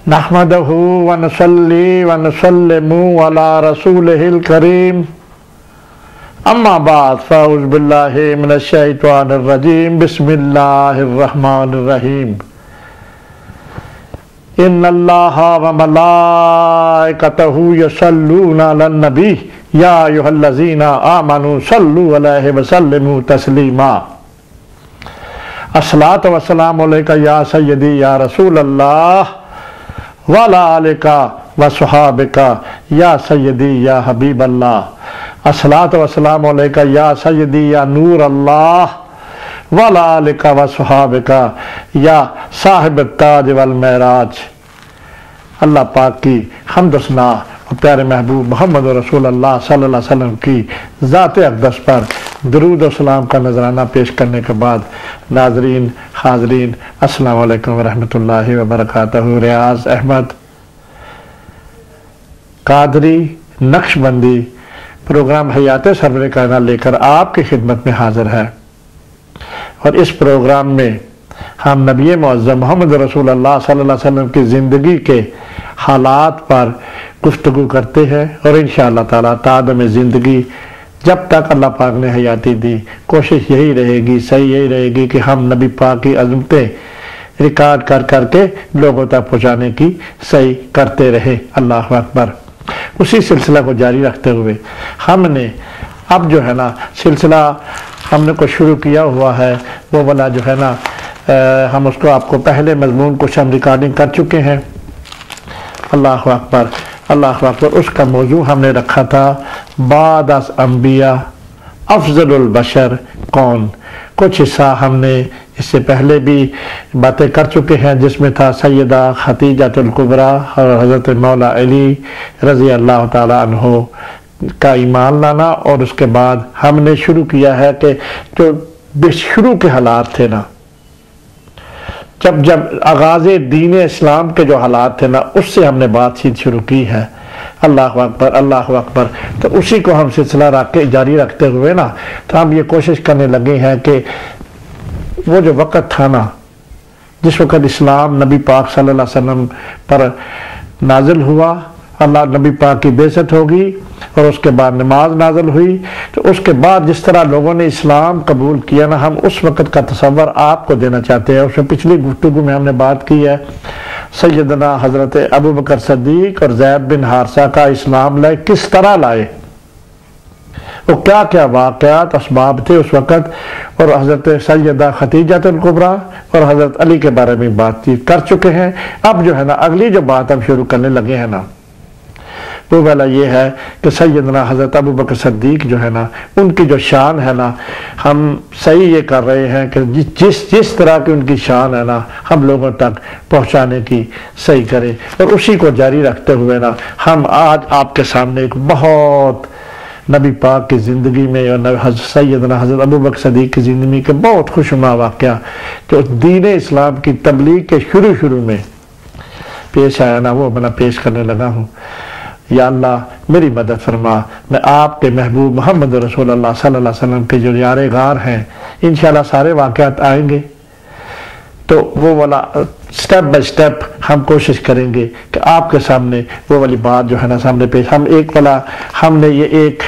नहमदहु व नसल्ली व नसल्लिमु अला रसूलिहिल करीम अम्मा बाद फ़अऊज़ु बिल्लाहि मिनश शैतानिर रजीम बिस्मिल्लाहिर रहमानिर रहीम इन्नल्लाहा व मलाइकतहु यसल्लूना अलन नबी या अय्युहल्लज़ीना आमनू सल्लु अलैहि व सल्लिमू तस्लीमा। अस्सलातु वस्सलामु अलैका या सय्यदी या रसूल अल्लाह व अला आलिका व सहाबिका या सय्यदी या हबीब अल्लाह। अस्सलातु वस्सलामु अलैका या सय्यदी या नूर अल्लाह व अला आलिका व सहाबिका या साहिब ताज वल मेराज। अल्लाह पाक की हम्द व सना और प्यारे महबूब मोहम्मद रसूल अल्लाह सल्लल्लाहु अलैहि वसल्लम की ज़ात अक़दस पर दरूद और सलाम का नजराना पेश करने के बाद नाजरीन हाजरीन अस्सलाम वालेकुम व रहमतुल्लाहि व बरकातहू। रियाज अहमद कादरी नक्शबंदी प्रोग्राम हयात सरवर कायनात लेकर आपकी खिदमत में हाजिर है और इस प्रोग्राम में हम नबी मुअज़्ज़म मोहम्मद रसूल अल्लाह सल्लल्लाहु अलैहि वसल्लम की ज़िंदगी के हालात पर गुफ्तगू करते हैं और इंशाअल्लाह ताला तादम ज़िंदगी जब तक अल्लाह पाक ने हयाती दी कोशिश यही रहेगी, सही यही रहेगी कि हम नबी पाक की अज़मतें रिकॉर्ड कर करके लोगों तक पहुँचाने की सही करते रहे। अल्लाह अकबर। उसी सिलसिला को जारी रखते हुए हमने अब जो है ना सिलसिला हमने को शुरू किया हुआ है वो वाला जो है ना हम उसको आपको पहले मजमून कुछ हम रिकॉर्डिंग कर चुके हैं। अल्लाह अकबर अल्लाह अकबर। उसका मौजू हमने रखा था बाद अस अंबिया अफजलुल बशर कौन। कुछ हिस्सा हमने इससे पहले भी बातें कर चुके हैं जिसमें था सैयदा खतीजतुल कुबरा और हज़रत मौला अली रज़ी अल्लाह ताला अन्हो का ईमान लाना। और उसके बाद हमने शुरू किया है कि जो शुरू के हालात थे ना, जब आगाज़े दीन इस्लाम के जो हालात थे ना उससे हमने बातचीत शुरू की है। अल्लाह अकबर अल्लाह अकबर। तो उसी को हम सिलसिला जारी रखते हुए ना तो हम ये कोशिश करने लगे हैं कि वो जो वक़्त था ना जिस वक़्त इस्लाम नबी पाक सल्लल्लाहु अलैहि वसल्लम पर नाजिल हुआ, अल्लाह नबी पाक की बेइज्जत होगी और उसके बाद नमाज नाजिल हुई, तो उसके बाद जिस तरह लोगों ने इस्लाम कबूल किया ना हम उस वक़्त का तसव्वुर आपको देना चाहते हैं। उसमें पिछली गुफ्तगू में हमने बात की है सैयदना हज़रत अबू बकर सद्दीक और ज़ैद बिन हारिसा का इस्लाम लाए किस तरह लाए, वो क्या क्या वाक़यात असबाब थे उस वक़्त, और हज़रत सैयदा खतीजतुल कुबरा और हज़रत अली के बारे में बातचीत कर चुके हैं। अब जो है ना अगली जो बात हम शुरू करने लगे हैं ना वो वाला ये है कि सैयदना हज़रत अबू बकर सद्दीक जो है ना उनकी जो शान है ना हम सही ये कर रहे हैं कि जिस तरह की उनकी शान है ना हम लोगों तक पहुंचाने की सही करें। और उसी को जारी रखते हुए ना हम आज आपके सामने एक बहुत नबी पाक की ज़िंदगी में और सैयदना हज़रत अबू बकर सद्दीक की ज़िंदगी के बहुत खुशनुमा वाक़या जो दीन इस्लाम की तबलीग के शुरू में पेश आया ना वो मैं पेश करने लगा हूँ। या अल्लाह मेरी मदद फरमा। मैं आपके महबूब मोहम्मद रसूल अल्लाह सल्लल्लाहु अलैहि वसल्लम के जो यारे गार हैं इंशाअल्लाह सारे वाक़यात आएंगे तो वो वाला स्टेप बाय स्टेप हम कोशिश करेंगे कि आपके सामने वो वाली बात जो है ना सामने पेश। हम एक वाला हमने ये एक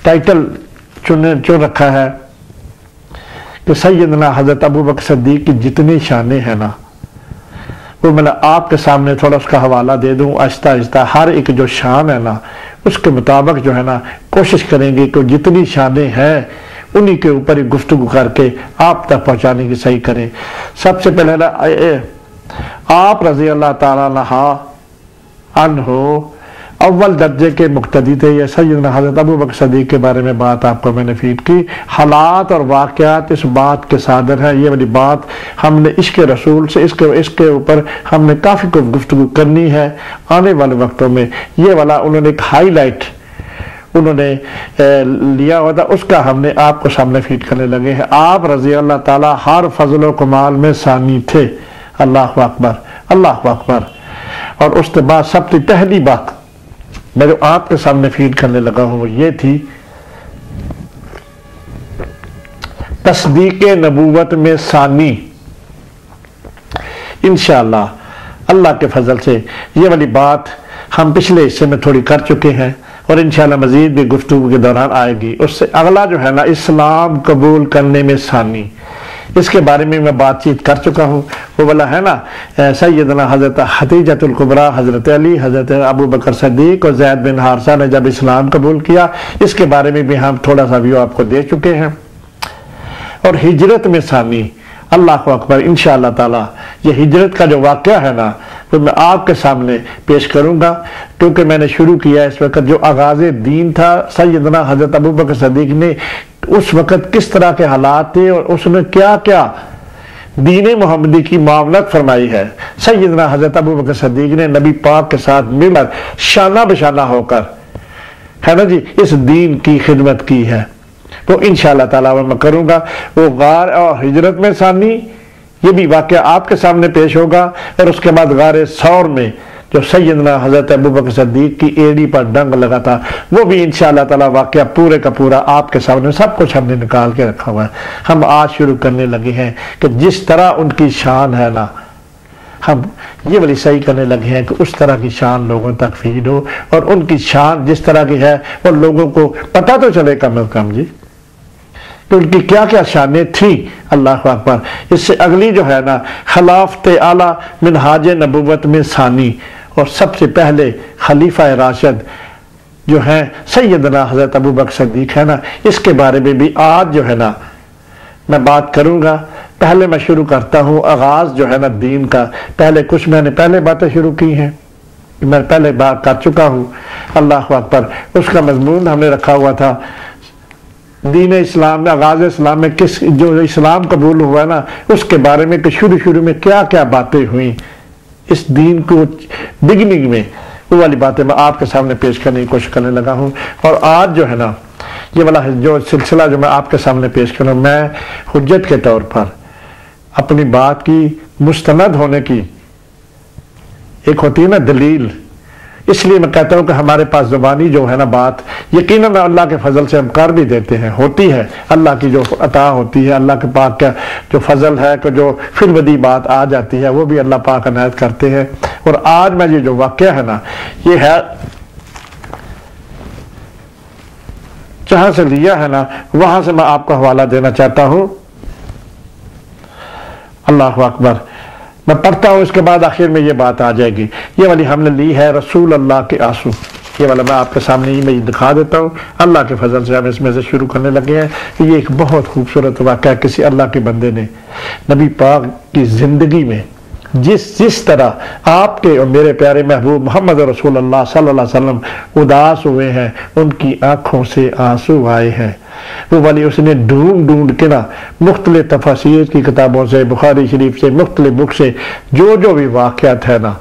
टाइटल चुन रखा है कि सैयदना हज़रत अबू बकर सद्दीक की जितनी शानें हैं ना वो मैं आपके सामने थोड़ा उसका हवाला दे दूं आहिस्ता आहिस्ता। हर एक जो शान है ना उसके मुताबिक जो है ना कोशिश करेंगे कि जितनी शानें हैं उन्हीं के ऊपर ही गुफ्तगू करके आप तक पहुंचाने की सही करें। सबसे पहले ना आप रज़ी अल्लाह ताला अन्हो अव्वल दर्जे के मुक्तदी थे। ये सैयदना हज़रत अबू बकर सद्दीक के बारे में बात आपको मैंने फीड की। हालात और वाक़यात इस बात के सादर है। ये वाली बात हमने इसके रसूल से इसके ऊपर हमने काफ़ी कुछ गुफ्तगू करनी है आने वाले वक्तों में। ये वाला उन्होंने एक हाईलाइट उन्होंने लिया हुआ था उसका हमने आपको सामने फीड करने लगे हैं। आप रज़ी अल्लाह ताला हर फजल व कमाल में सानी थे। अल्लाह अकबर अल्लाह अकबर। और उसके बाद सबसे पहली बात मैं जो आपके सामने फीड करने लगा हूं ये थी तस्दीक नबूवत में सानी। इंशाअल्लाह अल्लाह के फजल से ये वाली बात हम पिछले हिस्से में थोड़ी कर चुके हैं और इंशाल्लाह मजीद भी गुफ्तगू के दौरान आएगी। उससे अगला जो है ना, इस्लाम कबूल करने में सानी, इसके बारे में मैं बातचीत कर चुका हूँ। वो वाला है ना, सैयदना हज़रत खदीजतुल कुबरा, हज़रत अली, हज़रत अबू बकर सिद्दीक़ और ज़ैद बिन हारिसा ने जब इस्लाम कबूल किया, इसके बारे में भी हम थोड़ा सा व्यू आपको दे चुके हैं। और हिजरत में सानी, अल्लाह अकबर, इंशाअल्लाह ताला ये हिजरत का जो वाक़या है ना, तो मैं आपके सामने पेश करूंगा, क्योंकि मैंने शुरू किया इस वक्त जो आगाज़ दीन था, सैयदना हज़रत अबू बकर सिद्दीक़ ने उस वक़्त किस तरह के हालात थे और उसने क्या क्या दीन मोहम्मदी की मामलत फरमाई है। सैयदना हज़रत अबू बकर सिद्दीक़ ने नबी पाक के साथ मिलकर शाना बशाना होकर, है ना जी, इस दीन की खिदमत की है। तो इंशाअल्लाह ताला मैं करूंगा वो गार और हिजरत में सानी, ये भी वाक़या आपके सामने पेश होगा। और उसके बाद गार सौर में जो सैयदना हज़रत अबू बकर सिद्दीक़ की एड़ी पर डंग लगा था, वो भी इंशाअल्लाह ताला वाक़या पूरे का पूरा आपके सामने, सब कुछ हमने निकाल के रखा हुआ है। हम आज शुरू करने लगे हैं कि जिस तरह उनकी शान है ना, हम ये वाली सही करने लगे हैं कि उस तरह की शान लोगों तक फीड हो और उनकी शान जिस तरह की है और लोगों को पता तो चले कम अज़ कम जी तो उनकी क्या क्या शानें थी। अल्लाह अकबर। इससे अगली जो है ना, खिलाफत आला मिनहाज नबुव्वत में सानी, और सबसे पहले खलीफा राशिद जो है सैयदना हज़रत अबू बकर सिद्दीक़ है ना, इसके बारे में भी आज जो है ना मैं बात करूंगा। पहले मैं शुरू करता हूँ आगाज़ जो है ना दीन का। पहले कुछ मैंने पहले बातें शुरू की हैं, मैं पहले बात कर चुका हूँ। अल्लाह अकबर। उसका मजमून हमने रखा हुआ था दीन इस्लाम में, आगाज़ इस्लाम में किस जो इस्लाम कबूल हुआ ना, उसके बारे में कि शुरू में क्या क्या बातें हुई इस दीन को बिगिनिंग में, वो वाली बातें मैं आपके सामने पेश करने की कोशिश करने लगा हूँ। और आज जो है ना ये वाला जो सिलसिला जो मैं आपके सामने पेश कर रहा हूँ, मैं हुज्जत के तौर पर अपनी बात की मुस्तनद होने की, एक होती है ना दलील, इसलिए मैं कहता हूं कि हमारे पास ज़ुबानी जो है ना बात, यकीनन अल्लाह के फजल से हम कर भी देते हैं, होती है अल्लाह की जो अता होती है, अल्लाह के पाक का जो फजल है कि जो फिर बदी बात आ जाती है वो भी अल्लाह पाक अनायत करते हैं। और आज मैं ये जो वाक़या है ना, ये है जहां से लिया है ना वहां से मैं आपको हवाला देना चाहता हूं। अल्लाह अकबर। मैं पढ़ता हूँ, इसके बाद आखिर में ये बात आ जाएगी। ये वाली हमने ली है रसूल अल्लाह के आंसू, ये वाला मैं आपके सामने ही मैं दिखा देता हूँ। अल्लाह के फजल से हम इसमें से शुरू करने लगे हैं कि ये एक बहुत खूबसूरत वाक़या, किसी अल्लाह के बंदे ने नबी पाक की ज़िंदगी में जिस तरह आपके और मेरे प्यारे महबूब मोहम्मद रसूलुल्लाह सल्लल्लाहु अलैहि वसल्लम उदास हुए हैं, उनकी आंखों से आंसू आए हैं, वो वाली उसने ढूंढ के ना मुख्तलिफ तफसीर की किताबों से, बुखारी शरीफ से, मुख्तलिफ बुक से जो भी वाक़यात है ना,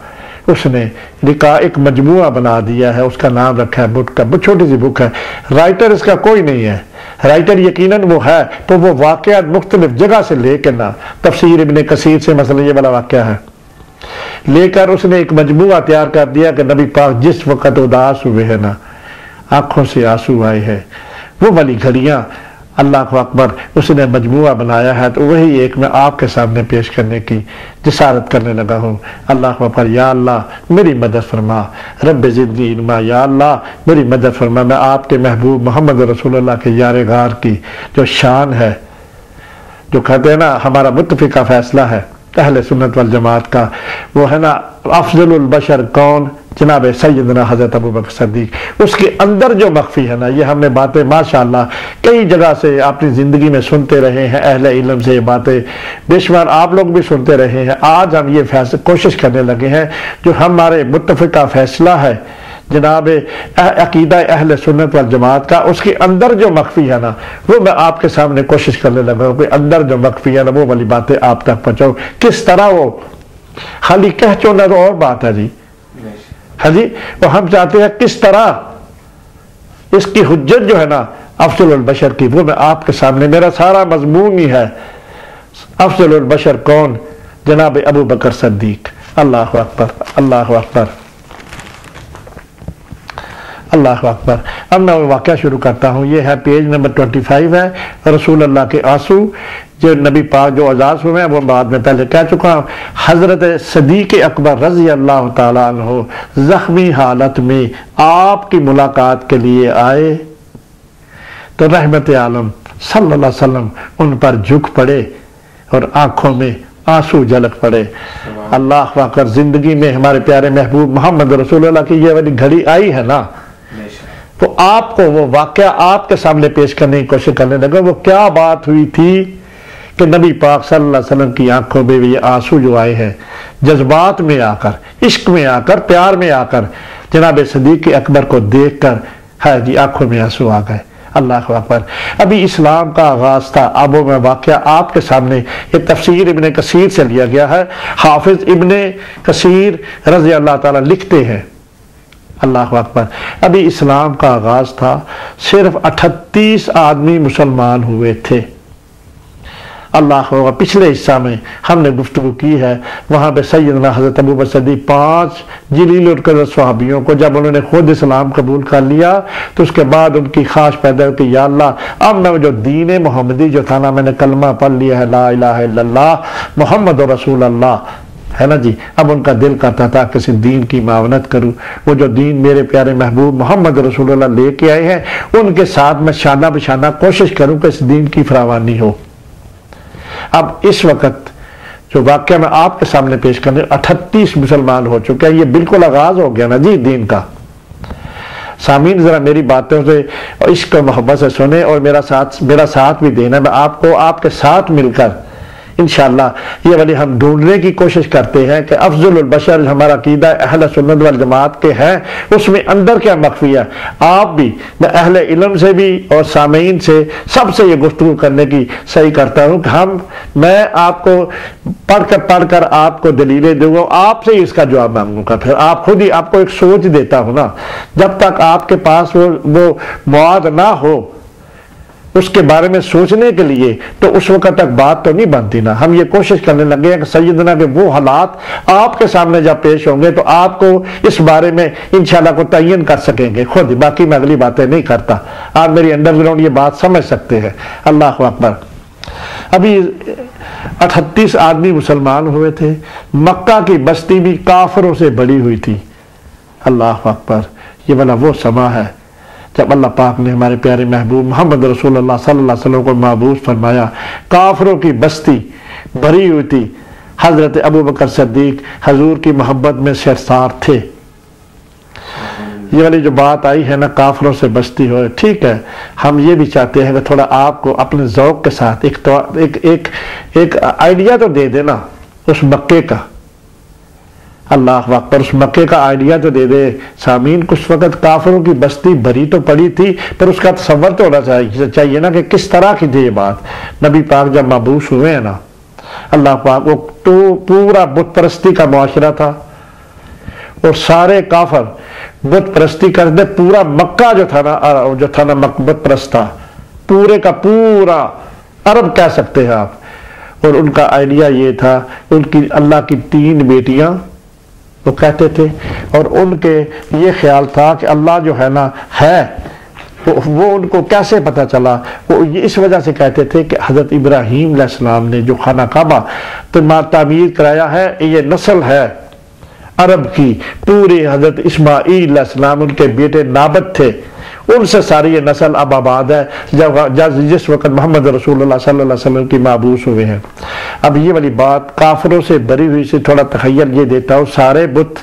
उसने लिखा, एक मजमुआ बना दिया है। उसका नाम रखा है बुक का, बहुत छोटी सी बुक है, राइटर इसका कोई नहीं है, राइटर यकीनन वो है तो वो वाक़यात मुख्तलिफ जगह से लेकर ना, तफसीर इब्ने कसीर से मसला ये वाला वाक़या है लेकर उसने एक मजमुआ तैयार कर दिया कि नबी पाक जिस वक़्त उदास हुए हैं ना, आंखों से आंसू आए हैं, वो वाली घड़ियाँ, अल्लाह अकबर, उसने मजमुआ बनाया है। तो वही एक मैं आपके सामने पेश करने की जिसारत करने लगा हूँ। अल्लाह अकबर। या अल्लाह मेरी मदद फरमा, रब ज़िदनी इल्मा, या अल्लाह मेरी मदद फरमा। मैं आपके महबूब मोहम्मद रसूलुल्लाह के यार गार की जो शान है, जो कहते हैं ना हमारा मुत्तफ़िक़ा फैसला है अहले सुन्नत वल जमात का, वो है ना अफ़ज़लुल बशर कौन, जनाब सैयदना हज़रत अबू बकर सिद्दीक़। उसके अंदर जो मख्फी है ना, ये हमने बातें माशाअल्लाह कई जगह से अपनी ज़िंदगी में सुनते रहे हैं, अहले इल्म से ये बातें बेशुमार आप लोग भी सुनते रहे हैं। आज हम ये कोशिश करने लगे हैं जो हमारे मुत्तफ़िक़ा फैसला है जनाब अकीदा अहले सुन्नत वल जमात का, उसके अंदर जो मख्फी है ना, वो मैं आपके सामने कोशिश करने लगा हूँ कि अंदर जो मख्फी है ना, वो वाली बातें आप तक पहुँचाऊँ। किस तरह वो खाली कह चोना तो और बात है जी, हाँ जी, तो हम चाहते हैं किस तरह इसकी हुज्जत जो है ना अफ़ज़लुल बशर की, वो मैं आपके सामने, मेरा सारा मजमून ही है अफ़ज़लुल बशर कौन, जनाब अबू बकर सिद्दीक़। अल्लाह अकबर, अल्लाह अकबर, अल्लाह अकबर। अब मैं वाक़या शुरू करता हूँ। ये है पेज नंबर 25 है, रसूल अल्लाह के आंसू। जो नबी पाक जो आज़ाद हुए हैं वो बाद में पहले कह चुका हूँ। हज़रत सदीक़ अकबर रज़ी अल्लाह ताला अन्हु ज़ख्मी हालत में आपकी मुलाकात के लिए आए तो रहमत आलम सल्लल्लाहु अलैहि वसल्लम उन पर झुक पड़े और आंखों में आंसू झलक पड़े। अल्लाह अकबर, जिंदगी में हमारे प्यारे महबूब मोहम्मद रसूलुल्लाह की ये वाली घड़ी आई है ना, तो आपको वो वाकया आपके सामने पेश करने की कोशिश करने लगे। वो क्या बात हुई थी कि नबी पाक सल्लल्लाहु अलैहि वसल्लम की आंखों में भी ये आंसू जो आए हैं, जज्बात में आकर, इश्क में आकर, प्यार में आकर जनाब सदीक़ अकबर को देख कर है जी आंखों में आंसू आ गए। अल्लाह अकबर। अभी इस्लाम का आगाज था। अब वो वाकया आपके सामने ये तफसीर इब्ने कसीर से लिया गया है। हाफिज इब्ने कसीर रज़ी अल्लाह ताला लिखते हैं, अल्लाह अकबर, अभी इस्लाम का आगाज था, सिर्फ 38 आदमी मुसलमान हुए थे। अल्लाह अकबर। पिछले हिस्सा में हमने गुफ्तगू की है, वहाँ पे सैयदना हज़रत अबू बकर सिद्दीक़ 5 जलील और कदर सहाबियों को जब उन्होंने खुद इस्लाम कबूल कर लिया तो उसके बाद उनकी ख्वाहिश पैदा की, या अल्लाह अब मैं जो दीन मोहम्मदी जो था ना, मैंने कलमा पढ़ लिया है ला इलाहा इल्लल्लाह मुहम्मद रसूल अल्लाह है ना जी, अब उनका दिल करता था किसी दीन की मावनत करूं। वो जो दीन मेरे प्यारे महबूब मोहम्मद रसूलुल्लाह लेके आए हैं उनके साथ मैं शाना बशाना कोशिश करूं कि इस दीन की फरावानी हो। अब इस वक्त जो वाकया मैं आपके सामने पेश करने, 38 मुसलमान हो चुके हैं, ये बिल्कुल आगाज हो गया ना जी दीन का। सामीन जरा मेरी बातों से और इश्क मोहब्बत से सुने और मेरा साथ भी देना। मैं आपको आपके साथ मिलकर इंशाअल्लाह ये वाली हम ढूंढने की कोशिश करते हैं कि अफजुल बशर हमारा अकीदा अहले सुन्नत वल जमात के हैं, उसमें अंदर क्या मख्फी है। आप भी, मैं अहले इल्म से भी और सामीन से सबसे ये गुफ्तगू करने की सही करता हूँ कि मैं आपको पढ़कर आपको दलीलें दूंगा, आपसे ही इसका जवाब मांगूंगा, फिर आप खुद ही आपको एक सोच देता हूँ ना। जब तक आपके पास वो मवाद ना हो उसके बारे में सोचने के लिए, तो उस वक्त तक बात तो नहीं बनती ना। हम ये कोशिश करने लगे हैं कि सैयदना के वो हालात आपके सामने जब पेश होंगे तो आपको इस बारे में इंशाल्लाह को तयन कर सकेंगे खुद। बाकी मैं अगली बातें नहीं करता, आप मेरी अंडरग्राउंड ये बात समझ सकते हैं। अल्लाह अकबर। अभी 38 आदमी मुसलमान हुए थे। मक्का की बस्ती भी काफरों से बड़ी हुई थी। अल्लाह अकबर। ये वाला वो समा है जब अल्लाह पाक ने हमारे प्यारे महबूब मोहम्मद रसूलुल्लाह सल्लल्लाहु अलैहि वसल्लम को महबूस फरमाया। काफरों की बस्ती भरी हुई थी। हजरत अबू बकर सिद्दीक हजूर की मोहब्बत में सरसार थे। ये वाली जो बात आई है ना, काफरों से बस्ती हो, ठीक है, हम ये भी चाहते हैं कि थोड़ा आपको अपने ज़ौक़ के साथ एक आइडिया तो दे देना उस मक्के का। अल्लाह अकबर। उस मक्के का आइडिया तो दे दे सामीन। कुछ वक्त काफरों की बस्ती भरी तो पड़ी थी, पर उसका तसव्वुर तो होना चाहिए ना कि किस तरह की थी ये बात। नबी पाक जब मबूस हुए हैं ना, अल्लाह पाक, वो तो पूरा बुत परस्ती का मुआशरा था और सारे काफर बुत परस्ती करते। पूरा मक्का जो था ना बुत परस्त था, पूरे का पूरा अरब कह सकते हैं आप। और उनका आइडिया ये था, उनकी अल्लाह की 3 बेटियां वो कहते थे, और उनके ये ख्याल था कि अल्लाह जो है ना है, वो उनको कैसे पता चला। वो ये इस वजह से कहते थे कि हज़रत इब्राहीम अलैहिस्सलाम ने जो खाना काबा तो तामीर कराया है, ये नस्ल है अरब की। पूरे हज़रत इस्माईल अलैहिस्सलाम उनके बेटे नाबत थे, उनसे सारी ये नस्ल अब आबाद है जब जिस वक्त मोहम्मद रसूलुल्लाह सल्लल्लाहु अलैहि वसल्लम की माबूस हुए हैं। अब ये वाली बात काफिरों से भरी हुई से थोड़ा तखय्युल ये देता हूँ। सारे बुत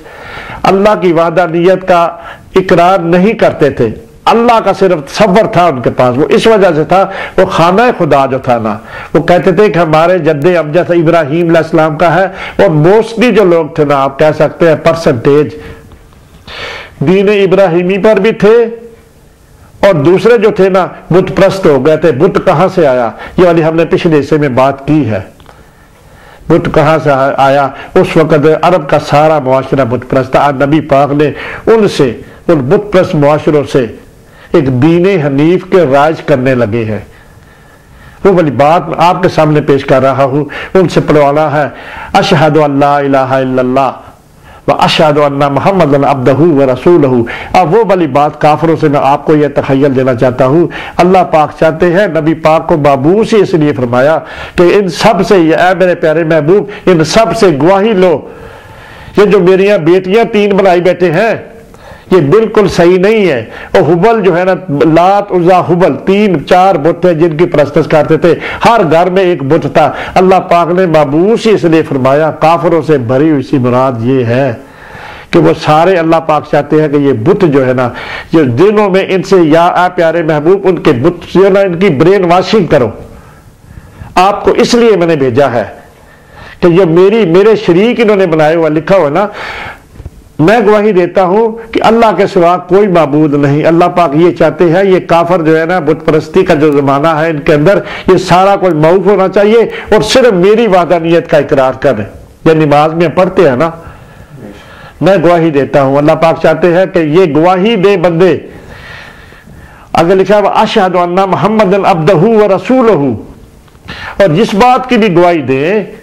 अल्लाह की वहदानियत का इकरार नहीं करते थे, अल्लाह का सिर्फ तसव्वुर था उनके पास। वो इस वजह से था, वो खाना खुदा जो था ना, वो कहते थे कि हमारे जद्दे अमजद इब्राहीम अलैहिस्सलाम का है। और मोस्टली जो लोग थे ना, आप कह सकते हैं परसेंटेज दीन इब्राहिमी पर भी थे, और दूसरे जो थे ना बुत प्रस्त हो गए थे। बुत कहां से आया, ये वाली हमने पिछले हिस्से में बात की है। बुत कहां से आया, उस वक्त अरब का सारा मुआशरा बुत प्रस्त था। नबी पाक ने उनसे, उन बुत प्रस्त मुआशरों से एक दीन हनीफ के राज करने लगे हैं। वो वाली बात आपके सामने पेश कर रहा हूं। उनसे पढ़वाना है, अशहदु अल्ला इलाहा इल्लल्लाह व अशहदु अन्ना मुहम्मदन अब्दहू व रसूलहू। अब वो वाली बात काफिरों से मैं आपको यह तखय्युल देना चाहता हूँ। अल्लाह पाक चाहते हैं नबी पाक को माबूस ही इसलिए फरमाया कि इन सब से, ऐ मेरे प्यारे महबूब, इन सब से गवाही लो। ये जो मेरी बेटियां 3 बनाई बैठे हैं ये बिल्कुल सही नहीं है। और हुबल जो है ना, लात उज़्ज़ा हुबल 3-4 बुत हैं जिनकी परस्तिश करते थे। हर घर में एक बुत था। अल्लाह पाक ने माबूस ही इसलिए फरमाया, काफिरों से भरी हुई सी मुराद ये है कि वो सारे, अल्लाह पाक चाहते हैं कि ये बुत जो है ना, जो दिनों में इनसे या प्यारे महबूब उनके बुत जो ना, इनकी ब्रेन वॉशिंग करो। आपको इसलिए मैंने भेजा है कि ये मेरे शरीक इन्होंने बनाए हुआ, लिखा हुआ ना, मैं गवाही देता हूं कि अल्लाह के सिवा कोई माबूद नहीं। अल्लाह पाक ये चाहते हैं ये काफर जो है ना, बुत परस्ती का जो जमाना है इनके अंदर, ये सारा कुछ मौफ होना चाहिए और सिर्फ मेरी वादानियत का इकरार करें। ये नमाज में पढ़ते हैं ना, मैं गवाही देता हूं। अल्लाह पाक चाहते हैं कि ये गवाही दे बंदे। अगर लिखा है अशहदु अन्ना मुहम्मदन अब्दहू व रसूलहू, और जिस बात की भी गवाही दे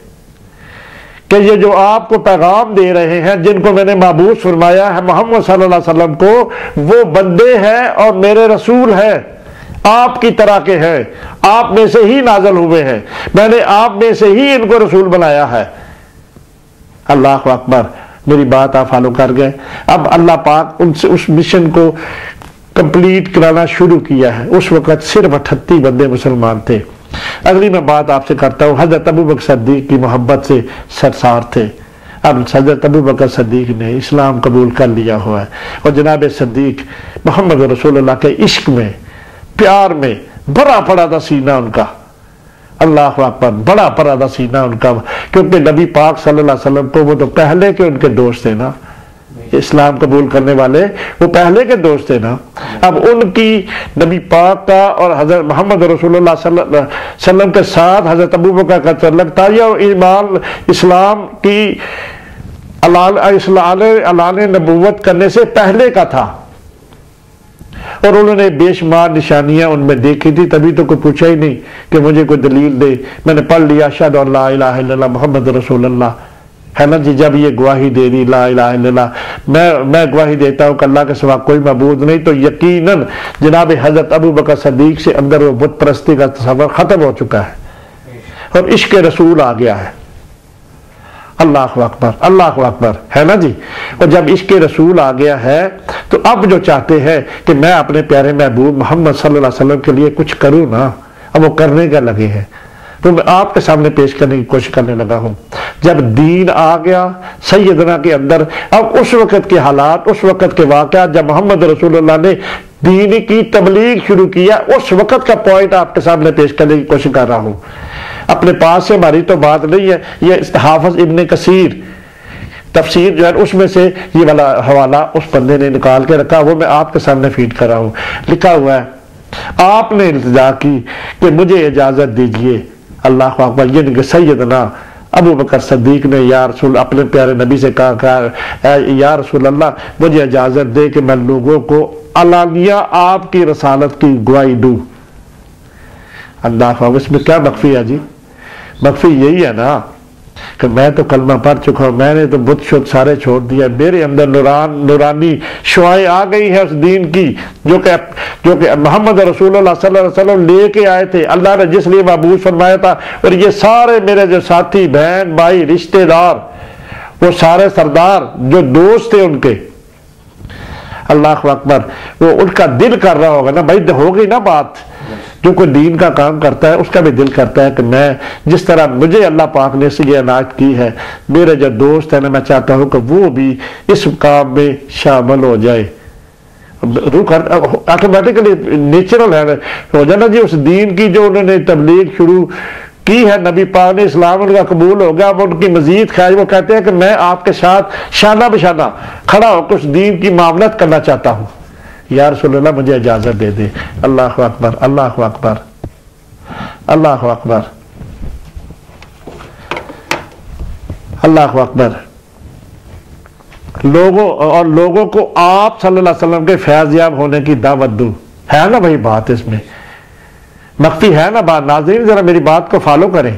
कि ये जो आपको पैगाम दे रहे हैं, जिनको मैंने माबूस फरमाया है मोहम्मद सल्लल्लाहु अलैहि वसल्लम को, वो बंदे हैं और मेरे रसूल हैं, आपकी तरह के हैं, आप में से ही नाजल हुए हैं, मैंने आप में से ही इनको रसूल बनाया है। अल्लाह अकबर, मेरी बात आप फॉलो कर गए। अब अल्लाह पाक उनसे उस मिशन को कंप्लीट कराना शुरू किया है। उस वक्त सिर्फ 38 बंदे मुसलमान थे। अगली मैं बात आपसे करता हूँ, हजरत अबू बकर सद्दीक की मोहब्बत से सरसार थे। अब हजरत अबू बकर सद्दीक ने इस्लाम कबूल कर लिया हुआ है और जनाब सद्दीक मोहम्मद रसूलुल्लाह के इश्क में, प्यार में बड़ा पड़ा था सीना उनका। अल्लाह अकबर, बड़ा पड़ा था सीना उनका, क्योंकि नबी पाक सल्लल्लाहु अलैहि वसल्लम को वो तो पहले के उनके दोस्त थे ना, इस्लाम कबूल करने वाले वो पहले के दोस्त थे ना। अब उनकी नबी पाक का और हजरत मोहम्मद रसूलुल्लाह सल्लल्लाहु अलैहि वसल्लम के साथ हजरत अबू बकर का तल्लुक था। यह ईमान इस्लाम की अलाने नबूवत करने से पहले का था और उन्होंने बेशुमार निशानियां उनमें देखी थी। तभी तो कोई पूछा ही नहीं कि मुझे कोई दलील दे, मैंने पढ़ लिया अशहदु अल्ला इलाहा इल्लल्लाह मुहम्मद रसूलुल्लाह, है ना जी। जब ये गवाही दे दी ला इलाहा इल्लल्लाह, मैं गवाही देता हूं कि अल्लाह के सिवा कोई मबूद नहीं, तो यकीनन जनाब हजरत अबू बकर सद्दीक से अंदर वो बुत परस्ती का तस्वर खत्म हो चुका है और इश्क रसूल आ गया है। अल्लाह अकबर, अल्लाह अकबर, है ना जी। और जब इश्क रसूल आ गया है तो अब जो चाहते हैं कि मैं अपने प्यारे महबूब मोहम्मद सल्लल्लाहु अलैहि वसल्लम के लिए कुछ करूं ना, अब वो करने का लगे हैं। तो मैं आपके सामने पेश करने की कोशिश करने लगा हूं। जब दीन आ गया सैयदना के अंदर, अब उस वक्त के हालात, उस वक्त के वाक़यात, जब मोहम्मद रसूलुल्लाह ने दीन की तबलीग शुरू किया, उस वक्त का पॉइंट आपके सामने पेश करने की कोशिश कर रहा हूं। अपने पास से हमारी तो बात नहीं है, ये हाफिज इब्ने कसीर तफसीर जो है उसमें से ये वाला हवाला उस बंदे ने निकाल के रखा, वो मैं आपके सामने फीड कर रहा हूं। लिखा हुआ है, आपने इल्तिजा की कि मुझे इजाजत दीजिए। अल्लाह अकबर, ये सैयदना अबू बकर सद्दीक ने या रसूल अपने प्यारे नबी से कहा, या रसूल अल्लाह मुझे इजाजत दे कि मैं लोगों को अलानिया आपकी रसालत की गवाही दूं। अल्लाह अकबर, इसमें क्या मख्फी है जी? मख्फी यही है ना कि मैं तो कलमा पढ़ चुका हूं, मैंने तो बुत शुद्ध सारे छोड़ दिया, मेरे अंदर नूरानी शुआएं आ गई है उस दीन की जो कि मोहम्मद रसूलुल्लाह सल्लल्लाहु अलैहि वसल्लम लेके आए थे, अल्लाह ने जिस लिए महबूब फरमाया था। और ये सारे मेरे जो साथी, बहन भाई, रिश्तेदार, वो सारे सरदार जो दोस्त थे उनके, अल्लाह अकबर, वो उनका दिल कर रहा होगा ना भाई, हो गई ना बात। जो कोई दीन का काम करता है उसका भी दिल करता है कि मैं जिस तरह मुझे अल्लाह पाक ने ये अनायत की है, मेरे जो दोस्त है ना, मैं चाहता हूं कि वो भी इस काम में शामिल हो जाए। रुख ऑटोमेटिकली नेचुरल है हो जाना जी। उस दीन की जो उन्होंने तबलीग शुरू की है, नबी पाक ने, इस्लाम उनका कबूल हो गया। अब उनकी मजीद ख्वाहिश, वो कहते हैं कि मैं आपके साथ शाना बशाना खड़ा होकर उस दीन की मामलत करना चाहता हूं, या रसूलुल्लाह मुझे इजाजत दे दे। अल्लाह अकबर, अल्लाह अकबर, अल्लाह अकबर, अल्लाह अकबर। लोगों को आप सल्लल्लाहु अलैहि वसल्लम के फैज़याब होने की दावत दूं, है ना भाई बात? इसमें मख्फी है ना बात? नाज़रीन जरा मेरी बात को फॉलो करें।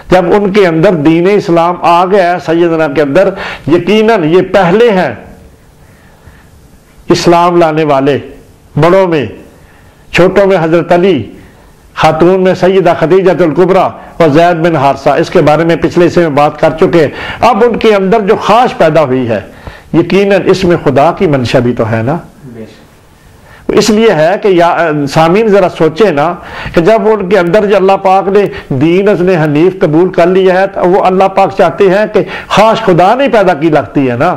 जब उनके अंदर दीन इस्लाम आ गया है सैयदना के अंदर, यकीनन ये पहले हैं इस्लाम लाने वाले, बड़ों में, छोटों में हजरत अली, खातून में सैयदा खदीजतुल कुबरा और ज़ैद बिन हारिसा। इसके बारे में पिछले हिस्से में बात कर चुके। अब उनके अंदर जो खास पैदा हुई है, यकीनन इसमें खुदा की मंशा भी तो है ना। इसलिए है कि सामीन जरा सोचे ना कि जब उनके अंदर जो अल्लाह पाक ने दीन उसने हनीफ कबूल कर लिया है, तो वो अल्लाह पाक चाहते हैं कि खास खुदा नहीं पैदा की लगती है ना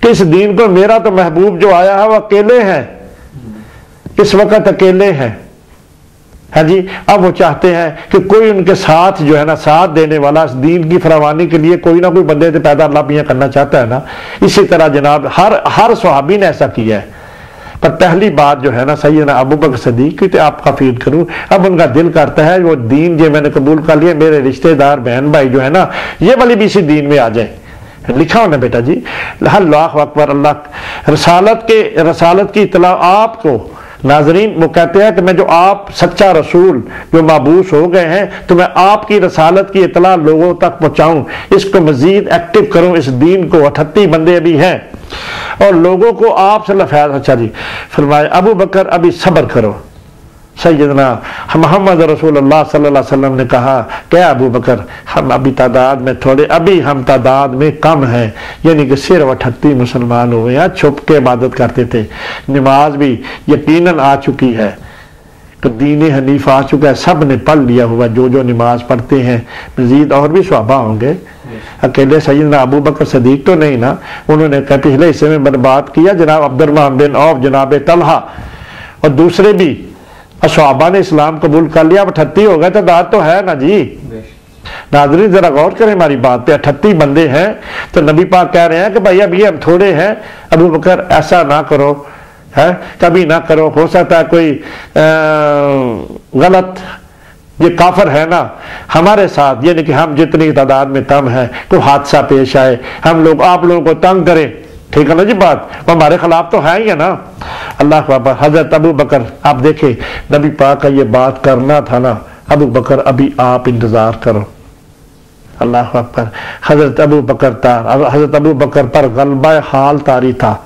कि इस दीन को मेरा तो महबूब जो आया है वो अकेले हैं, इस वक्त अकेले हैं। हाँ जी, अब वो चाहते हैं कि कोई उनके साथ जो है ना, साथ देने वाला इस दीन की फरावानी के लिए कोई ना कोई बंदे से पैदा अल्लाह पियाँ करना चाहता है ना। इसी तरह जनाब हर सहाबी ने ऐसा किया है। पर पहली बात जो है ना, सैयदना अबू बकर सिद्दीक की तो आपका फील करूं, अब उनका दिल करता है वो दीन जो मैंने कबूल कर लिया, मेरे रिश्तेदार बहन भाई जो है ना, ये वाली भी इसी दीन में आ जाए। लिखा हो ना बेटा जी, अल्लाह अकबर। अल्लाह रसालत की इतला आपको नाजरीन, वो कहते हैं कि मैं जो आप सच्चा रसूल जो माबूस हो गए हैं, तो मैं आपकी रसालत की इतला लोगों तक पहुंचाऊं, इसको मजीद एक्टिव करूं, इस दीन को। 38 बंदे अभी हैं और लोगों को आपसे लफाज। अच्छा जी, फरमाए अबू बकर अभी सब्र करो। सैयदना मोहम्मद रसूलुल्लाह सल्लल्लाहु अलैहि वसल्लम ने कहा, क्या अबू बकर, हम अभी तादाद में थोड़े, अभी हम तादाद में कम हैं, यानी कि सिर्फ 38 मुसलमान हुए हैं। छुप के इबादत करते थे, नमाज भी यकीनन आ चुकी है, तो दीन हनीफ आ चुका है, सब ने पढ़ लिया हुआ जो नमाज पढ़ते हैं। मजीद और भी सहाबा होंगे, अकेले सैयदना अबू बकर सदीक तो नहीं ना। उन्होंने पिछले हिस्से में बर्बाद किया जनाब अब्दुर्रहमान बिन औफ, जनाब तलहा और दूसरे भी सहाबा ने इस्लाम कबूल कर लिया। 38 हो गए, तादाद तो है ना जी। नाज़रीन जरा गौर करें हमारी बात पे, 38 बंदे हैं, तो नबी पाक कह रहे हैं कि भाई अभी हम थोड़े हैं। अबू बकर ऐसा ना करो, है कभी ना करो, हो सकता है कोई गलत, ये काफर है ना हमारे साथ, यानी कि हम जितनी तादाद में कम है, कोई हादसा पेश आए, हम लोग आप लोगों को तंग करें, ठीक है ना जी बात, वो हमारे खिलाफ तो है ही है ना। अल्लाह अकबर। हजरत अबू बकर, आप देखें नबी पाक का ये बात करना था ना, अबू बकर अभी आप इंतजार करो। अल्लाह अकबर। हजरत अबू बकर पर गलबा हाल तारी था।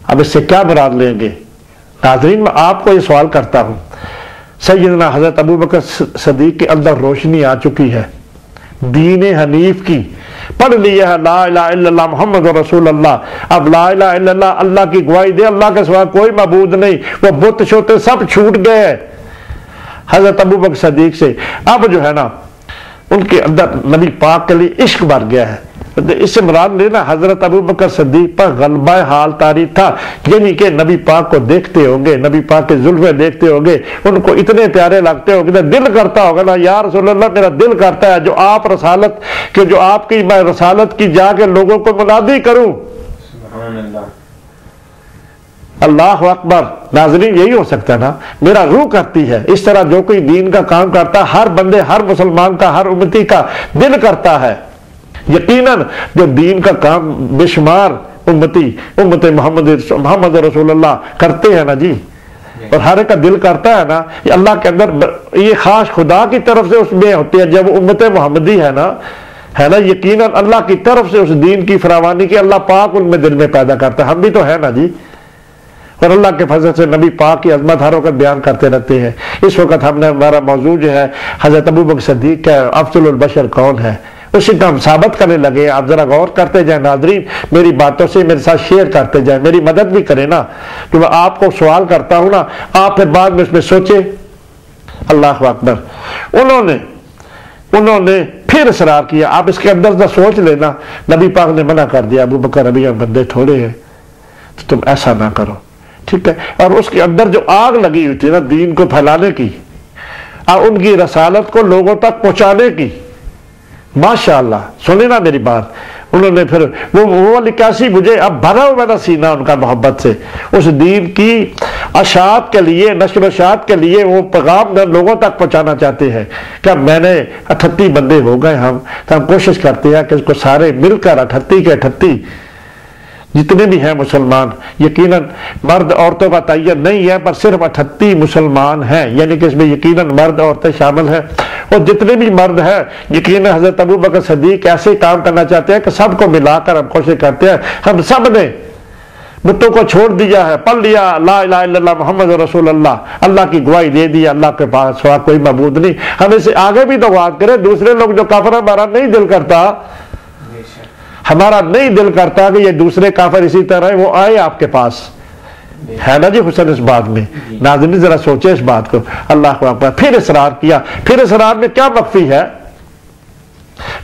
अब इससे क्या मुराद लेंगे नाज़रीन, मैं आपको ये सवाल करता हूं। सैयदना हजरत अबू बकर सदीक के अंदर रोशनी आ चुकी है दीन हनीफ की, पढ़ लिया है ला इलाहा इल्लल्लाह मुहम्मद रसूलुल्लाह। अब ला इलाहा इल्लल्लाह, अल्लाह की गवाही दे, अल्लाह के सिवा कोई मबूद नहीं, वो बुत छोटे सब छूट गए हजरत अबू बकर सदीक से। अब जो है ना उनके अंदर नबी पाक के लिए इश्क भर गया है। इससे मुराद लेना हजरत अबू बकर सदीक पर गलबा हाल तारी था, यानी कि नबी पाक को देखते होंगे, नबी पाक के जुल्फे देखते होंगे, उनको इतने प्यारे लगते होंगे, दिल करता होगा ना या रसूलल्लाह, मेरा दिल करता है जो आप रसालत के, जो आपकी मैं रसालत की जाके लोगों को मुनादी करूं। अल्लाह अकबर। नाज़रीन यही हो सकता है ना, मेरा रूह करती है इस तरह, जो कोई दीन का काम करता है, हर बंदे, हर मुसलमान का, हर उम्मती का दिल करता है। यकीनन जो दीन का काम बेशुमार उम्मत मोहम्मद रसूलुल्लाह करते हैं ना जी, और हर एक का दिल करता है ना, ये अल्लाह के अंदर ये खास खुदा की तरफ से उसमें होती है। जब उम्मत मोहम्मदी है ना, यकीनन अल्लाह की तरफ से उस दीन की फरावानी की अल्लाह पाक उनमें दिल में पैदा करता है। हम भी तो है ना जी, और अल्लाह के फजल से नबी पाक की अजमत हर वक्त बयान करते रहते हैं। इस वक्त हमने, हमारा मौजू जो है हजरत अबू बकर सिद्दीक का अफजलुल बशर कौन है, उसी का हम साबित करने लगे। आप जरा गौर करते जाए नाज़रीन, मेरी बातों से मेरे साथ शेयर करते जाए, मेरी मदद भी करें ना, तो मैं आपको सवाल करता हूं ना, आप फिर बाद में उसमें सोचे। अल्लाह अकबर। उन्होंने फिर इसरार किया। आप इसके अंदर सोच लेना, नबी पाक ने मना कर दिया, अबू बकर अभी हम बंदे थोड़े हैं, तो तुम ऐसा ना करो, ठीक है। और उसके अंदर जो आग लगी हुई थी ना दीन को फैलाने की और उनकी रसालत को लोगों तक पहुंचाने की, माशाअल्लाह, सुने ना मेरी बात, उन्होंने फिर वो वाली कैसी मुझे अब भरा हुआ ना सीना उनका मोहब्बत से, उस दीन की अशात के लिए, नशर अशात के लिए वो पैगाम लोगों तक पहुंचाना चाहते हैं। क्या मैंने 38 बंदे हो गए हम, तो हम कोशिश करते हैं कि इसको सारे मिलकर 38 के 38 जितने भी हैं मुसलमान, यकीनन मर्द औरतों का तयन नहीं है, पर सिर्फ 38 मुसलमान हैं, यानी कि इसमें यकीनन मर्द औरतें शामिल हैं। और जितने भी मर्द हैं यकीन हजरत अबू बकर सदीक ऐसे काम करना चाहते हैं कि सबको मिलाकर हम कोशिश करते हैं। हम सब ने बुतों को छोड़ दिया है, पढ़ लिया ला इलाहा इल्लल्लाह मुहम्मद रसूलुल्लाह, अल्लाह की गवाही दे दी, अल्लाह के पास सिवा कोई मबूद नहीं। हम इसे आगे भी तो बात करें, दूसरे लोग जो काफिर, हमारा नहीं दिल करता, हमारा नहीं दिल करता कि ये दूसरे काफिर इसी तरह वो आए आपके पास, है ना जी हुसन इस बात में। नाज़रीन जरा सोचे इस बात को। अल्लाह अकबर। फिर इसरार किया। फिर इसरार में क्या मख्फी है?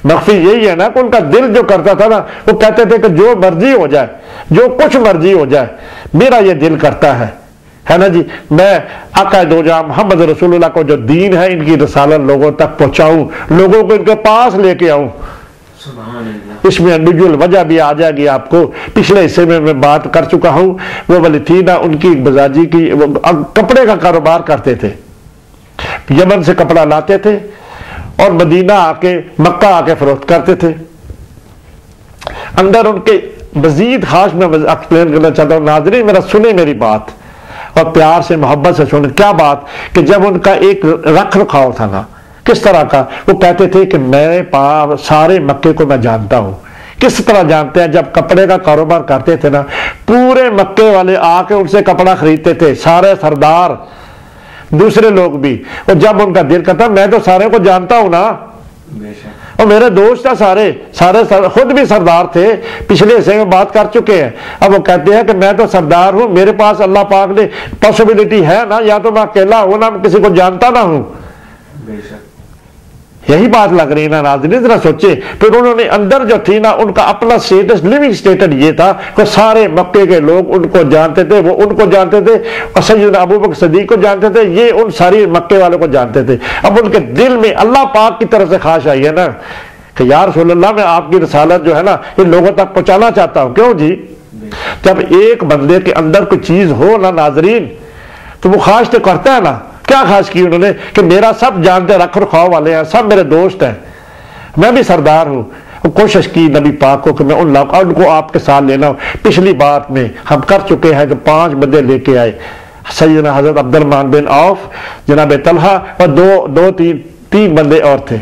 मख्फी यही है ना कि उनका दिल जो करता था ना, वो कहते थे कि जो मर्जी हो जाए, जो कुछ मर्जी हो जाए, मेरा ये दिल करता है ना जी, मैं आका दो जहां मोहम्मद रसूलुल्लाह को जो दीन है इनकी रसालत लोगों तक पहुंचाऊं, लोगों को इनके पास लेके आऊं। इसमें इंडिविजुअल वजह भी आ जाएगी आपको। पिछले हिस्से में मैं बात कर चुका हूं। वो वाली थी ना उनकी बजाजी की, कपड़े का कारोबार करते थे, यमन से कपड़ा लाते थे और मदीना आके मक्का आके फरोख्त करते थे। अंदर उनके मजीद खास में एक्सप्लेन करना चाहता हूं, नाज़रीन मेरा सुने मेरी बात और प्यार से मोहब्बत से सुने। क्या बात कि जब उनका एक रख रखाव था ना, किस तरह का, वो कहते थे कि मेरे पास सारे मक्के को मैं जानता हूं। किस तरह जानते हैं? जब कपड़े का कारोबार करते थे ना, पूरे मक्के वाले आके उनसे कपड़ा खरीदते थे, सारे सरदार, दूसरे लोग भी। और जब उनका दिल करता, मैं तो सारे को जानता हूं ना, और मेरे दोस्त है सारे खुद भी सरदार थे, पिछले हिस्से में बात कर चुके हैं। अब वो कहते हैं कि मैं तो सरदार हूं, मेरे पास अल्लाह पाक ने पॉसिबिलिटी है ना, या तो मैं अकेला हूं ना, मैं किसी को जानता ना हूं। यही बात लग रही है ना नाज़रीन, जरा सोचे। फिर उन्होंने अंदर जो थी ना, उनका अपना स्टेटस, लिविंग स्टेटस ये था कि सारे मक्के के लोग उनको जानते थे, वो उनको जानते थे, और सैयदना अबू बकर सिद्दीक को जानते थे, ये उन सारी मक्के वालों को जानते थे। अब उनके दिल में अल्लाह पाक की तरफ से ख्वाहिश आई है ना कि या रसूलल्लाह, मैं आपकी रिसालत जो है ना ये लोगों तक पहुंचाना चाहता हूं। क्यों जी? जब एक बंदे के अंदर कोई चीज हो ना नाज़रीन, तो वो ख्वाहिश तो करता है ना। क्या खास की उन्होंने कि मेरा सब जानते रख रखाव वाले हैं, सब मेरे दोस्त हैं, मैं भी सरदार हूं। कोशिश की नबी पाक को कि मैं उनको आपके साथ लेना हूं। पिछली बात में हम कर चुके हैं कि 5 बंदे लेके आए, सैयदना हजरत अब्दुर्रहमान बिन औफ, जनाब तलहा और तीन बंदे और थे।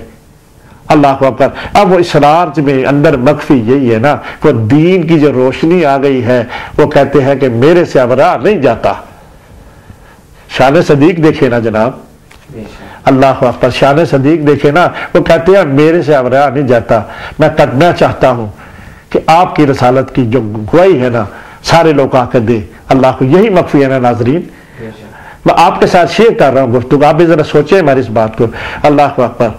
अल्लाह अकबर। अब वो इसरार में अंदर मख्फी यही है ना, वो दीन की जो रोशनी आ गई है, वो कहते हैं कि मेरे से अब रहा नहीं जाता। शान सदीक देखे ना जनाब, अल्लाह अकबर, शान सदीक देखे ना, वो कहते हैं मेरे से अब रहा नहीं जाता, मैं चाहता हूं कि आपकी रसालत की जो गवाही है ना सारे लोग आकर दे। अल्लाह को यही मख्फी है ना नाज़रीन, मैं आपके साथ शेयर कर रहा हूं गुफ्तगू, आप भी जरा सोचे हमारी इस बात को। अल्लाह अकबर।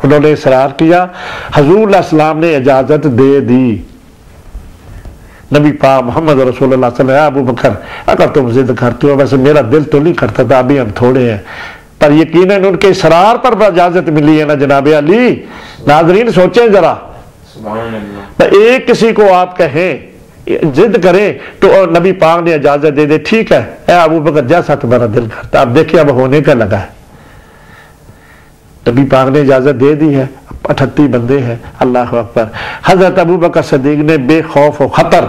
उन्होंने इसरार किया, हुज़ूर अस्सलाम ने इजाजत दे दी। नबी पाक मोहम्मद रसूलुल्लाह सल्लल्लाहु अलैहि वसल्लम, अबू बकर अगर तुम जिद करते हो, वैसे मेरा दिल तो नहीं करता था, अभी हम थोड़े हैं, पर यकीनन उनके इसरार पर इजाजत मिली है ना जनाब अली। नाज़रीन सोचें जरा, एक किसी को आप कहें जिद करें तो नबी पाक ने इजाजत दे दे, ठीक है अबू बकर जैसा तुम्हारा दिल करता। अब देखिए अब होने का लगा है, नबी पाक ने इजाजत दे दी है, 38 बंदे हैं। अल्लाह अकबर। हजरत अबू बकर सिद्दीक ने बेखौफ और खतर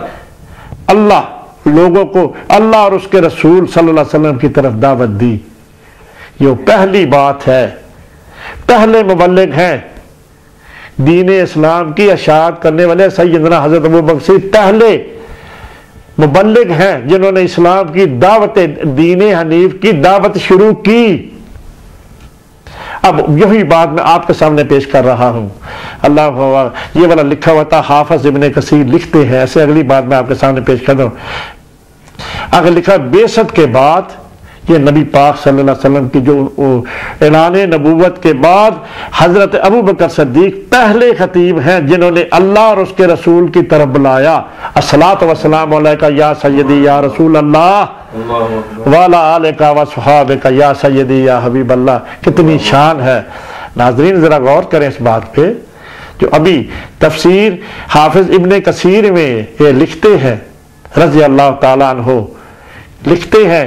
अल्लाह लोगों को अल्लाह और उसके रसूल सल्लल्लाहु अलैहि वसल्लम की तरफ दावत दी। ये पहली बात है, पहले मुबल्लिग हैं दीन इस्लाम की अशात करने वाले सैयदना हजरत अबू बकर सिद्दीक पहले मुबल्लिग हैं जिन्होंने इस्लाम की दावत, दीन हनीफ की दावत शुरू की। अब यही बात मैं आपके सामने पेश कर रहा हूं। अल्लाह, ये वाला लिखा हुआ था, हाफिज इब्ने कसीर लिखते हैं ऐसे, अगली बात मैं आपके सामने पेश कर रहा हूं। आगे लिखा, बेसत के बाद ये नबी पाक सल्लल्लाहु अलैहि वसल्लम की जो ऐलान नबूवत के बाद हजरत अबू बकर सिद्दीक पहले खतीब हैं जिन्होंने अल्लाह और उसके रसूल की तरफ बुलाया। अस्सलातु वस्सलामु अलैका या सय्यदी या रसूल अल्लाह वाला आलिका व सहाबिका या सय्यदी या हबीब अल्लाह। कितनी शान है नाज़रीन, जरा गौर करें इस बात पे। जो अभी तफसीर हाफिज इब्ने कसीर में ये लिखते हैं रज़ी अल्लाह ताला अन्हु, लिखते हैं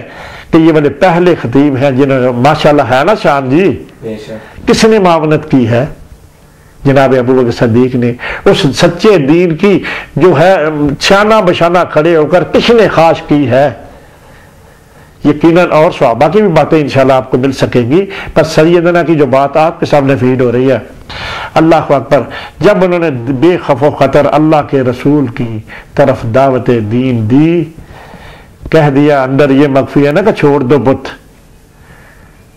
कि ये वाले पहले खतीब हैं जिन्होंने, माशाल्लाह है ना शान जी, किसने मावनत की है? जनाब अबू बकर सिद्दीक ने। उस सच्चे दीन की जो है शाना बशाना खड़े होकर किसने खास की है? यकीनन और सहाबा की भी बातें इंशाल्लाह आपको मिल सकेंगी, पर सैयदना की जो बात आपके सामने फीड हो रही है, अल्लाह अकबर, जब उन्होंने बेखौफ खतर अल्लाह के रसूल की तरफ दावत दीन दी, कह दिया अंदर ये मख्फी है ना कि छोड़ दो बुत,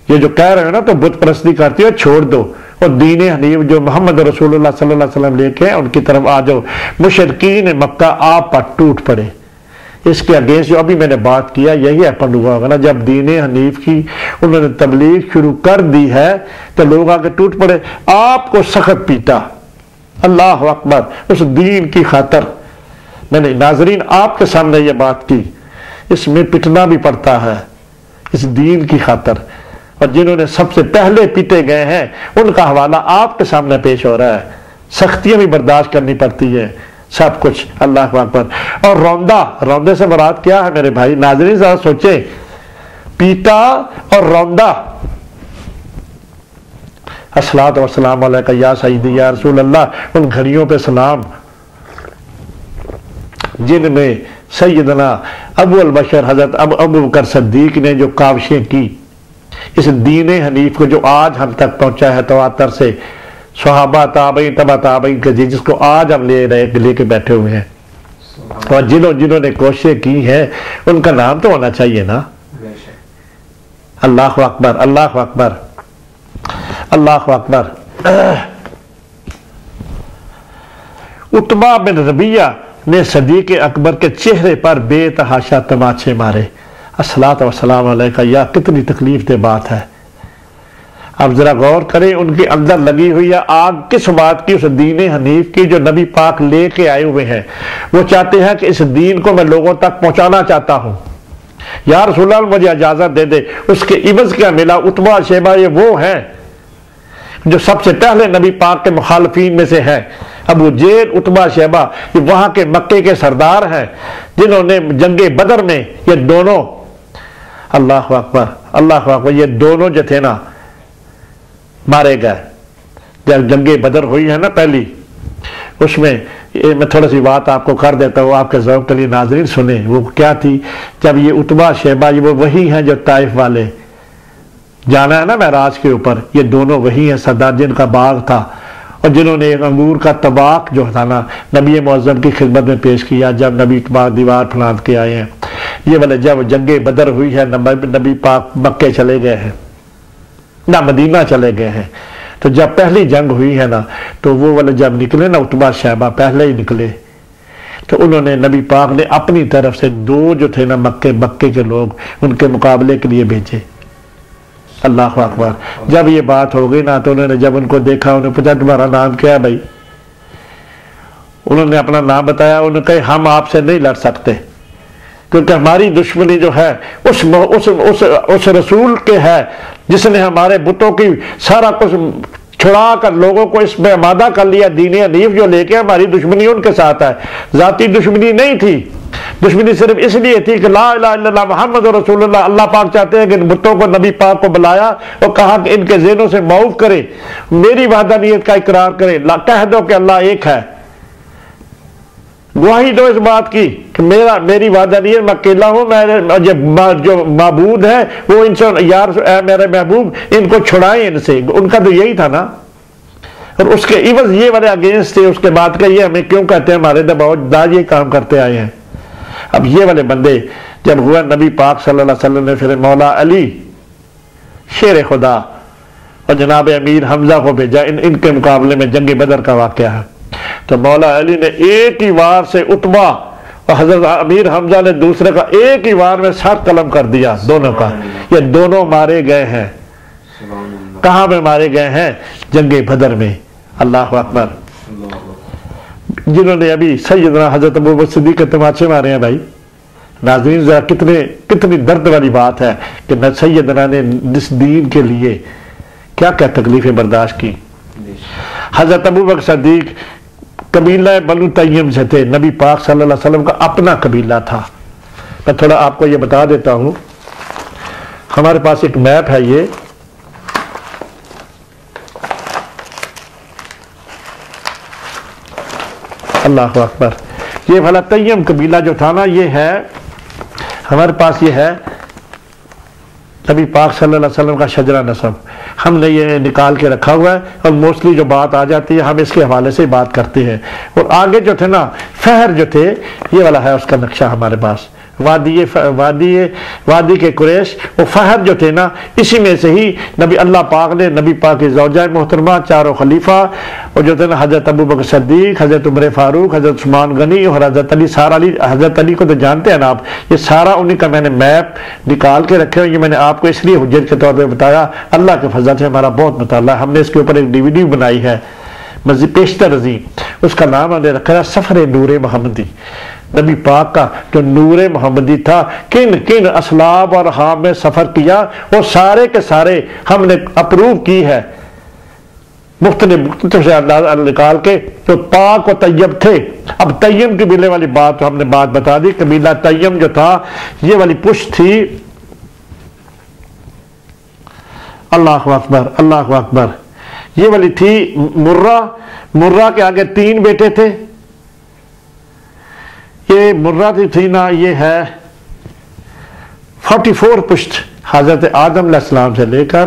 ये जो कह रहे हो ना तो बुत परस्ती करती हो, छोड़ दो और दीन हनीफ जो मोहम्मद रसूलुल्लाह सल्लल्लाहु अलैहि वसल्लम लेके उनकी तरफ आ जाओ। मुशरिकीन मक्का आप पर टूट पड़े। इसके अगेंस्ट जो अभी मैंने बात किया यही हैपन हुआ होगा ना, जब दीन हनीफ की उन्होंने तबलीग शुरू कर दी है तो लोग आके टूट पड़े, आपको सख्त पीटा। अल्लाह अकबर, उस दीन की खातर मैंने नाजरीन आपके सामने ये बात की, इसमें पिटना भी पड़ता है इस दीन की खातर, और जिन्होंने सबसे पहले पीटे गए हैं उनका हवाला आपके सामने पेश हो रहा है। सख्तियां भी बर्दाश्त करनी पड़ती है, सब कुछ। अल्लाह अकबर। और रौंदा, रौंदे से मुराद क्या है मेरे भाई नाज़रीन, जरा सोचे, पीटा और रौंदा। अस्सलातु वस्सलाम अलैका या सय्यदी या रसूल अल्लाह, उन घड़ियों पे सलाम जिनमें सैयदना अबू अल बशर हजरत अबू बकर सिद्दीक ने जो काविशें की इस दीन हनीफ को जो आज हम तक पहुंचा है तवातर से, सहाबा ताबईन तबा ताबईन के, जिसको आज हम लेके बैठे हुए हैं, और जिन्होंने कोशिशें की हैं उनका नाम तो होना चाहिए ना। अल्लाह अकबर, अल्लाह अकबर, अल्लाह अकबर। उतबा बिन रबिया ने सदीक अकबर के चेहरे पर बेतहाशा तमाचे मारे। अस्सलातु वस्सलाम अलैका, या कितनी तकलीफ दे बात है। अब जरा गौर करें, उनके अंदर लगी हुई है आग किस बात की, उस दीन हनीफ की जो नबी पाक लेके आए हुए हैं। वो चाहते हैं कि इस दीन को मैं लोगों तक पहुंचाना चाहता हूं, या रसूलल्लाह मुझे इजाजत दे दे। उसके इवज क्या मिला? उतबा शेबा ये वो है जो सबसे पहले नबी पाक के मुखालफीन में से है। अबू जेल, उतबा शेबा, ये वहां के मक्के के सरदार हैं जिन्होंने जंगे बदर में ये दोनों, अल्लाह अकबर, अल्लाह अकबर, ये दोनों जो थे ना मारे गए। जब जंगे बदर हुई है ना पहली, उसमें मैं थोड़ी सी बात आपको कर देता हूँ, आपके ज़ौक़ के लिए नाज़रीन सुने। वो क्या थी? जब ये उतबा शेबा, ये वो वही हैं जो ताइफ वाले जाना है ना महराज के ऊपर, ये दोनों वही हैं सरदार जिनका बाग था और जिन्होंने एक अंगूर का तबाक जो था ना नबी मुअज़्ज़म की खिदमत में पेश किया जब नबी पाक दीवार फलाद के आए हैं। ये वाले जब जंगे बदर हुई है, नबी पाक मक्के चले गए हैं ना मदीना चले गए हैं, तो जब पहली जंग हुई है ना, तो वो वाले जब निकले ना उतबा शहबा पहले ही निकले, तो उन्होंने नबी पाक ने अपनी तरफ से दो जो थे ना मक्के के लोग उनके मुकाबले के लिए भेजे। अल्लाह अकबर। जब ये बात हो गई ना, तो उन्होंने जब उनको देखा, उन्हें पूछा तुम्हारा नाम क्या है भाई? उन्होंने अपना नाम बताया। उन्होंने कहा हम आपसे नहीं लड़ सकते क्योंकि हमारी दुश्मनी जो है उस रसूल के है जिसने हमारे बुतों की सारा कुछ छुड़ा कर लोगों को इसमें आमादा कर लिया। दीन हनीफ जो लेके हमारी दुश्मनी उनके साथ है, जाती दुश्मनी नहीं थी। दुश्मनी सिर्फ इसलिए थी कि ला इलाहा इल्लल्लाह मुहम्मद रसूलुल्लाह, अल्लाह पाक चाहते हैं कि इन बुतों को नबी पाक को बुलाया और कहा कि इनके ज़हनों से मौफ करे, मेरी वहदानियत का इकरार करे, कह दो कि अल्लाह एक है, गवाही दो इस बात की कि मेरी वहदानियत, मैं अकेला हूं, मैं जो माबूद है वो इनसे, यार मेरे महबूब इनको छुड़ाए इनसे। उनका तो यही था ना, और उसके इवज ये वाले अगेंस्ट थे। उसके बाद का ये हमें क्यों कहते हैं, हमारे दबाव ये काम करते आए हैं। अब ये वाले बंदे जब हुआ, नबी पाक सल्लल्लाहु अलैहि वसल्लम ने फिर मौला अली शेर खुदा और जनाब अमीर हमजा को भेजा इनके मुकाबले में। जंग बदर का वाकया है। तो मौला अली ने एक ही वार से उतबा और हजरत अमीर हमजा ने दूसरे का एक ही वार में सर कलम कर दिया दोनों का। ये दोनों मारे गए हैं। कहां में मारे गए हैं? जंगे बदर में। अल्लाह अकबर। जिन्होंने अभी सैयदना हजरत अबू बकर सिद्दीक के तमाचे मारे हैं भाई। नाज़रीन जरा कितनी दर्द वाली बात है कि सैयदना ने इस दीन के लिए क्या क्या तकलीफें बर्दाश्त की। हजरत अबू बकर सिद्दीक कबीला बनु तय्यम से थे। नबी पाक सल्लल्लाहु अलैहि वसल्लम का अपना कबीला था। मैं थोड़ा आपको ये बता देता हूं, हमारे पास एक मैप है ये, अल्लाह अकबर। ये भला तय्यम कबीला जो था ना, ये है हमारे पास, ये है नबी पाक सल्लल्लाहु अलैहि वसल्लम का शजरा नसब हमने ये निकाल के रखा हुआ है, और मोस्टली जो बात आ जाती है हम इसके हवाले से बात करते हैं। और आगे जो थे ना फहर जो थे, ये वाला है उसका नक्शा हमारे पास, वादी के कुरैश, वो फहर जो थे ना, इसी में से ही नबी अल्लाह पाक ने नबी पाक की ज़ौजा मोहतरमा, चारों खलीफा, और जो थे ना हज़रत अबू बकर सिद्दीक, हज़रत उमर फारूक, हज़रत उस्मान गनी और हज़रत अली, सारा अली, हज़रत अली को तो जानते हैं ना आप, ये सारा उन्हीं का मैंने मैप निकाल के रखे हुए। ये मैंने आपको इसलिए हुज्जत के तौर पर बताया, अल्लाह के फजल से हमारा बहुत मुताला, हमने इसके ऊपर एक DVD बनाई है मज़ीद पेशतर अजीम, उसका नाम हमने रखा है सफ़र नूर मोहम्मदी। नबी पाक का जो नूर मोहम्मदी था, किन किन असलाब और हाब में सफ़र किया, वो सारे के सारे हमने अप्रूव की है मुख्तलिफ से अंदाजा निकाल के, जो पाक और तैयब थे। अब तैयम कबीले वाली बात तो हमने बात बता दी, कबीला तैयम जो था, ये वाली पुष्ट थी, अल्लाह अकबर अल्लाह अकबर, ये वाली थी मुर्रा। मुर्रा के आगे 3 बेटे थे, ये मुर्रा थी ना, ये है 44 पुश्त हजरत आदम अलैहिस्सलाम से लेकर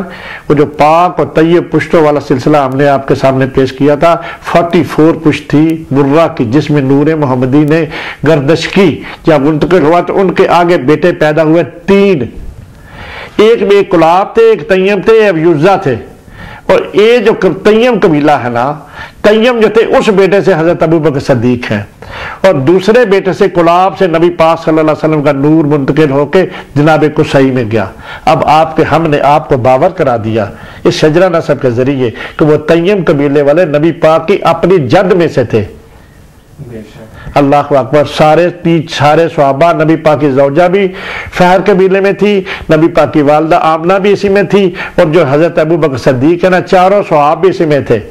वो जो पाक और तैयब पुश्तों वाला सिलसिला हमने आपके सामने पेश किया था, 44 पुश्त थी मुर्रा की, जिसमें नूर मोहम्मदी ने गर्दश की। जब मुंतकिल हुआ तो उनके आगे बेटे पैदा हुए 3, एक में कुलाब थे, एक तैयम थे, एक युज़्ज़ा थे। और ये जो तैयम कबीला है ना, तैयम जो थे उस बेटे से हजरत अबू बकर सिद्दीक है, और दूसरे बेटे से कुलाब से नबी पाक सल्लल्लाहु अलैहि वसल्लम का नूर मुंतकिल होकर जनाब कुसई में गया। अब हमने आपको बावर करा दिया इस शजरा नसब के जरिए कि वो तैयम कबीले वाले नबी पाक की अपनी जद में से थे। अल्लाह अकबर। सारे सहाबा, नबी पाक की ज़ौजा भी फहर कबीले में थी, नबी पाक की वालदा आमना भी इसी में थी, और जो हजरत अबू बकर सिद्दीक है ना, चारों सहाब भी इसी में थे।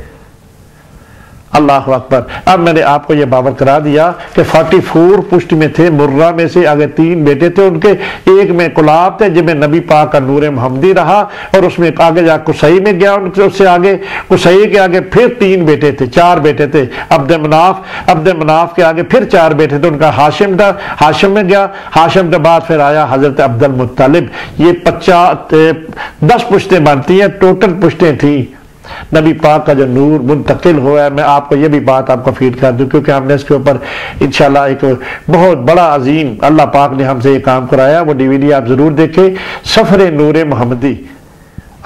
अल्लाह अकबर। अब मैंने आपको यह बावर करा दिया कि 44 पुष्ट में थे, मुर्रा में से आगे 3 बेटे थे उनके, एक में कुलाब थे जिनमें नबी पाक का नूर मोहम्मदी रहा, और उसमें आगे जा कुसई में गया, उससे आगे कुसई के आगे फिर 3 बेटे थे, 4 बेटे थे। अब्द मनाफ के आगे फिर 4 बेटे थे, उनका हाशिम था, हाशिम में गया, हाशिम के बाद फिर आया हजरत अब्दुल मुत्तलिब। ये 10 पुश्तें बनती हैं, टोटल पुश्तें थी। नबी पाक का जो नूर मुंतकिल हुआ है, मैं आपको ये भी बात आपको फीड कर दूं, क्योंकि हमने इसके ऊपर इंशाल्लाह एक बहुत बड़ा अजीम अल्लाह पाक ने हमसे ये काम कराया। वो DVD आप जरूर देखें, सफर नूर मोहम्मदी।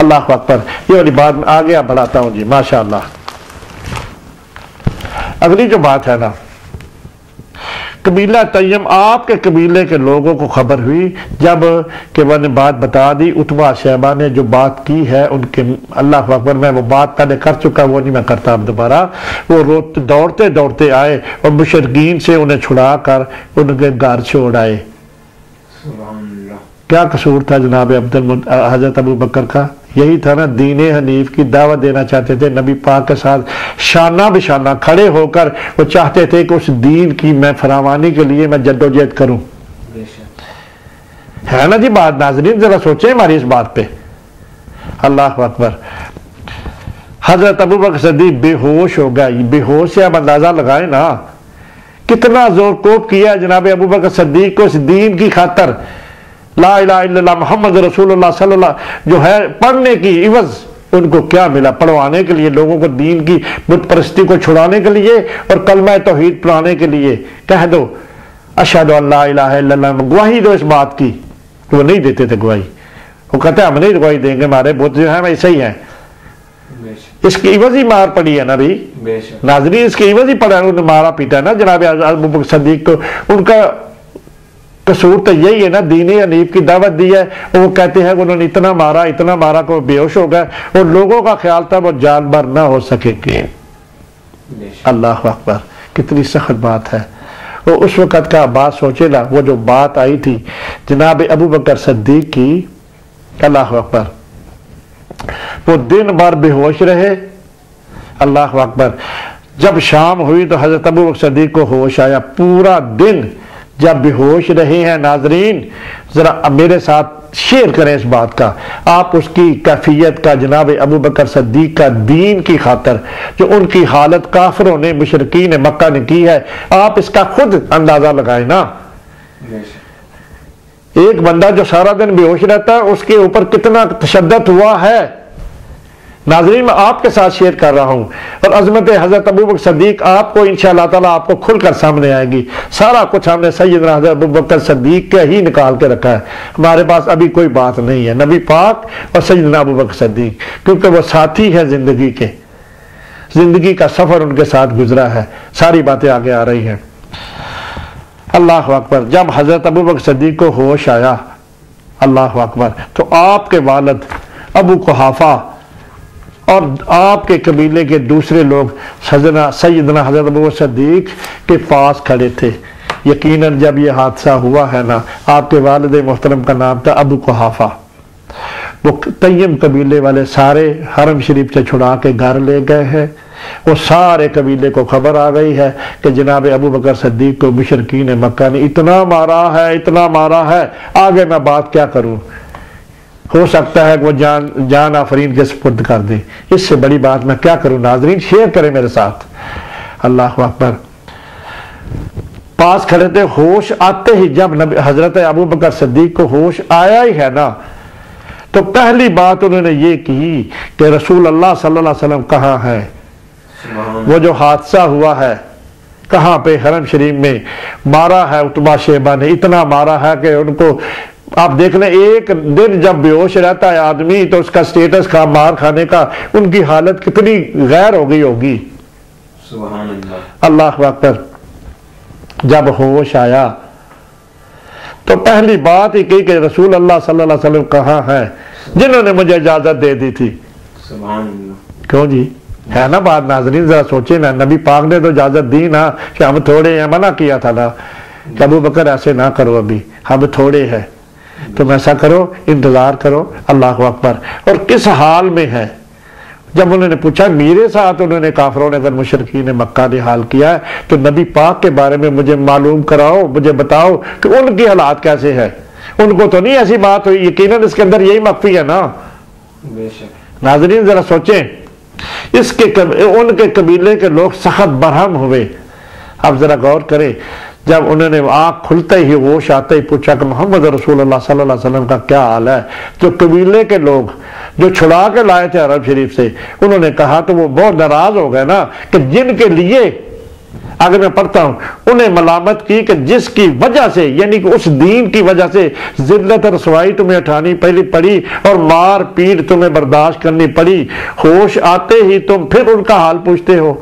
अल्लाह अकबर। ये वाली बात मैं आगे आप बढ़ाता हूं जी, माशाअल्लाह। अगली जो बात है ना, कबीला तैयम, आपके कबीले के लोगों को खबर हुई जब कि मैंने बात बता दी, उतबा शहबा ने जो बात की है उनके, अल्लाह अकबर, मैं वो बात पहले कर चुका, वो नहीं मैं करता अब दोबारा। वो दौड़ते दौड़ते आए और मुशरकीन से उन्हें छुड़ा कर उनके घर छोड़ आए। क्या कसूर था जनाब हजरत अबू बकर का? यही था ना, दीन हनीफ की दावत देना चाहते थे, नबी पाक के साथ शाना बिशाना खड़े होकर वो चाहते थे कि उस दीन की मैं फरावानी के लिए मैं जद्दोजहद करूं। है ना जी बात, नाज़रीन जरा सोचें हमारी इस बात पे। अल्लाह अकबर। हजरत अबू बकर सिद्दीक बेहोश हो गया। बेहोश से आप अंदाजा लगाए ना कितना जोर कोप किया जनाब अबू बकर सिद्दीक को इस दीन की खातर, ला इलाहा इल्लल्लाह मुहम्मद रसूलुल्लाह सल्लल्लाहु जो है पढ़ने की इवज उनको क्या मिला? पढ़वाने के लिए, लोगों को दीन की बुत परस्ती को छुड़ाने के लिए और कलमा तौहीद पढ़ाने के लिए। कह दो अशहदु अल्ला इलाहा इल्लल्लाह, गवाही दो इस बात की। तो वो नहीं देते थे गवाही, वो कहते हम नहीं गवाही देंगे, हमारे बुत जो है वैसे ही है। इसकी इवज ही मार पड़ी है ना भाई नाज़रीन, इसकी इवज ही पड़ा, उन्होंने मारा पीटा है ना जनाब अबू बकर सिद्दीक को। उनका कसूर तो यही है ना, दीन हनीफ की दावत दी है, वो कहते हैं उन्होंने इतना मारा को बेहोश हो गए, और लोगों का ख्याल था वो जानवर ना हो सकेंगे। अल्लाह अकबर, कितनी सख्त बात है। वो उस वक़्त का बात सोचे ना, वो जो बात आई थी जनाब अबू बकर सिद्दीक की, अल्लाह अकबर, वो दिन भर बेहोश रहे। अल्लाह अकबर। जब शाम हुई तो हजरत अबू बकर सिद्दीक को होश आया। पूरा दिन जब बेहोश रहे हैं नाजरीन, जरा मेरे साथ शेयर करें इस बात का, आप उसकी कैफियत का, जनाब अबू बकर सिद्दीक का दीन की खातर जो उनकी हालत काफिरों ने, मुशरिकीन मक्का ने की है, आप इसका खुद अंदाजा लगाए ना। एक बंदा जो सारा दिन बेहोश रहता है उसके ऊपर कितना तशद्दुद हुआ है। नाज़रीन मैं आपके साथ शेयर कर रहा हूं और अज़मत हज़रत अबू बकर सद्दीक आपको इंशाअल्लाह ताला आपको खुलकर सामने आएगी। सारा कुछ हमने सैयदना हज़रत अबू बकर सद्दीक के ही निकाल के रखा है, हमारे पास अभी कोई बात नहीं है। नबी पाक और सैयदना अबू बकर सद्दीक, क्योंकि वो साथी है जिंदगी के, जिंदगी का सफर उनके साथ गुजरा है, सारी बातें आगे आ रही हैं। अल्लाह अकबर। जब हज़रत अबू बकर सद्दीक को होश आया, अल्लाह अकबर, तो आपके वालिद अबू कुहाफा और आपके कबीले के दूसरे लोग सैयदना हज़रत अबू बकर सद्दीक के पास खड़े थे। यकीनन जब ये हादसा हुआ है ना, आपके वालिद मोहतरम का नाम था अबू कुहाफा, वो तय्यम कबीले वाले सारे हरम शरीफ से छुड़ा के घर ले गए हैं। वो सारे कबीले को खबर आ गई है कि जनाब अबू बकर सद्दीक को मुशरिकीन मक्का ने इतना मारा है, इतना मारा है, आगे मैं बात क्या करूं, हो सकता है कि वो जान आफरीन के सुपुर्द कर दे, इससे बड़ी बात मैं क्या करूं। नाजरीन शेयर करें मेरे साथ। अल्लाह अकबर। पास खड़े थे, होश आते ही जब हजरत अबू बकर सद्दीक को होश आया ही है ना, तो पहली बात उन्होंने ये की कि रसूल अल्लाह सल्लल्लाहु अलैहि वसल्लम कहाँ है। वो जो हादसा हुआ है कहाँ पे, हरम शरीफ में मारा है उतबा शेबा ने, इतना मारा है कि उनको आप देख लें, एक दिन जब बेहोश रहता है आदमी तो उसका स्टेटस का मार खाने का, उनकी हालत कितनी गैर हो गई होगी। सुभान अल्लाह। अल्लाह अकबर। जब होश आया तो पहली बात ही कही कि रसूल अल्लाह सल्लल्लाहु अलैहि वसल्लम कहाँ है, जिन्होंने मुझे इजाजत दे दी थी। सुभान अल्लाह। क्यों जी, है ना बात। नाजरीन जरा सोचे ना, नबी पाक ने तो इजाजत दी ना कि हम थोड़े हैं, मना किया था ना कि अबू बकर ऐसे ना करो, अभी हम थोड़े हैं, तुम ऐसा करो, इंतजार करो। अल्लाह अकबर। और किस हाल में है, जब उन्होंने पूछा मेरे साथ उन्होंने काफरों ने अगर मुशरिकीन ने मक्का ने हाल किया है तो नबी पाक के बारे में मुझे मालूम कराओ, मुझे बताओ कि उनकी हालात कैसे है। उनको तो नहीं ऐसी बात हुई, यकीनन इसके अंदर यही मख्फी है ना। नाजरीन जरा सोचें, उनके कबीले के लोग सख्त बरहम हुए। अब जरा गौर करें, जब उन्होंने आँख खुलते ही होश आते ही पूछा कि मोहम्मद रसूलुल्लाह सल्लल्लाहु अलैहि वसल्लम का क्या हाल है, जो कबीले के लोग जो छुड़ा के लाए थे अरब शरीफ से, उन्होंने कहा तो वो बहुत नाराज हो गए ना कि जिनके लिए, आगे मैं पढ़ता हूं, उन्हें मलामत की कि जिसकी वजह से, यानी कि उस दीन की वजह से जिल्लत रसवाई तुम्हें उठानी पड़ी और मार पीट तुम्हें बर्दाश्त करनी पड़ी, होश आते ही तुम फिर उनका हाल पूछते हो।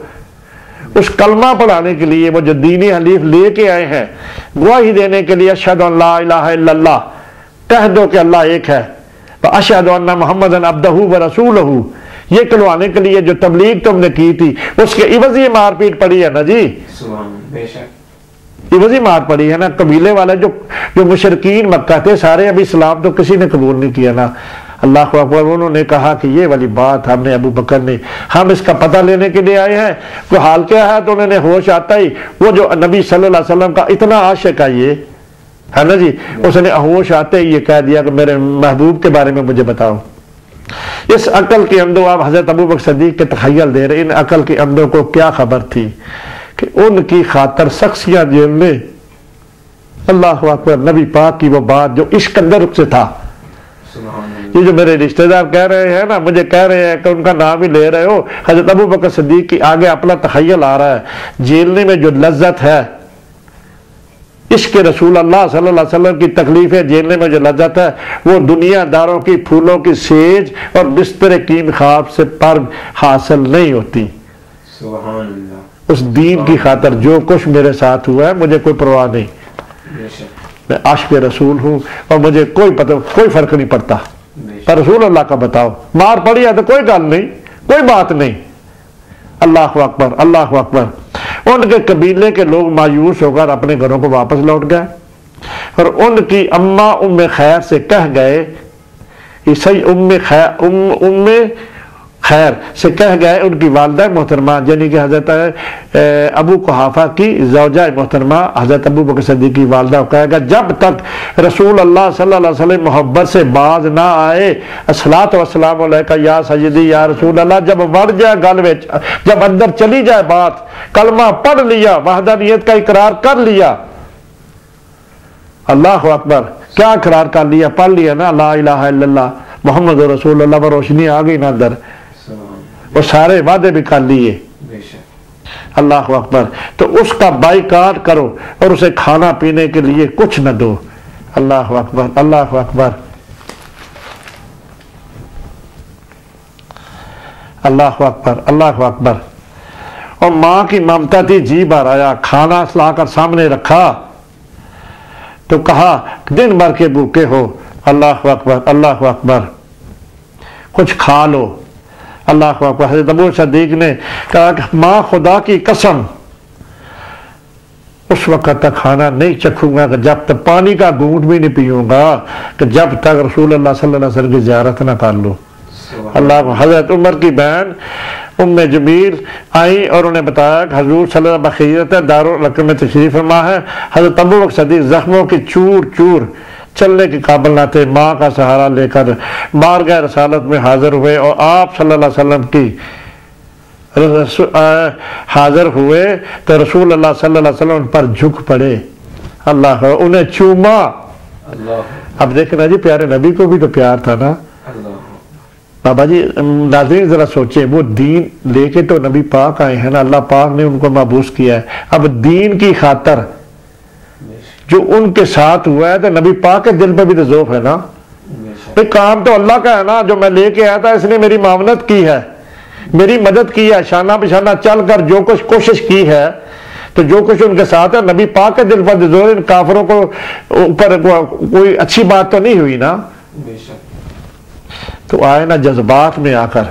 उस कलमा पढ़ाने के लिए वो जो दीनी हनीफ लेके आए हैं, गवाही देने के लिए अशहदु अल्ला इलाहा इल्लल्लाह, कह दो कि अल्लाह एक है, अशहदु अन्ना मुहम्मदन अब्दहू व रसूलहू, ये कहलवाने के लिए जो तबलीग तुमने की थी उसके इवज ये मारपीट पड़ी है ना जी। इवजी मार पड़ी है ना। कबीले वाले जो मुशरिकीन मक्का थे सारे, अभी इस्लाम तो किसी ने कबूल नहीं किया ना। अल्लाह अकबर। उन्होंने कहा कि ये वाली बात हमने अबू बकर ने, हम इसका पता लेने के लिए आए हैं, तो हाल क्या है। तो उन्होंने होश आता ही वो जो नबी सल्लल्लाहु अलैहि वसल्लम का इतना आशिक है ये, है ना जी, उसने होश आते ही ये कह दिया कि मेरे महबूब के बारे में मुझे बताओ। इस अकल के अंदर आप हजरत अबू बकर सद्दीक के तखय्युल दे रहे, इन अकल के अंदर को क्या खबर थी कि उनकी खातर शख्सियत जेल में, अल्लाह अकबर, नबी पाक की वो बात जो इश्क अंदर से था। ये जो मेरे रिश्तेदार कह रहे हैं ना, मुझे कह रहे हैं कि उनका नाम ही ले रहे हो, हजरत अबू बकर सद्दीक की आगे अपना तखय्युल आ रहा है। जेलने में जो लज्जत है, इश्क रसूल अल्लाह सल्लल्लाहु अलैहि वसल्लम की तकलीफ है, जेलने में जो लज्जत है, वो दुनियादारों की फूलों की सेज और बिस्तर कीन ख्वाब से पर हासिल नहीं होती। सुभान अल्लाह। उस दीन की खातर जो कुछ मेरे साथ हुआ है मुझे कोई परवाह नहीं, मैं आशिक रसूल हूं और मुझे कोई फर्क नहीं पड़ता। पर रसूल अल्लाह का बताओ, मार पड़ी है तो कोई गल नहीं, कोई बात नहीं। अल्लाह अकबर, अल्लाह अकबर। उनके कबीले के लोग मायूस होकर अपने घरों को वापस लौट गए और उनकी अम्मा उम्मे खैर से कह गए, ईसाई उम्मे खैर से कह गए, उनकी वालदा मोहतरमा यानी कि हजरत अबू कुहाफा की ज़ौजा मोहतरमा हजरत अबू बकर सद्दीक की वालदा कहेगा, जब तक रसूल अल्लाह सल्लल्लाहु अलैहि वसल्लम मोहब्बत से बाज ना आए, अस्सलातु वस्सलामु अलैका या सय्यदी या रसूल अल्लाह, जब बढ़ जाए गल में, जब अंदर चली जाए बात, कलमा पढ़ लिया, वहदानियत का इकरार कर लिया, अल्लाह अकबर, क्या करार कर लिया, पढ़ लिया ना ला इलाहा इल्लल्लाह मोहम्मद रसूलुल्लाह, पर रोशनी आ गई ना अंदर, वो सारे वादे भी कर लिए। अल्लाह अकबर। तो उसका बाइकाट करो और उसे खाना पीने के लिए कुछ न दो। अल्लाह अकबर, अल्लाह अकबर, अल्लाह अकबर, अल्लाह अकबर। और माँ की ममता थी, जी भर आया, खाना लाकर सामने रखा तो कहा दिन भर के भूखे हो, अल्लाह अकबर, अल्लाह अकबर, कुछ खा लो। अल्लाह अकबर। हज़रत अबू सदीक ने कहा कि माँ खुदा की कसम उस वक्त तक खाना नहीं चखूंगा कि जब तक पानी का घूंट भी नहीं पीऊंगा कि जब तक रसूल अल्लाह सल्लल्लाहु अलैहि वसल्लम की ज़ियारत ना कर लो। अल्लाह। हज़रत उमर की बहन उम्मे जमील आई और उन्हें बताया कि हजूर सल्लल्लाहु अलैहि वसल्लम बखीरत है, दारुल अरक़म में तशरीफ़ फरमा है। हज़रत अबू बकर सदीक़ ज़ख्मों की चूर चूर चलने के काबिल न थे, माँ का सहारा लेकर बारगाह रसालत में हाजिर हुए और आप सल्लल्लाहु अलैहि वसल्लम की हाजिर हुए तो रसूल अल्लाह सल्लल्लाहु अलैहि वसल्लम पर झुक पड़े। अल्लाह, उन्हें चूमा। अब देखना जी, प्यारे नबी को भी तो प्यार था ना बाबा जी। नाज़रीन जरा सोचे, वो दीन लेके तो नबी पाक आए हैं ना, अल्लाह पाक ने उनको महबूस किया है। अब दीन की खातर जो उनके साथ हुआ है तो नबी पाक के दिल पे भी तो ज़ौफ़ है ना। भाई काम तो अल्लाह का है ना, जो मैं लेके आया था इसने मेरी मामनत की है, मेरी मदद की है, शाना बिशाना चल कर जो कुछ कोशिश की है, तो जो कुछ उनके साथ है नबी पाक के दिल पर जोर, इन काफरों को ऊपर कोई अच्छी बात तो नहीं हुई ना। तो आए ना जज्बात में आकर,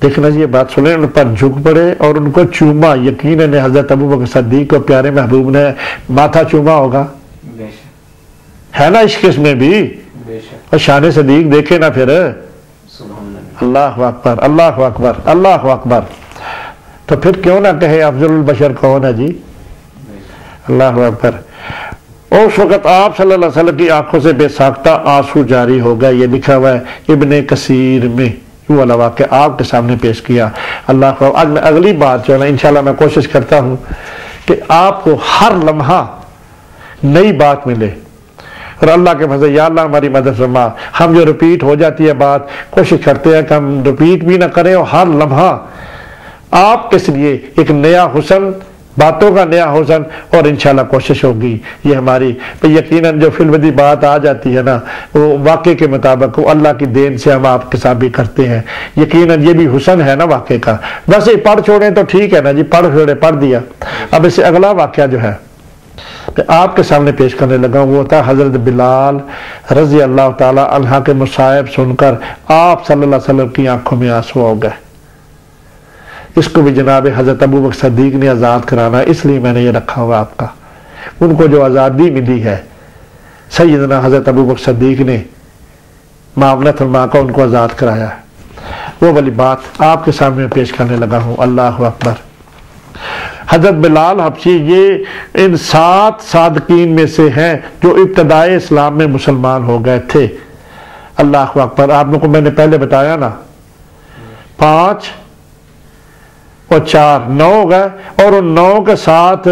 देखना जी ये बात सुने, उन पर झुक पड़े और उनको चूमा। यकीनन हजरत अबू बकर सिद्दीक को प्यारे महबूब ने माथा चूमा होगा, है ना इश्क में भी। और शान सदीक देखे ना फिर। अल्लाह अकबर, अल्लाह अकबर, अल्लाह अकबर। तो फिर क्यों ना कहे अफजलुल बशर कौन है जी। अल्लाह अकबर। और उस वक्त आप सल्लल्लाहु अलैहि वसल्लम की आंखों से बेसाख्ता आंसू जारी हो गए। ये लिखा हुआ है इब्ने कसीर में, वो वाला वाक़या आपके सामने पेश किया। अल्लाह। अगली बात जो है ना, इंशाल्लाह मैं कोशिश करता हूँ कि आपको हर लम्हा नई बात मिले और अल्लाह के फज़ल, या अल्लाह हमारी मदद फरमा। हम जो रिपीट हो जाती है बात, कोशिश करते हैं कि हम रिपीट भी ना करें और हर लम्हा आपके लिए एक नया हुस्न, बातों का नया हुस्न, और इंशाल्लाह कोशिश होगी ये हमारी। यकीनन जो फिल्मदी बात आ जाती है ना, वो वाक़े के मुताबिक, वो अल्लाह की देन से हम आपके साथ भी करते हैं। यकीनन ये भी हुस्न है ना वाक़े का। वैसे पढ़ छोड़ें तो ठीक है ना जी, पढ़ छोड़े, पढ़ दिया। अब इससे अगला वाक़या जो है कि आपके सामने पेश करने लगा, वो था हज़रत बिलाल रज़ी अल्लाह ताला अन्हा के मुसाइब सुनकर आप सल्लल्लाहु अलैहि वसल्लम की आंखों में आंसू हो गए। इसको भी जनाब हज़रत अबू बकर सिद्दीक ने आज़ाद कराना, इसलिए मैंने ये रखा हुआ आपका। उनको जो आज़ादी मिली है सैयदना हज़रत अबू बकर सिद्दीक ने मामला फरमा कर उनको आज़ाद कराया, वो वाली बात आपके सामने पेश करने लगा हूँ। अल्लाह अकबर। हज़रत बिलाल हबशी ये इन 7 सादकीन में से हैं जो इब्तदाए इस्लाम में मुसलमान हो गए थे। अल्लाह अकबर। आप लोगों को मैंने पहले बताया ना, 5 और 4 9 हो गए, और उन 9 के साथ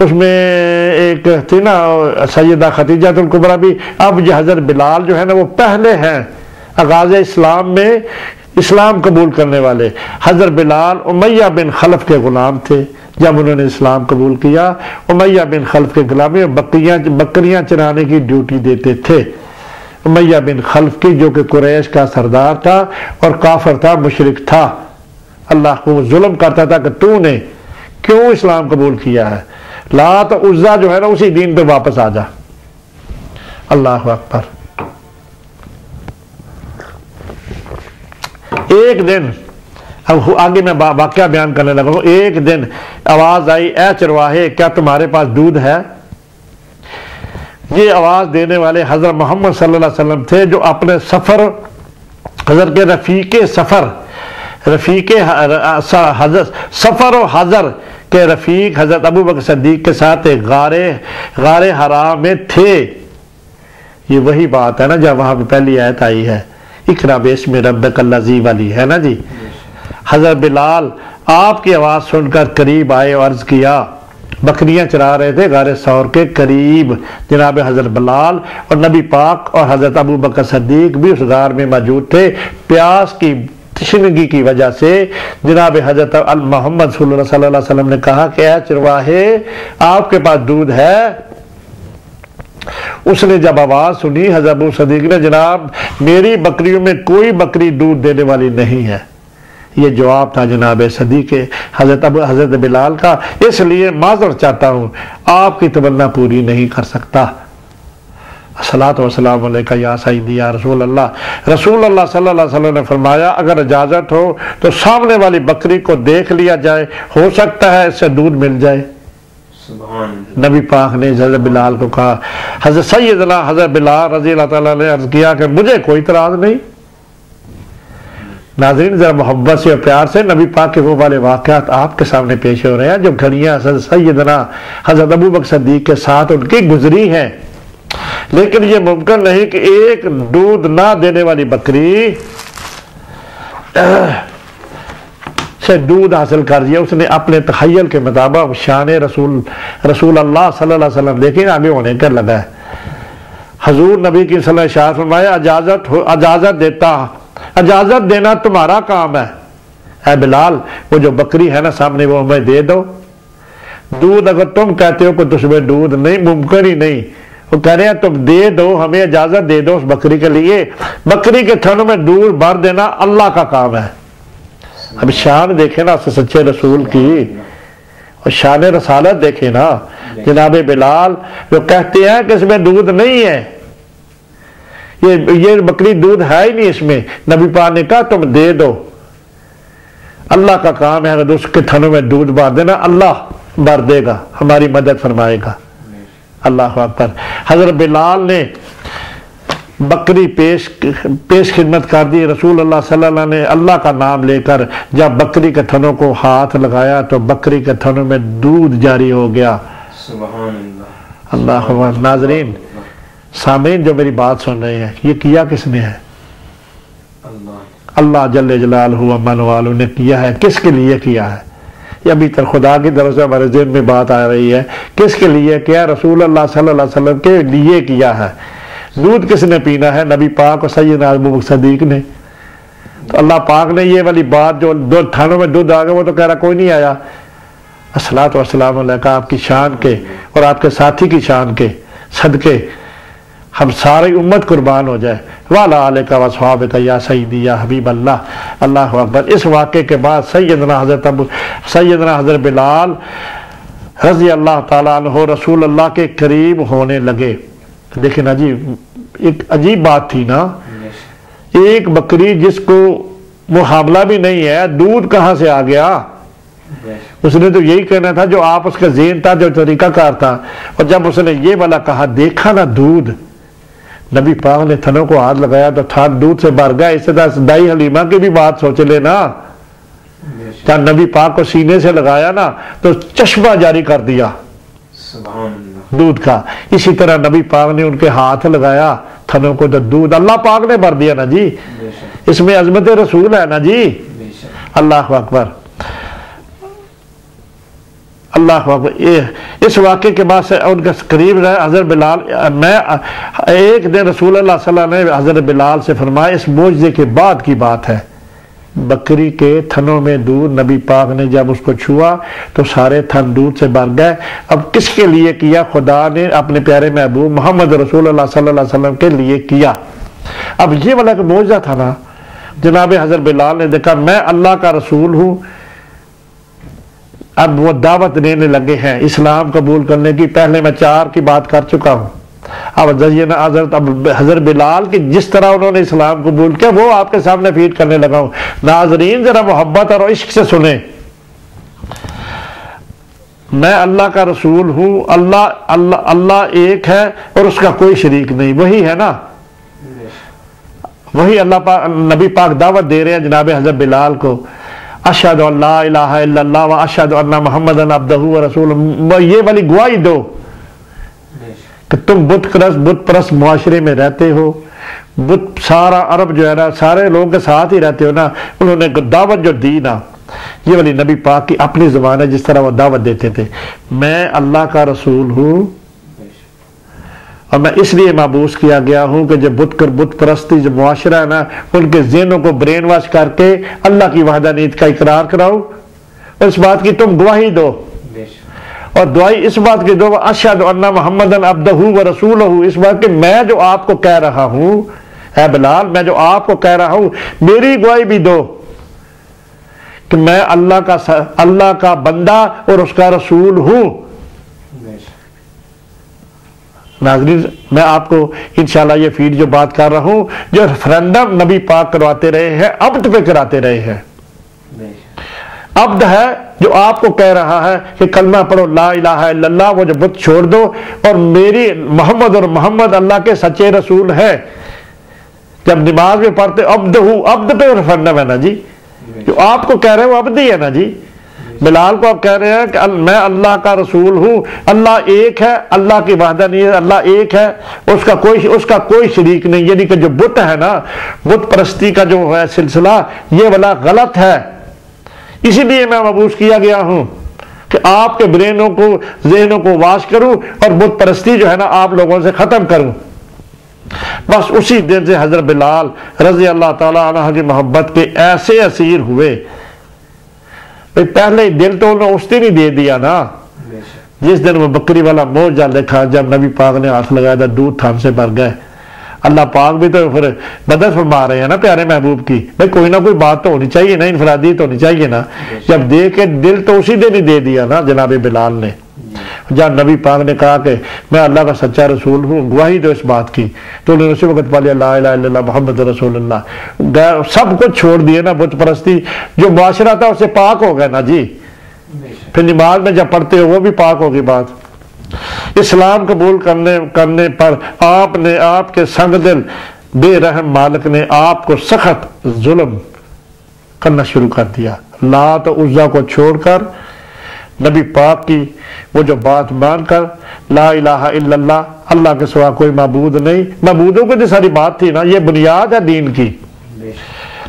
उसमें एक थी ना सैयदा खदीजातुल कुबरा भी। अब ये हज़रत बिलाल जो है ना, वो पहले हैं आगाज़ इस्लाम में इस्लाम कबूल करने वाले। हज़रत बिलाल उमैया बिन खलफ के ग़ुलाम थे। जब उन्होंने इस्लाम कबूल किया, उमैया बिन खलफ के ग़ुलामी में बकरियाँ चराने की ड्यूटी देते थे। उमैया बिन खलफ की, जो कि कुरैश का सरदार था और काफिर था, मुशरिक था, अल्लाह को जुल्म करता था कि तूने क्यों इस्लाम कबूल किया है, लात उज़्ज़ा जो है ना उसी दीन पे वापस आ जा। अल्लाह अकबर। एक दिन, अब आगे मैं वाक़या बयान करने लगा हूँ। एक दिन आवाज आई, ए चरवाहे क्या तुम्हारे पास दूध है। ये आवाज देने वाले हज़रत मोहम्मद सल्लल्लाहु अलैहि वसल्लम थे, जो अपने सफर, हज़रत के रफ़ीके सफर, रफ़ीके हज़रत सफर और हज़र के रफ़ीक हज़रत अबू बकर सिद्दीक के साथ एक गारे हरा में थे। ये वही बात है ना जब वहां पर पहली आयत आई है, इक़रा बिस्मि रब्बिकल्लज़ी वाली, है ना जी। हज़रत बिलाल आपकी आवाज़ सुनकर करीब आए और अर्ज़ किया, बकरियां चरा रहे थे गारे सौर के करीब। जनाब हजरत बिलाल और नबी पाक और हजरत अबू बकर सद्दीक भी उस गार में मौजूद थे। प्यास की तशनगी की वजह से जनाब हजरत मोहम्मद सल्लल्लाहु अलैहि वसल्लम ने कहा कि ऐ चरवाहे, आपके पास दूध है? उसने जब आवाज सुनी हजरत अबू सदीक ने, जनाब मेरी बकरियों में कोई बकरी दूध देने वाली नहीं है। ये जवाब था जनाब सदीक हजरत बिलाल का। इसलिए माजर चाहता हूँ, आपकी तमन्ना पूरी नहीं कर सकता। अस्सलातु वस्सलामु अलैका या सय्यदी या रसूल अल्लाह। रसूल अल्लाह सल्लल्लाहु अलैहि वसल्लम ने फरमाया, अगर इजाजत हो तो सामने वाली बकरी को देख लिया जाए, हो सकता है इससे दूध मिल जाए। नबी पाक ने हजरत बिलाल को कहा, हजरत सैयदना हजरत बिलाल रज़ी अल्लाह ताला ने अर्ज किया कि मुझे कोई इतराज नहीं। नाज़रीन, जरा मोहब्बत से और प्यार से नबी पाक के वो वाले वाक़यात आपके सामने पेश हो रहे हैं जो घड़ियां हजरत सैयदना हजरत अबू बकर सद्दीक के साथ उनकी गुजरी हैं। लेकिन ये मुमकिन नहीं कि एक दूध ना देने वाली बकरी से दूध हासिल कर दिया उसने अपने तखय्युल के मुताबिक। शान रसूल अल्लाह सल्लल्लाहु अलैहि वसल्लम देखिए आगे होने कर लगा है। हजूर नबी की सल्लल्लाहु अलैहि वसल्लम फरमाया, इजाजत देता, इजाजत देना तुम्हारा काम है। ऐ बिलाल, वो जो बकरी है ना सामने, वो हमें दे दो। दूध अगर तुम कहते हो कि तुझमें दूध नहीं, मुमकिन ही नहीं। वो कह रहे हैं तुम दे दो, हमें इजाजत दे दो उस बकरी के लिए। बकरी के थनों में दूध भर देना अल्लाह का काम है। अब शान देखे ना उस सच्चे रसूल की, और शान रसालत देखे ना। जनाब बिलाल जो कहते हैं कि इसमें दूध नहीं है, ये बकरी दूध है ही नहीं इसमें। नबी पाक ने कहा तुम दे दो, अल्लाह का काम है। अगर उसके थनों में दूध भर देना, अल्लाह भर देगा, हमारी मदद फरमाएगा। अल्लाह अकबर। हजरत बिलाल ने बकरी पेश खिदमत कर दी। रसूल अल्लाह सल्लल्लाहु अलैहि वसल्लम ने अल्लाह का नाम लेकर जब बकरी के थनों को हाथ लगाया तो बकरी के थनों में दूध जारी हो गया। अल्लाह अकबर। नाज़रीन, सामीन जो मेरी बात सुन रहे हैं, ये किया किसने है? अल्लाह जल्ले जलालहू अमन वालू ने किया है। किसके लिए किया है? ये अभी तक खुदा की तरफ से हमारे ज़हन में बात आ रही है। किसके लिए किया? रसूल अल्लाह सल्लल्लाहु अलैहि वसल्लम के लिए किया है। दूध किसने पीना है? नबी पाक और सैयदना अबू बकर सद्दीक ने। तो अल्लाह पाक ने ये वाली बात, जो दो थानों में दूध आ गया, वो तो कह रहा कोई नहीं आया। अस्सलातु वस्सलामु अलैका, आपकी शान के और आपके साथी की शान के सदके हम सारी उम्मत कुर्बान हो जाए। वाला अलैका व सहाबिका या सय्यदी या हबीब अल्लाह। अल्लाहु अकबर। इस वाक़े के बाद सैयदना हजरत बिलाल रज़ी अल्लाह ताला अन्हु रसूल अल्लाह के करीब होने लगे। देखिए ना जी, एक अजीब बात थी ना। एक बकरी जिसको वो हामला भी नहीं है, दूध कहाँ से आ गया? उसने तो यही कहना था जो आप उसका ज़हन था, जो तरीकाकार था। और जब उसने ये वाला कहा, देखा ना दूध, नबी पाक ने थनों को हाथ लगाया तो थान दूध से भर गया। इससे दाई हलीमा की भी बात सोच लेना। जब नबी पाक को सीने से लगाया ना तो चश्मा जारी कर दिया दूध का। इसी तरह नबी पाक ने उनके हाथ लगाया थनों को तो दूध अल्लाह पाक ने भर दिया ना जी। इसमें अजमत रसूल है ना जी। अल्लाह अकबर। अल्लाह अकबर। इस वाक़े के बाद से उनके करीब रहे हज़रत बिलाल। मैं एक दिन रसूल अल्लाह सल्लल्लाहु अलैहि वसल्लम ने हज़रत बिलाल से फरमाया, इस मोजज़े के बाद की बात है। बकरी के थनों में दूध, नबी पाक ने जब उसको छुआ तो सारे थन दूध से भर गए। अब किसके लिए किया? खुदा ने अपने प्यारे महबूब मोहम्मद रसूल अल्लाह सल्लल्लाहु अलैहि वसल्लम के लिए किया। अब ये वाला एक मोजज़ा था ना। जनाब हज़रत बिलाल ने देखा मैं अल्लाह का रसूल हूँ। अब वो दावत देने लगे हैं इस्लाम कबूल करने की। पहले मैं 4 की बात कर चुका हूँ। अब हजरत बिलाल की जिस तरह उन्होंने इस्लाम कबूल किया वो आपके सामने फीड करने लगा हूँ। नाजरीन, जरा मोहब्बत और इश्क से सुने। मैं अल्लाह का रसूल हूँ। अल्लाह एक है और उसका कोई शरीक नहीं। वही है ना, वही अल्लाह पाक, नबी पाक दावत दे रहे हैं जनाब हजरत बिलाल को। अशहदु अल्ला इलाहा इल्लल्लाह व अशहदु अन्ना मुहम्मदन अब्दुहु व रसूलुहु। ये वाली गवाही दो कि तुम बुत परस्त मुआशरे में रहते हो। बुत सारा अरब जो है ना, सारे लोगों के साथ ही रहते हो ना। उन्होंने दावत जो दी ना, ये वाली नबी पाक की अपनी ज़बान है, जिस तरह वो दावत देते थे, मैं अल्लाह का रसूल हूँ और मैं इसलिए महबूस किया गया हूँ कि जो बुत परस्ती जो मुआशरा है ना, उनके ज़हनों को ब्रेन वॉश करके अल्लाह की वहदानियत का इकरार कराओ और इस बात की तुम गवाही दो और दुआई इस बात की दो, अशहदु अन्ना मुहम्मदन अब्दहू व रसूलहू, इस बात कि मैं जो आपको कह रहा हूँ ऐ बिलाल, मैं जो आपको कह रहा हूँ मेरी गवाही भी दो कि मैं अल्लाह का बंदा और उसका रसूल हूँ। नाज़रीन, मैं आपको इंशाल्लाह ये फीड जो बात कर रहा हूँ, जो रेफरेंडम नबी पाक करवाते रहे हैं, अब्द पे कराते रहे हैं। अब्द है जो आपको कह रहा है कि कलमा पढ़ो ला इलाहा इल्लल्लाह, वो जो बुत छोड़ दो और मेरी मोहम्मद और मोहम्मद अल्लाह के सच्चे रसूल है। जब नमाज में पढ़ते अब्द हूँ, अब्द पे रेफरेंडम है ना जी, जो आपको कह रहे हैं वो अब्दी है ना जी। बिलाल को आप कह रहे हैं कि मैं अल्लाह का रसूल हूँ, अल्लाह एक है, अल्लाह की वहदानियत, अल्लाह एक है, उसका कोई शरीक नहीं। यानी कि जो बुत है ना, बुत परस्ती का जो है सिलसिला, ये वाला गलत है। इसीलिए मैं मबूस किया गया हूँ कि आपके ब्रेनों को, ज़हनों को वाश करूँ और बुत परस्ती जो है ना आप लोगों से ख़त्म करूँ। बस उसी दिन से हज़रत बिलाल रज़ी अल्लाह ताला अन्हु की मोहब्बत के ऐसे असीर हुए। पहले दिल तो उन्होंने उस दिन ही दे दिया ना, जिस दिन वो बकरी वाला मोजा देखा, जब नबी पाक ने हाथ लगाया था दूध थान से भर गए। अल्लाह पाक भी तो फिर मदद फरमा रहे हैं ना प्यारे महबूब की, भाई कोई ना कोई बात तो होनी चाहिए ना, इनफरादियत होनी चाहिए ना। जब दे के दिल तो उसी दिन ही दे दिया ना जनाब बिलाल ने। जब नबी पाक ने कहा कि मैं अल्लाह का सच्चा रसूल हूँ, गवाही दो इस बात की, तो उन्होंने उसी वक्त पा लिया ला इलाहा इल्लल्लाह मुहम्मद रसूलुल्लाह। सब कुछ छोड़ दिए ना, बुत परस्ती जो मुआशरा था उससे पाक हो गया ना जी। फिर नमाज में जब पढ़ते हो वो भी पाक होगी बात। इस्लाम कबूल करने पर आपने, आपके संगदिल बेरहम मालिक ने आपको सख्त जुल्म करना शुरू कर दिया। लात उज़्ज़ा को छोड़कर नबी पाक की वो जो बात मानकर ला इलाहा इल्लल्लाह, अल्लाह के सिवा कोई मबूद नहीं, मबूदों की जो सारी बात थी ना, ये बुनियाद है दीन की।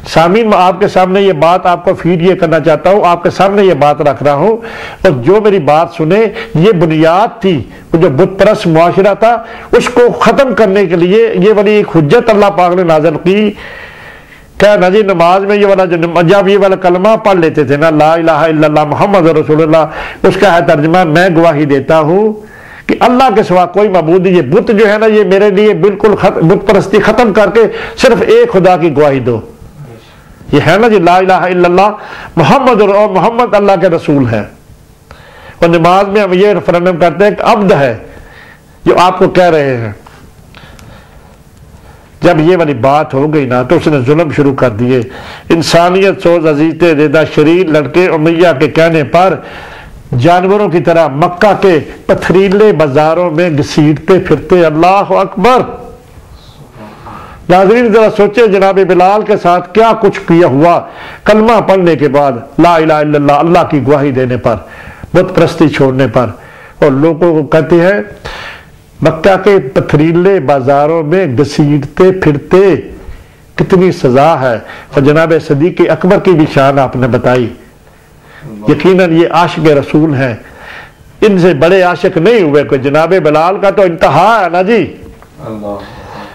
सामीन, मैं आपके सामने ये बात आपको फीड ये करना चाहता हूँ, आपके सामने ये बात रख रहा हूँ और जो मेरी बात सुने, ये बुनियाद थी। वो जो बुत परस्त मुआशरा था उसको ख़त्म करने के लिए ये वाली एक हुज्जत अल्लाह पाक ने नाज़िल की। क्या ना जी, नमाज में ये वाला जब ये वाला कलमा पढ़ लेते थे ना, ला इलाहा इल्लल्लाह मुहम्मद रसूलुल्लाह, उसका है तर्जुमा मैं गवाही देता हूँ कि अल्लाह के सिवा कोई मबूद नहीं। ये बुत जो है ना, ये मेरे लिए बिल्कुल बुत परस्ती ख़त्म करके सिर्फ एक खुदा की गवाही दो। ये है ना जी ला इलाहा इल्लल्लाह मोहम्मद, और मोहम्मद अल्लाह के रसूल है। और नमाज में हम ये रेफरेंडम करते हैं कि अब्द है जो आपको कह रहे हैं। जब ये वाली बात हो गई ना, तो उसने जुल्म शुरू कर दिए। इंसानियत सोज अजीते रेदा शरीर लड़के उमैया के कहने पर जानवरों की तरह मक्का के पथरीले बाजारों में घसीटते फिरते। अल्लाह अकबर। नाज़रीन जरा सोचे जनाब बिलाल के साथ क्या कुछ किया हुआ कलमा पढ़ने के बाद, ला इलाहा इल्लल्लाह, अल्लाह की गवाही देने पर, बुत परस्ती छोड़ने पर। और लोगों को कहते हैं मक्का के पथरीले बाजारों में घसीटते फिरते, कितनी सजा है। और जनाब सदीक़ अकबर की भी शान आपने बताई। यकीनन ये आशिक रसूल हैं, इनसे बड़े आशिक नहीं हुए कोई। जनाब बिलाल का तो इंतहा है ना जी,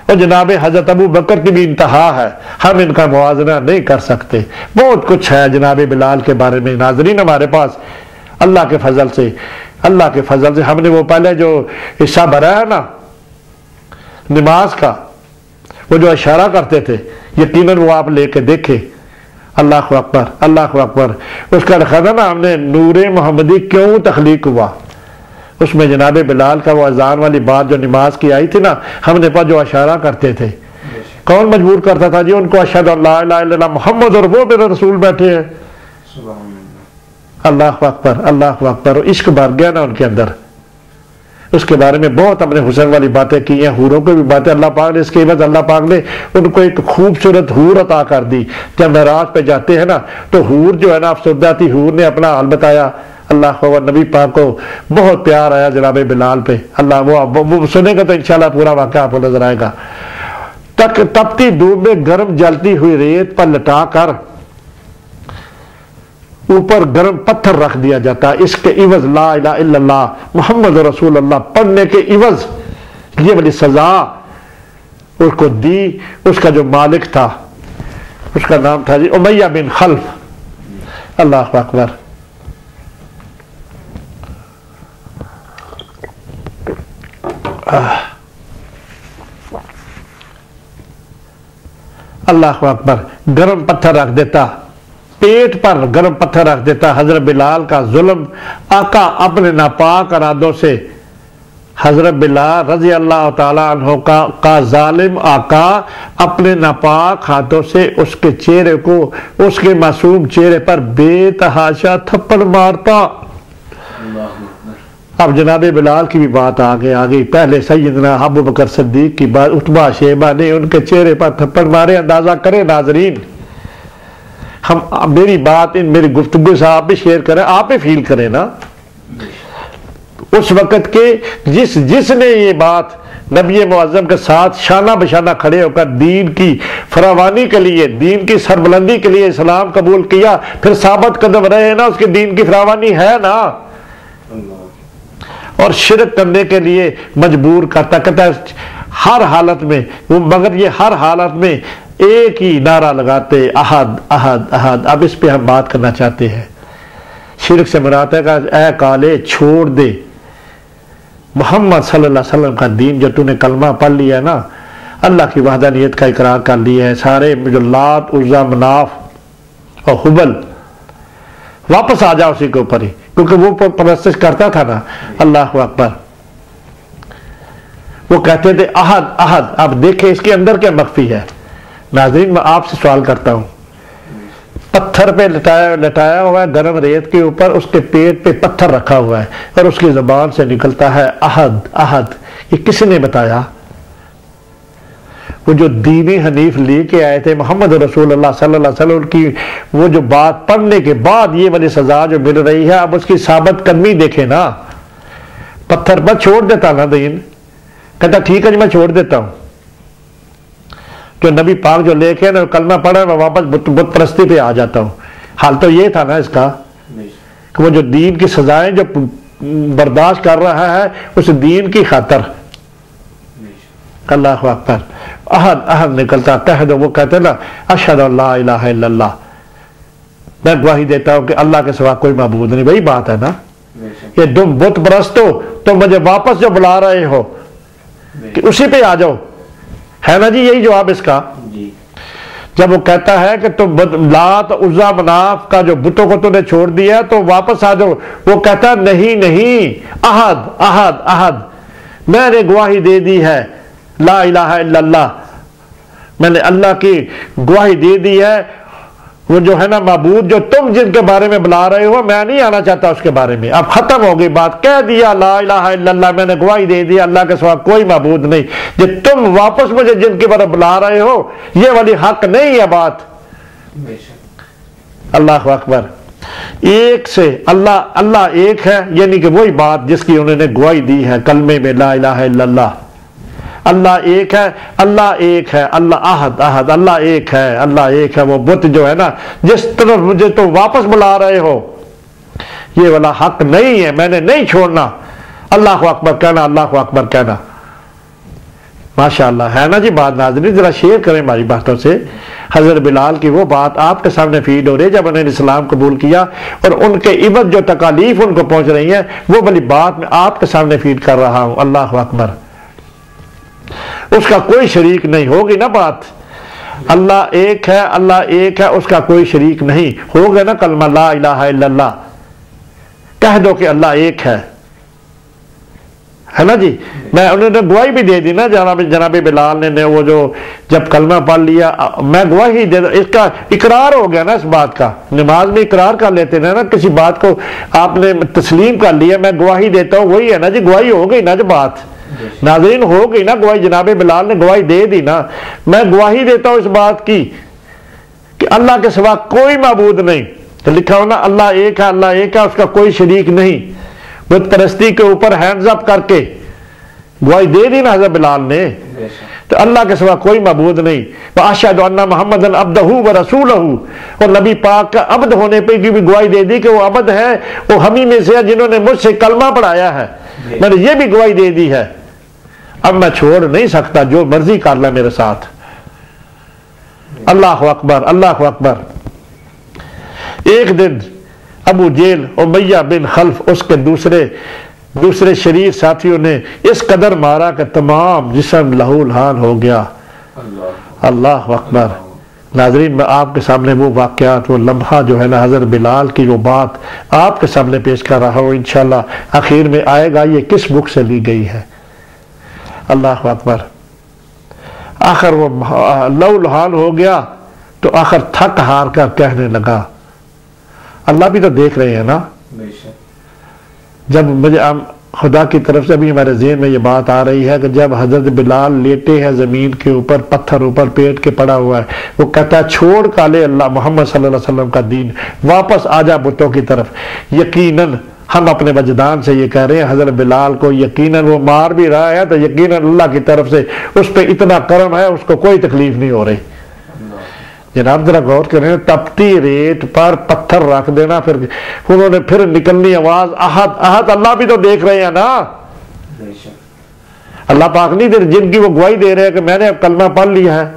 और जनाब हजरत अबू बकर की भी इंतहा है। हम इनका मुआवजा नहीं कर सकते। बहुत कुछ है जनाब बिलाल के बारे में नाजरीन हमारे पास। अल्लाह के फजल से, अल्लाह के फजल से हमने वो पहले जो हिस्सा भरा है ना नमाज का, वो जो इशारा करते थे, यकीनन वो आप लेके देखे। अल्लाह अकबर, अल्लाह अकबर। उसका लिखा था ना हमने, नूरे मोहम्मदी क्यों तख्लीक हुआ। उसमें जनाब बिलाल का वो अजान वाली बात जो नमाज की आई थी ना, हमने पर जो इशारा करते थे, कौन मजबूर करता था जी उनको, अशहदु अल्ला इलाहा इल्लल्लाह मुहम्मद, और वो मेरे रसूल बैठे हैं। अल्लाह अकबर, अल्लाह अकबर। इश्क भर गया ना उनके अंदर। उसके बारे में बहुत हमने हुस्न वाली बातें की हैं, हूरों की भी बातें अल्लाह पाक ने। इसके बाद अल्लाह पाक ने उनको एक खूबसूरत हूर अता कर दी। जब मेराज पे जाते हैं ना, तो हूर जो है ना, अफसरदाती हूर ने अपना हाल बताया। अल्लाह नबी पाक को बहुत प्यार आया जनाब बिलाल पे। अल्लाह वो सुनेगा तो इंशाल्लाह पूरा वाक़या आपको नजर आएगा। तपती धूप में गर्म जलती हुई रेत पर लटा कर ऊपर गर्म पत्थर रख दिया जाता, इसके इवज ला इलाहा इल्लल्लाह मोहम्मद रसूलुल्लाह पढ़ने के इवज ये वाली सजा उसको दी। उसका जो मालिक था उसका नाम था जी उमैया बिन खल्फ। अल्लाह अकबर। अल्लाह अकबर। गर्म पत्थर रख देता, पेट पर गर्म पत्थर रख देता। हजरत बिलाल का जुल्म, आका अपने नापाक इरादों से हजरत बिलाल रजी अल्लाह ताला अन्हु का जालिम आका अपने नापाक हाथों से उसके चेहरे को, उसके मासूम चेहरे पर बेतहाशा थप्पड़ मारता। अब जनाबे बिलाल की भी बात आ गई। पहले सैयदना अबू बकर सिद्दीक की बात, उतबा शेबा ने उनके चेहरे पर थप्पड़ मारे। अंदाजा करें नाजरीन, हम मेरी बात इन मेरी गुफ्तगू से आप भी शेयर करें, आप भी फील करें ना। उस वक़्त के जिसने ये बात नबी मुअज़्ज़म के साथ शाना बशाना खड़े होकर दीन की फरावानी के लिए, दीन की सरबुलंदी के लिए इस्लाम कबूल किया, फिर साबित कदम रहे ना, उसके दीन की फरावानी है ना, और शिरक करने के लिए मजबूर करता। कहता हर हालत में वो, मगर ये हर हालत में एक ही नारा लगाते, अहद अहद अहद। अब इस पे हम बात करना चाहते हैं। शिरक से मुराद है का ऐ काले छोड़ दे मोहम्मद सल्लल्लाहु अलैहि वसल्लम का दीन। जो तूने कलमा पढ़ लिया ना, अल्लाह की वहदानियत का इकरार कर लिया है, सारे जो लात उज़्ज़ा मनाफ और हुबल, वापस आ जाओ उसी के ऊपर ही, क्योंकि वो परस्तिश करता था ना। अल्लाह अकबर। वो कहते थे अहद अहद। अब देखे इसके अंदर क्या मख्फी है। नाज़रीन, मैं आपसे सवाल करता हूं, पत्थर पे लटाया हुआ है गर्म रेत के ऊपर, उसके पेट पे पत्थर रखा हुआ है और उसकी जुबान से निकलता है अहद अहद। ये किसने बताया? वो जो दीनी हनीफ लेके आए थे मोहम्मद रसूलुल्लाह सल्लल्लाहु अलैहि वसल्लम की, वो जो बात पढ़ने के बाद ये वाली सजा जो मिल रही है, अब उसकी साबित कदमी देखे ना। पत्थर पर छोड़ देता ना दीन, कहता ठीक है जी मैं छोड़ देता हूं। जो नबी पाक जो लेके ना कलमा पढ़ा, मैं वापस बुत परस्ती पे आ जाता हूं। हाल तो ये था ना इसका कि वो जो दीन की सजाएं जो बर्दाश्त कर रहा है उस दीन की खातर। अल्लाह अकबर। अहद अहद निकलता, कह दो। वो कहते ना अशहदु अल्ला इलाहा इल्लल्लाह, मैं गवाही देता हूं कि अल्लाह के सिवा कोई माबूद नहीं। वही बात है ना, ये तुम बुत परस्त हो तो मुझे वापस जो बुला रहे हो कि उसी पे आ जाओ, है ना जी, यही जवाब इसका जी। जब वो कहता है कि तुम लात उज़्ज़ा मनाफ का जो बुतों को तुमने छोड़ दिया तो वापस आ जाओ, वो कहता नहीं नहीं, अहद अहद अहद, मैंने गवाही दे दी है ला इलाहा इल्लल्लाह, मैंने अल्लाह की गवाही दे दी है। वो जो है ना माबूद जो तुम जिनके बारे में बुला रहे हो, मैं नहीं आना चाहता उसके बारे में। अब खत्म हो गई बात, कह दिया ला इलाहा इल्लल्लाह, मैंने गवाही दे दी अल्लाह के सिवा कोई माबूद नहीं। जो तुम वापस मुझे जिनके बारे में बुला रहे हो, ये वाली हक नहीं है बात। अल्लाह अकबर। एक से अल्लाह अल्लाह एक है, यानी कि वही बात जिसकी उन्होंने गवाही दी है कलमे में ला इलाहा इल्लल्लाह। अल्लाह एक है, अल्लाह एक है, अल्लाह अहद अहद, अल्लाह एक है, अल्लाह एक है। वो बुत जो है ना जिस तरफ मुझे तो वापस बुला रहे हो, ये वाला हक नहीं है, मैंने नहीं छोड़ना। अल्लाह अकबर कहना, अल्लाह अकबर कहना। माशाअल्लाह, है ना जी बात। नाज़रीन जरा शेयर करें हमारी बातों से। हजरत बिलाल की वो बात आपके सामने फीड हो रही है जब उन्होंने इस्लाम कबूल किया, और उनके इबद जो तकालीफ उनको पहुंच रही है, वो वाली बात मैं आपके सामने फीड कर रहा हूं। अल्लाह अकबर। उसका कोई शरीक नहीं, होगी ना बात। अल्लाह एक है, अल्लाह एक है, उसका कोई शरीक नहीं। हो गया ना कलमा ला इलाहा इल्लल्लाह, कह दो कि अल्लाह एक है ना जी। मैं उन्होंने गवाही भी दे दी ना जनाबे बिलाल ने वो जो जब कलमा पढ़ लिया, मैं गवाही दे, इसका इकरार हो गया ना इस बात का। नमाज में इकरार कर लेते ना किसी बात को आपने तस्लीम कर लिया, मैं गवाही देता हूँ, वही है ना जी, गवाही हो गई ना जो बात। नाज़रीन हो गई ना गवाही, जनाबे बिलाल ने गवाही दे दी ना। मैं गवाही देता हूं इस बात की कि अल्लाह के सिवा कोई माबूद नहीं। तो लिखा हो ना अल्लाह एक है, अल्लाह एक है, उसका कोई शरीक नहीं। बुत परस्ती के ऊपर हैंड्स अप करके गवाही दे दी ना हज़रत बिलाल ने। तो अल्लाह के सिवा कोई मबूद नहीं। अशहदु अन्ना मुहम्मदन अब्दहू व रसूलहू, और नबी पाक का अब्द होने पर की भी गवाही दे दी कि वो अब्द है, वो हम ही में से है जिन्होंने मुझसे कलमा पढ़ाया है, मैंने ये भी गवाही दे दी है। अब मैं छोड़ नहीं सकता, जो मर्जी कर ले मेरे साथ। अल्लाह अकबर, अल्लाह अकबर। एक दिन अबू जेल उमैया बिन खल्फ उसके दूसरे शरीर साथियों ने इस कदर मारा कि तमाम जिस्म लहूलहाल हो गया। अल्लाह अकबर। नाज़रीन, मैं आपके सामने वो वाक़यात, वो लम्हा जो है ना हज़रत बिलाल की वो बात आपके सामने पेश कर रहा हूँ। इंशाअल्लाह आखिर में आएगा ये किस बुक से ली गई है। अल्लाह अकबर। आखिर वो लहूलहाल हो गया तो आखिर थक हार कर कहने लगा, अल्लाह भी तो देख रहे हैं ना। जब मुझे खुदा की तरफ से भी हमारे ज़हन में ये बात आ रही है कि जब हजरत बिलाल लेटे हैं ज़मीन के ऊपर, पत्थर ऊपर पेट के पड़ा हुआ है, वो कहता है छोड़ काले अल्लाह मोहम्मद सल्लल्लाहु अलैहि वसल्लम का दीन, वापस आजा बुतों की तरफ। यकीनन हम अपने वजदान से ये कह रहे हैं हजरत बिलाल को यकीनन वो मार भी रहा है तो यकीनन अल्लाह की तरफ से उस पर इतना करम है, उसको कोई तकलीफ नहीं हो रही। जनाब जरा गौर करें, तपती रेत पर पत्थर रख देना, फिर उन्होंने फिर निकलनी आवाज, आहत आहत, अल्लाह भी तो देख रहे हैं ना। अल्लाह पाक नहीं दे, जिनकी वो गवाही दे रहे हैं कि मैंने अब कलमा पढ़ लिया है,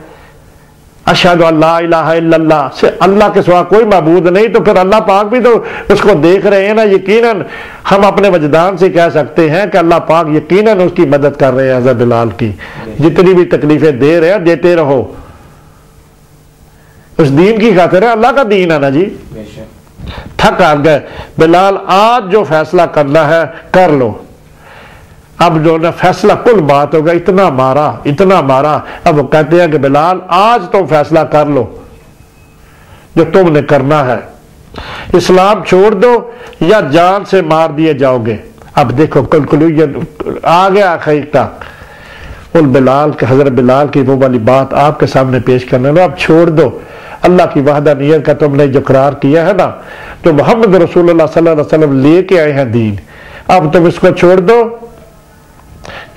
अशहदु अल्ला इलाहा इल्लल्लाह, से अल्लाह के सिवा कोई माबूद नहीं, तो फिर अल्लाह पाक भी तो उसको देख रहे हैं ना। यकीनन हम अपने वजदान से कह सकते हैं कि अल्लाह पाक यकीनन उसकी मदद कर रहे हैं। हज़रत बिलाल की जितनी भी तकलीफें दे रहे हैं, देते रहो, उस दीन की खातिर है, अल्लाह का दीन है ना जी। थक आ गए बिलाल, आज जो फैसला करना है कर लो। अब जो ना फैसला कुल बात होगा, इतना मारा इतना मारा। अब वो कहते हैं कि बिलाल आज तुम फैसला कर लो जो तुमने करना है, इस्लाम छोड़ दो या जान से मार दिए जाओगे। अब देखो कंक्लूजन आ गया आखिर तक। उन बिलाल के, हजरत बिलाल की वो वाली बात आपके सामने पेश करने लो। अब छोड़ दो, अल्लाह की वहदानियत का तुमने जो करार किया है ना, तो मोहम्मद रसूलुल्लाह सल्लल्लाहु अलैहि वसल्लम लेके आए हैं दीन, अब तुम इसको छोड़ दो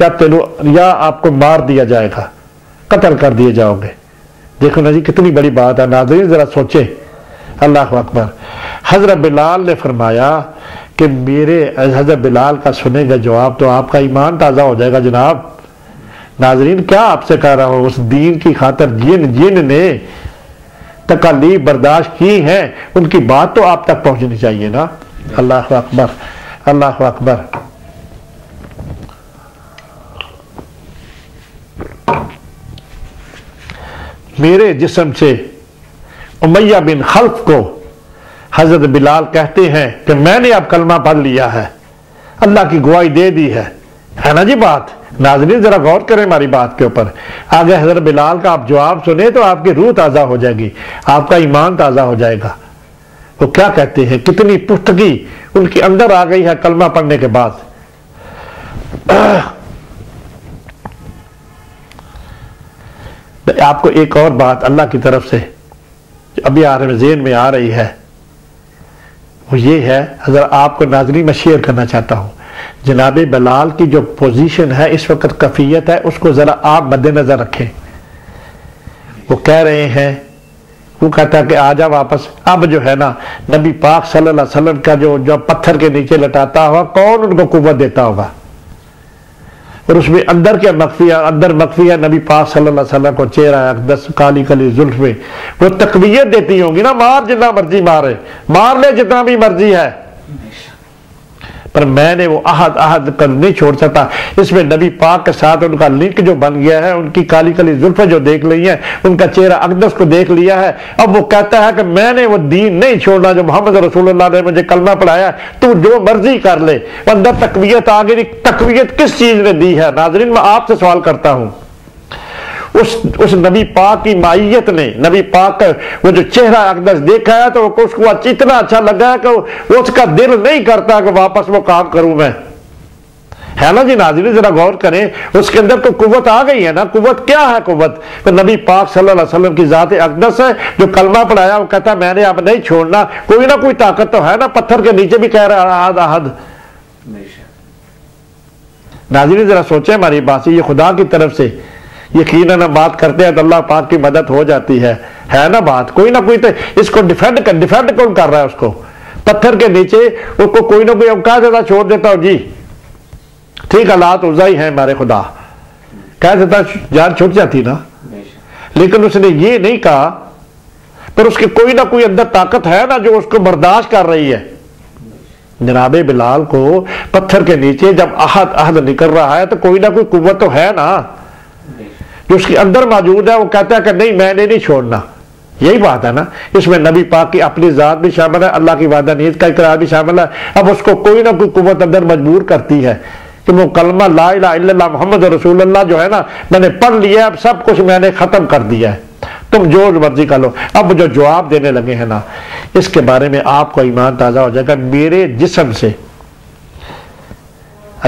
या आपको मार दिया जाएगा, कत्ल कर दिए जाओगे। देखो ना जी कितनी बड़ी बात है। नाज़रीन जरा सोचे। अल्लाह अकबर। हजरत बिलाल ने फरमाया कि मेरे हजरत बिलाल का सुनेगा जवाब तो आपका ईमान ताज़ा हो जाएगा। जनाब नाज़रीन क्या आपसे कह रहा हूँ, उस दीन की खातिर जिन ने तकलीफ बर्दाश्त की है उनकी बात तो आप तक पहुंचनी चाहिए ना। अल्लाह अकबर, अल्लाह अकबर। मेरे जिस्म से उमैया बिन खल्फ को हजरत बिलाल कहते हैं कि मैंने अब कलमा पढ़ लिया है, अल्लाह की गवाही दे दी है ना जी बात। नाज़रीन जरा गौर करें हमारी बात के ऊपर। आगे हजरत बिलाल का आप जवाब सुने तो आपकी रूह ताज़ा हो जाएगी, आपका ईमान ताज़ा हो जाएगा। वो क्या कहते हैं, कितनी पुख्तगी उनके अंदर आ गई है कलमा पढ़ने के बाद। आपको एक और बात अल्लाह की तरफ से अभी ज़हन में आ रही है, वो ये है, अगर आपको नाज़रीन मैं शेयर करना चाहता हूँ। जनाब बिलाल की जो पोजीशन है इस वक्त, कफियत है, उसको ज़रा आप मद्देनज़र रखें। वो कह रहे हैं, वो कहता है कि आजा वापस। अब जो है ना नबी पाक सल्लल्लाहु अलैहि वसल्लम का जो पत्थर के नीचे लटाता हुआ कौन उनको कुव्वत देता होगा, और उसमें अंदर क्या मख्फिया नबी पाक सल्लल्लाहु अलैहि वसल्लम को चेहरा अक़दस, काली काली जुल्फ़े, वो तकवीयत देती होंगी ना, मार जितना मर्जी मारे, मार ले जितना भी मर्जी है, पर मैंने वो अहद कर नहीं छोड़ सकता। इसमें नबी पाक के साथ उनका लिंक जो बन गया है, उनकी काली काली जुल्फ़े जो देख ली है, उनका चेहरा अक़दस को देख लिया है। अब वो कहता है कि मैंने वो दीन नहीं छोड़ना जो मोहम्मद रसूलुल्लाह ने मुझे कलमा पढ़ाया, तू जो मर्जी कर ले। अंदर तकवीयत आ गई। तकवीयत किस चीज ने दी है? नाज़रीन मैं आपसे सवाल करता हूं, उस नबी पाक की माइयत ने, नबी पाक का वो जो चेहरा अक़दस देखा है तो उसको इतना अच्छा लगा है कि उसका दिल नहीं करता कि वापस वो काम करूं मैं, है ना जी। नाज़रीन जरा गौर करें, उसके अंदर तो कुव्वत आ गई है ना। कुव्वत क्या है? कुव्वत तो नबी पाक सल्लल्लाहु अलैहि वसल्लम की ज़ात अक़दस है जो कलमा पढ़ाया, वो कहता मैंने अब नहीं छोड़ना। कोई ना कोई ताकत तो है ना, पत्थर के नीचे भी कह रहा है अहद। नाज़रीन जरा सोचे हमारी बात, ये खुदा की तरफ से यकीनन हम बात करते हैं तो अल्लाह पाक की मदद हो जाती है ना बात, कोई ना कोई तो इसको डिफेंड कौन कर रहा है उसको, पत्थर के नीचे उसको कोई ना कोई कह देता, छोड़ देता हो जी ठीक हालात उजा ही है हमारे खुदा, कह देता जान छूट जाती ना। लेकिन उसने ये नहीं कहा, पर उसके कोई ना कोई अंदर ताकत है ना जो उसको बर्दाश्त कर रही है। जनाबे बिलाल को पत्थर के नीचे जब अहद निकल रहा है तो कोई ना कोई कुव्वत तो है ना जो उसके अंदर मौजूद है, वो कहता है कि नहीं मैंने नहीं छोड़ना। यही बात है ना, इसमें नबी पाक की अपनी जात भी शामिल है, अल्लाह की वादानियत का इकरार भी शामिल है। अब उसको कोई ना कोई कुव्वत अंदर मजबूर करती है कि वो कलमा ला इलाहा इल्लल्लाह मुहम्मद रसूलुल्लाह जो है ना मैंने पढ़ लिया, अब सब कुछ मैंने खत्म कर दिया है, तुम जो मर्जी कर लो। अब जो जवाब देने लगे हैं ना, इसके बारे में आपको ईमान ताजा हो जाएगा। मेरे जिस्म से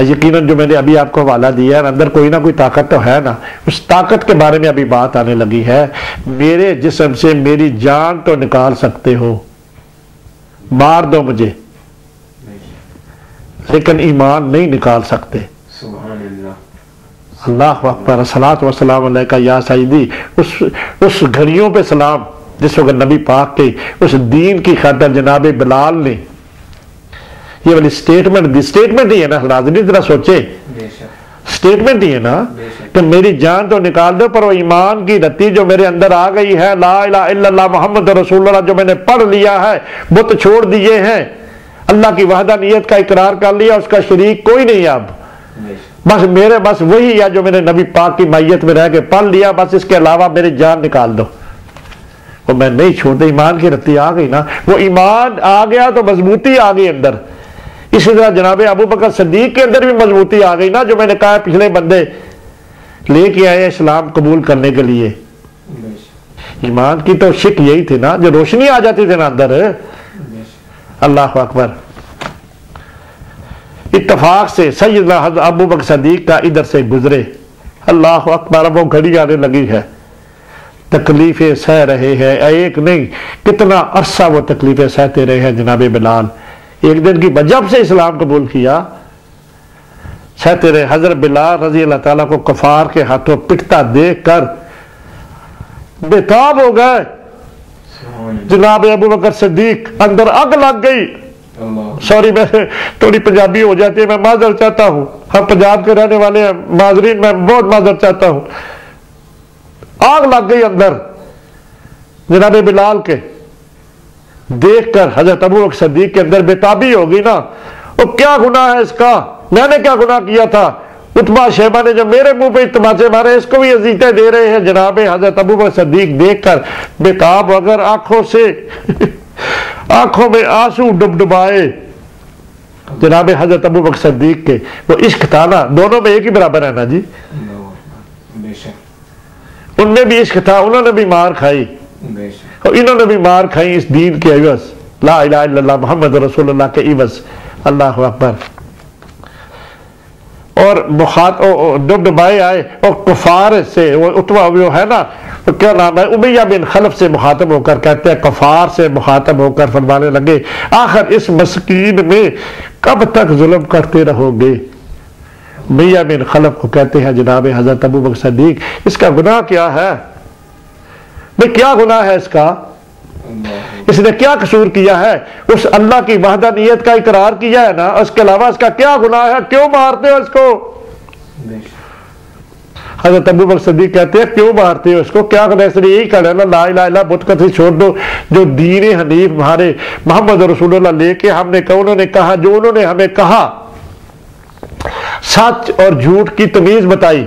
यकीनन जो मैंने अभी आपको हवाला दिया है, अंदर कोई ना कोई ताकत तो है ना, उस ताकत के बारे में अभी बात आने लगी है। मेरे जिस्म से मेरी जान तो निकाल सकते हो, मार दो मुझे, लेकिन ईमान नहीं निकाल सकते। अल्लाह अकबर, सलात व सलाम अलैका या सईदी। उस घड़ियों पे सलाम जिस वक्त नबी पाक के उस दीन की खातिर जनाबे बिलाल ने ये वाली स्टेटमेंट ही है ना, नाज़रीन जरा सोचे, स्टेटमेंट ही है ना कि मेरी जान तो निकाल दो, पर वो ईमान की रत्ती जो मेरे अंदर आ गई है, ला इलाहा इल्लल्लाह मुहम्मद रसूलुल्लाह जो मैंने पढ़ लिया है, बुत छोड़ दिए हैं, अल्लाह की वहदानियत का इकरार कर लिया, उसका शरीक कोई नहीं। अब बस वही है जो मैंने नबी पाक की मैयत में रह के पढ़ लिया, बस इसके अलावा मेरी जान निकाल दो, वो मैं नहीं छोड़ता। ईमान की रत्ती आ गई ना, वो ईमान आ गया तो मजबूती आ गई अंदर। इसी तरह जनाबे अबू बकर सिद्दीक के अंदर भी मजबूती आ गई ना, जो मैंने कहा पिछले बंदे लेके आए इस्लाम कबूल करने के लिए। ईमान की तो शिक यही थी ना, जो रोशनी आ जाती थी ना अंदर। अल्लाह अकबर। इत्तफाक से सैयदना अबू बकर सिद्दीक का इधर से गुजरे, अल्लाह अकबर। वो घड़ी आने लगी है, तकलीफें सह रहे हैं, एक नहीं कितना अरसा वो तकलीफें सहते रहे हैं जनाबे बिलाल। एक दिन की जब से इस्लाम कबूल किया सहते रहे। हजरत बिलाल रजी अल्लाह ताला को कफार के हाथों पिटता देख कर बेताब हो गए। जनाब अबू बकर सिद्दीक अंदर आग लग गई। सॉरी, मैं थोड़ी पंजाबी हो जाती है, मैं माजर चाहता हूं, हम पंजाब के रहने वाले हैं, माजरीन मैं बहुत माजर चाहता हूं। आग लग गई अंदर जनाब बिलाल के देखकर। हजरत अबू बकर सिद्दीक के अंदर बेताबी होगी ना, वो क्या गुनाह है इसका, मैंने क्या गुनाह किया था। उतबा शैबा ने जब मेरे मुंह पे तमाचे मारे, इसको भी अजीतें दे रहे हैं। जनाब हजरत अबू बकर सिद्दीक देखकर बेताब, अगर आंखों से आंखों में आंसू डुबडुबाए जनाब हजरत अबू बकर सिद्दीक के। वो इश्क था ना, दोनों में एक ही बराबर है ना जी। उनमें भी इश्क था, उन्होंने भी मार खाई और इन्होंने भी मार खाई इस दीन के इवज, ला इलाहा इल्लल्लाह मुहम्मद रसूलुल्लाह के इवज। अल्लाह अकबर। और डुबडुबाए आए और कुफार से वो उतवा जो है ना, तो क्या नाम है, उमैया बिन खलफ से मुखातब होकर कहते हैं, कफार से मुखातब होकर फरमाने लगे, आखिर इस मस्कीन में कब तक जुल्म करते रहोगे। उमैया बिन खलफ को कहते हैं जनाब हजरत अबू बकर सिद्दीक, इसका गुनाह क्या है भाई, क्या गुनाह है इसका, इसने क्या कसूर किया है। उस अल्लाह की वहदानियत का इकरार किया है ना, उसके अलावा इसका क्या गुनाह है, क्यों मारते हो इसको। हजरत अबू बकर सिद्दीक कहते हैं, क्यों मारते हो इसको, क्या गुनाह, इसने यही कहा ना, ला इलाहा इल्लल्लाह बुत कथी छोड़ दो, जो दीन हनीफ हमारे मोहम्मद रसूलुल्लाह लेके हमने कहा, उन्होंने कहा जो उन्होंने हमें कहा, सच और झूठ की तमीज बताई,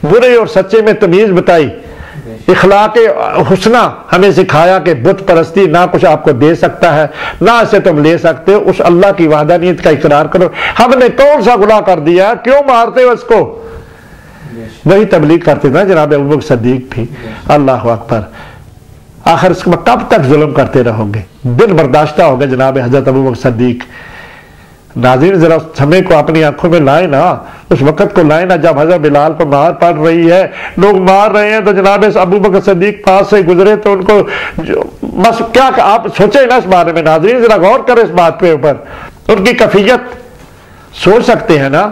बुरे और सच्चे में तमीज बताई, इखलाक हुस्ना हमें सिखाया कि बुत परस्ती ना कुछ आपको दे सकता है, ना इसे तुम ले सकते हो, उस अल्लाह की वहदानियत का इकरार करो। हमने कौन सा गुनाह कर दिया है, क्यों मारते हो इसको। वही तबलीग करते थे जनाब अबू बकर सिद्दीक भी। अल्लाह अकबर। आखिर इसमें कब तक जुल्म करते रहोगे, दिन बर्दाश्ता हो गए जनाब हजरत अबू बकर सिद्दीक। नाज़रीन जरा समय को अपनी आंखों में लाए ना, उस वक्त को लाए ना जब हजरत बिलाल को मार पड़ रही है, लोग मार रहे हैं, तो जनाब अबू बकर सिद्दीक पास से गुजरे तो उनको बस क्या आप सोचे ना इस बारे में। नाज़रीन जरा गौर करें इस बात पे ऊपर, उनकी कैफियत सोच सकते हैं ना,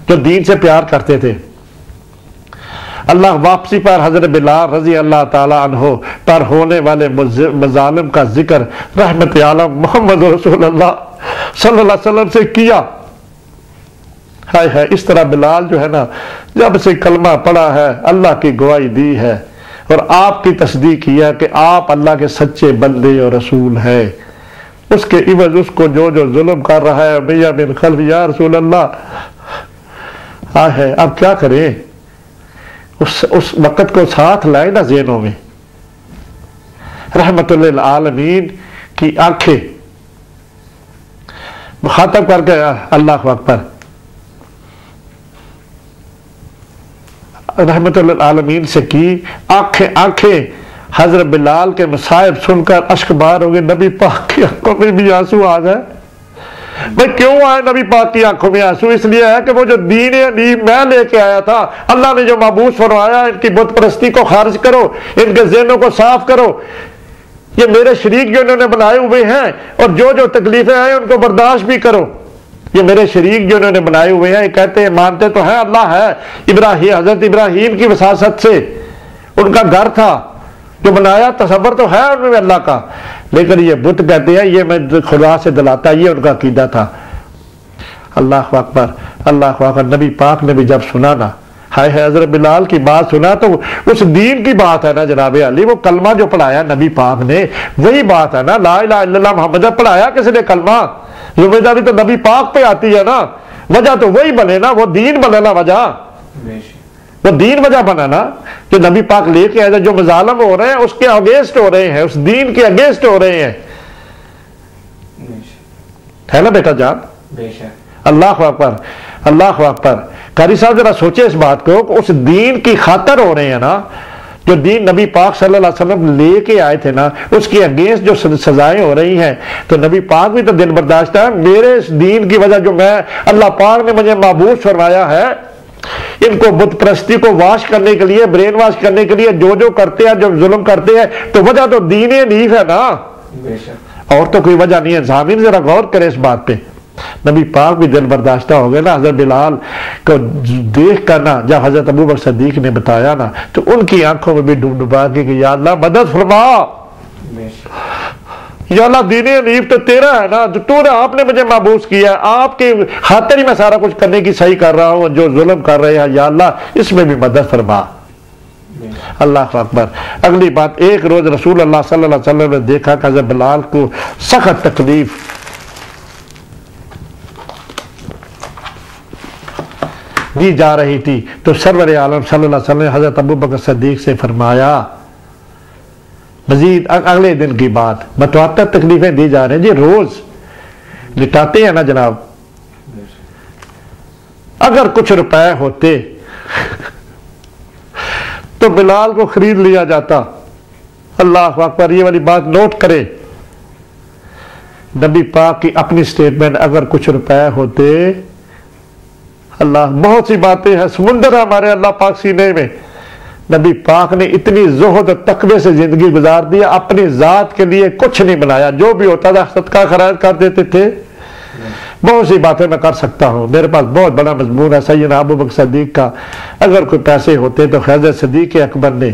जो दीन से प्यार करते थे। अल्लाह वापसी पर हजरत बिलाल रजी अल्लाह ताला अन्हो पर होने वाले मजालिम का जिक्र रहमत आलम मोहम्मद रसूलुल्लाह सल्लल्लाहु अलैहि वसल्लम से किया। हाय हाय, इस तरह बिलाल जो है ना, जब से कलमा पढ़ा है, अल्लाह की गवाही दी है और आपकी तस्दीक किया कि आप अल्लाह के सच्चे बंदे और रसूल है, उसके इवज उसको जो जो जुल्म कर रहा है भैया बिन खल्फ या रसूल अल्लाह है, अब क्या करें? उस वक़्त को साथ लाए ना ज़हनों में। रहमतुल्लिल आलमीन की आंखें मुखातब करके अल्लाह अकबर, रहमतुल्लिल आलमीन से की आंखें हजरत बिलाल के मसाइब सुनकर अश्क बार हो गए। नबी पाक की आंखों में भी आंसू आ गए। भाई क्यों आए नबी पाक की आंखों में आंसू? इसलिए है कि वो जो दीन हनीफ मैं लेके आया था, अल्लाह ने जो माबूस फरमाया, इनकी बुत परस्ती को खारिज करो, इनके ज़हनों को साफ करो, ये मेरे शरीक जो इन्होंने बनाए हुए हैं और जो जो तकलीफें आए उनको बर्दाश्त भी करो। ये मेरे शरीक जो इन्होंने बनाए हुए हैं, कहते हैं मानते तो है अल्लाह है, इब्राहिम हजरत इब्राहिम की वसासत से उनका घर था जो बनाया, तसव्वुर तो है उनमें अल्लाह का, लेकिन ये बुत कहते हैं ये मैं खुदा से दिलाता, ये उनका अकीदा था। अल्लाह अकबर, अल्लाह अकबर। नबी पाक ने भी जब सुना ना, हाय हजरत बिलाल की बात सुना, तो उस दीन की बात है ना जनाब अली, वो कलमा जो पढ़ाया नबी पाक ने, वही बात है ना, ला इलाहा इल्लल्लाह मोहम्मद पढ़ाया किसने कलमा? जिम्मेदारी तो नबी पाक पे आती है ना, वजह तो वही बने ना, वो दीन बने ना, वजह वो दीन वजह बना ना, जो नबी पाक लेके आए, जो मजालम हो रहे हैं उसके अगेंस्ट हो रहे हैं, उस दीन के अगेंस्ट हो रहे हैं, है ना बेटा जान? अल्लाह अकबर, अल्लाह अकबर। कारी साहब जरा सोचे इस बात को, उस दीन की खातर हो रहे हैं ना, जो दीन नबी पाक सल्लल्लाहु अलैहि वसल्लम लेके आए थे ना, उसके अगेंस्ट जो सजाएं हो रही हैं, तो नबी पाक भी तो दिल बर्दाश्त है। मेरे इस दीन की वजह जो मैं, अल्लाह पाक ने मुझे महबूस फरमाया है, इनको बुत परस्ती को वाश करने के लिए, ब्रेन वाश करने के लिए जो जो करते हैं, जो जुल्म करते हैं, तो वजह तो दीन हनीफ है ना, और तो कोई वजह नहीं है। ज़ामिन जरा गौर करे इस बात पे। नबी पाक भी दिल बर्दाश्ता हो गए ना हजरत बिलाल को देख कर ना, जब हजरत अबू बकर सद्दीक ने बताया ना, तो उनकी आंखों में भी डूबा के या अल्लाह मदद फरमा, या अल्लाह दीन हनीफ तो तेरा है ना, तूने आपने मुझे महबूस किया, आपके खातिर ही मैं सारा कुछ करने की सही कर रहा हूं, जो जुल्म कर रहे हैं या अल्लाह इसमें भी मदद फरमा। अल्लाह अकबर। अगली बात, एक रोज रसूल अल्लाह सल्लल्लाहु अलैहि वसल्लम ने देखा कि हजरत बिलाल को सख्त तकलीफ दी जा रही थी, तो सरवर आलम सल्लल्लाहु अलैहि वसल्लम ने हजरत अबू बकर सद्दीक से फरमाया, मजीद अगले दिन की बात, मतवातर तकलीफें दी जा रही हैं जी, रोज लिटाते हैं ना जनाब, अगर कुछ रुपए होते तो बिलाल को खरीद लिया जाता। अल्लाह अकबर, ये वाली बात नोट करें, नबी पाक की अपनी स्टेटमेंट, अगर कुछ रुपए होते, अल्लाह, बहुत सी बातें हैं, समुंदर है हमारे अल्लाह पाक सीने में। नबी पाक ने इतनी जोहद और तकवे से जिंदगी गुजार दी, अपनी जात के लिए कुछ नहीं बनाया, जो भी होता था सदका खराज कर देते थे। बहुत सी बातें मैं कर सकता हूँ, मेरे पास बहुत बड़ा मजमून है सैयदना अबू बकर सद्दीक का। अगर कोई पैसे होते तो हज़रत सिद्दीक़ अकबर ने,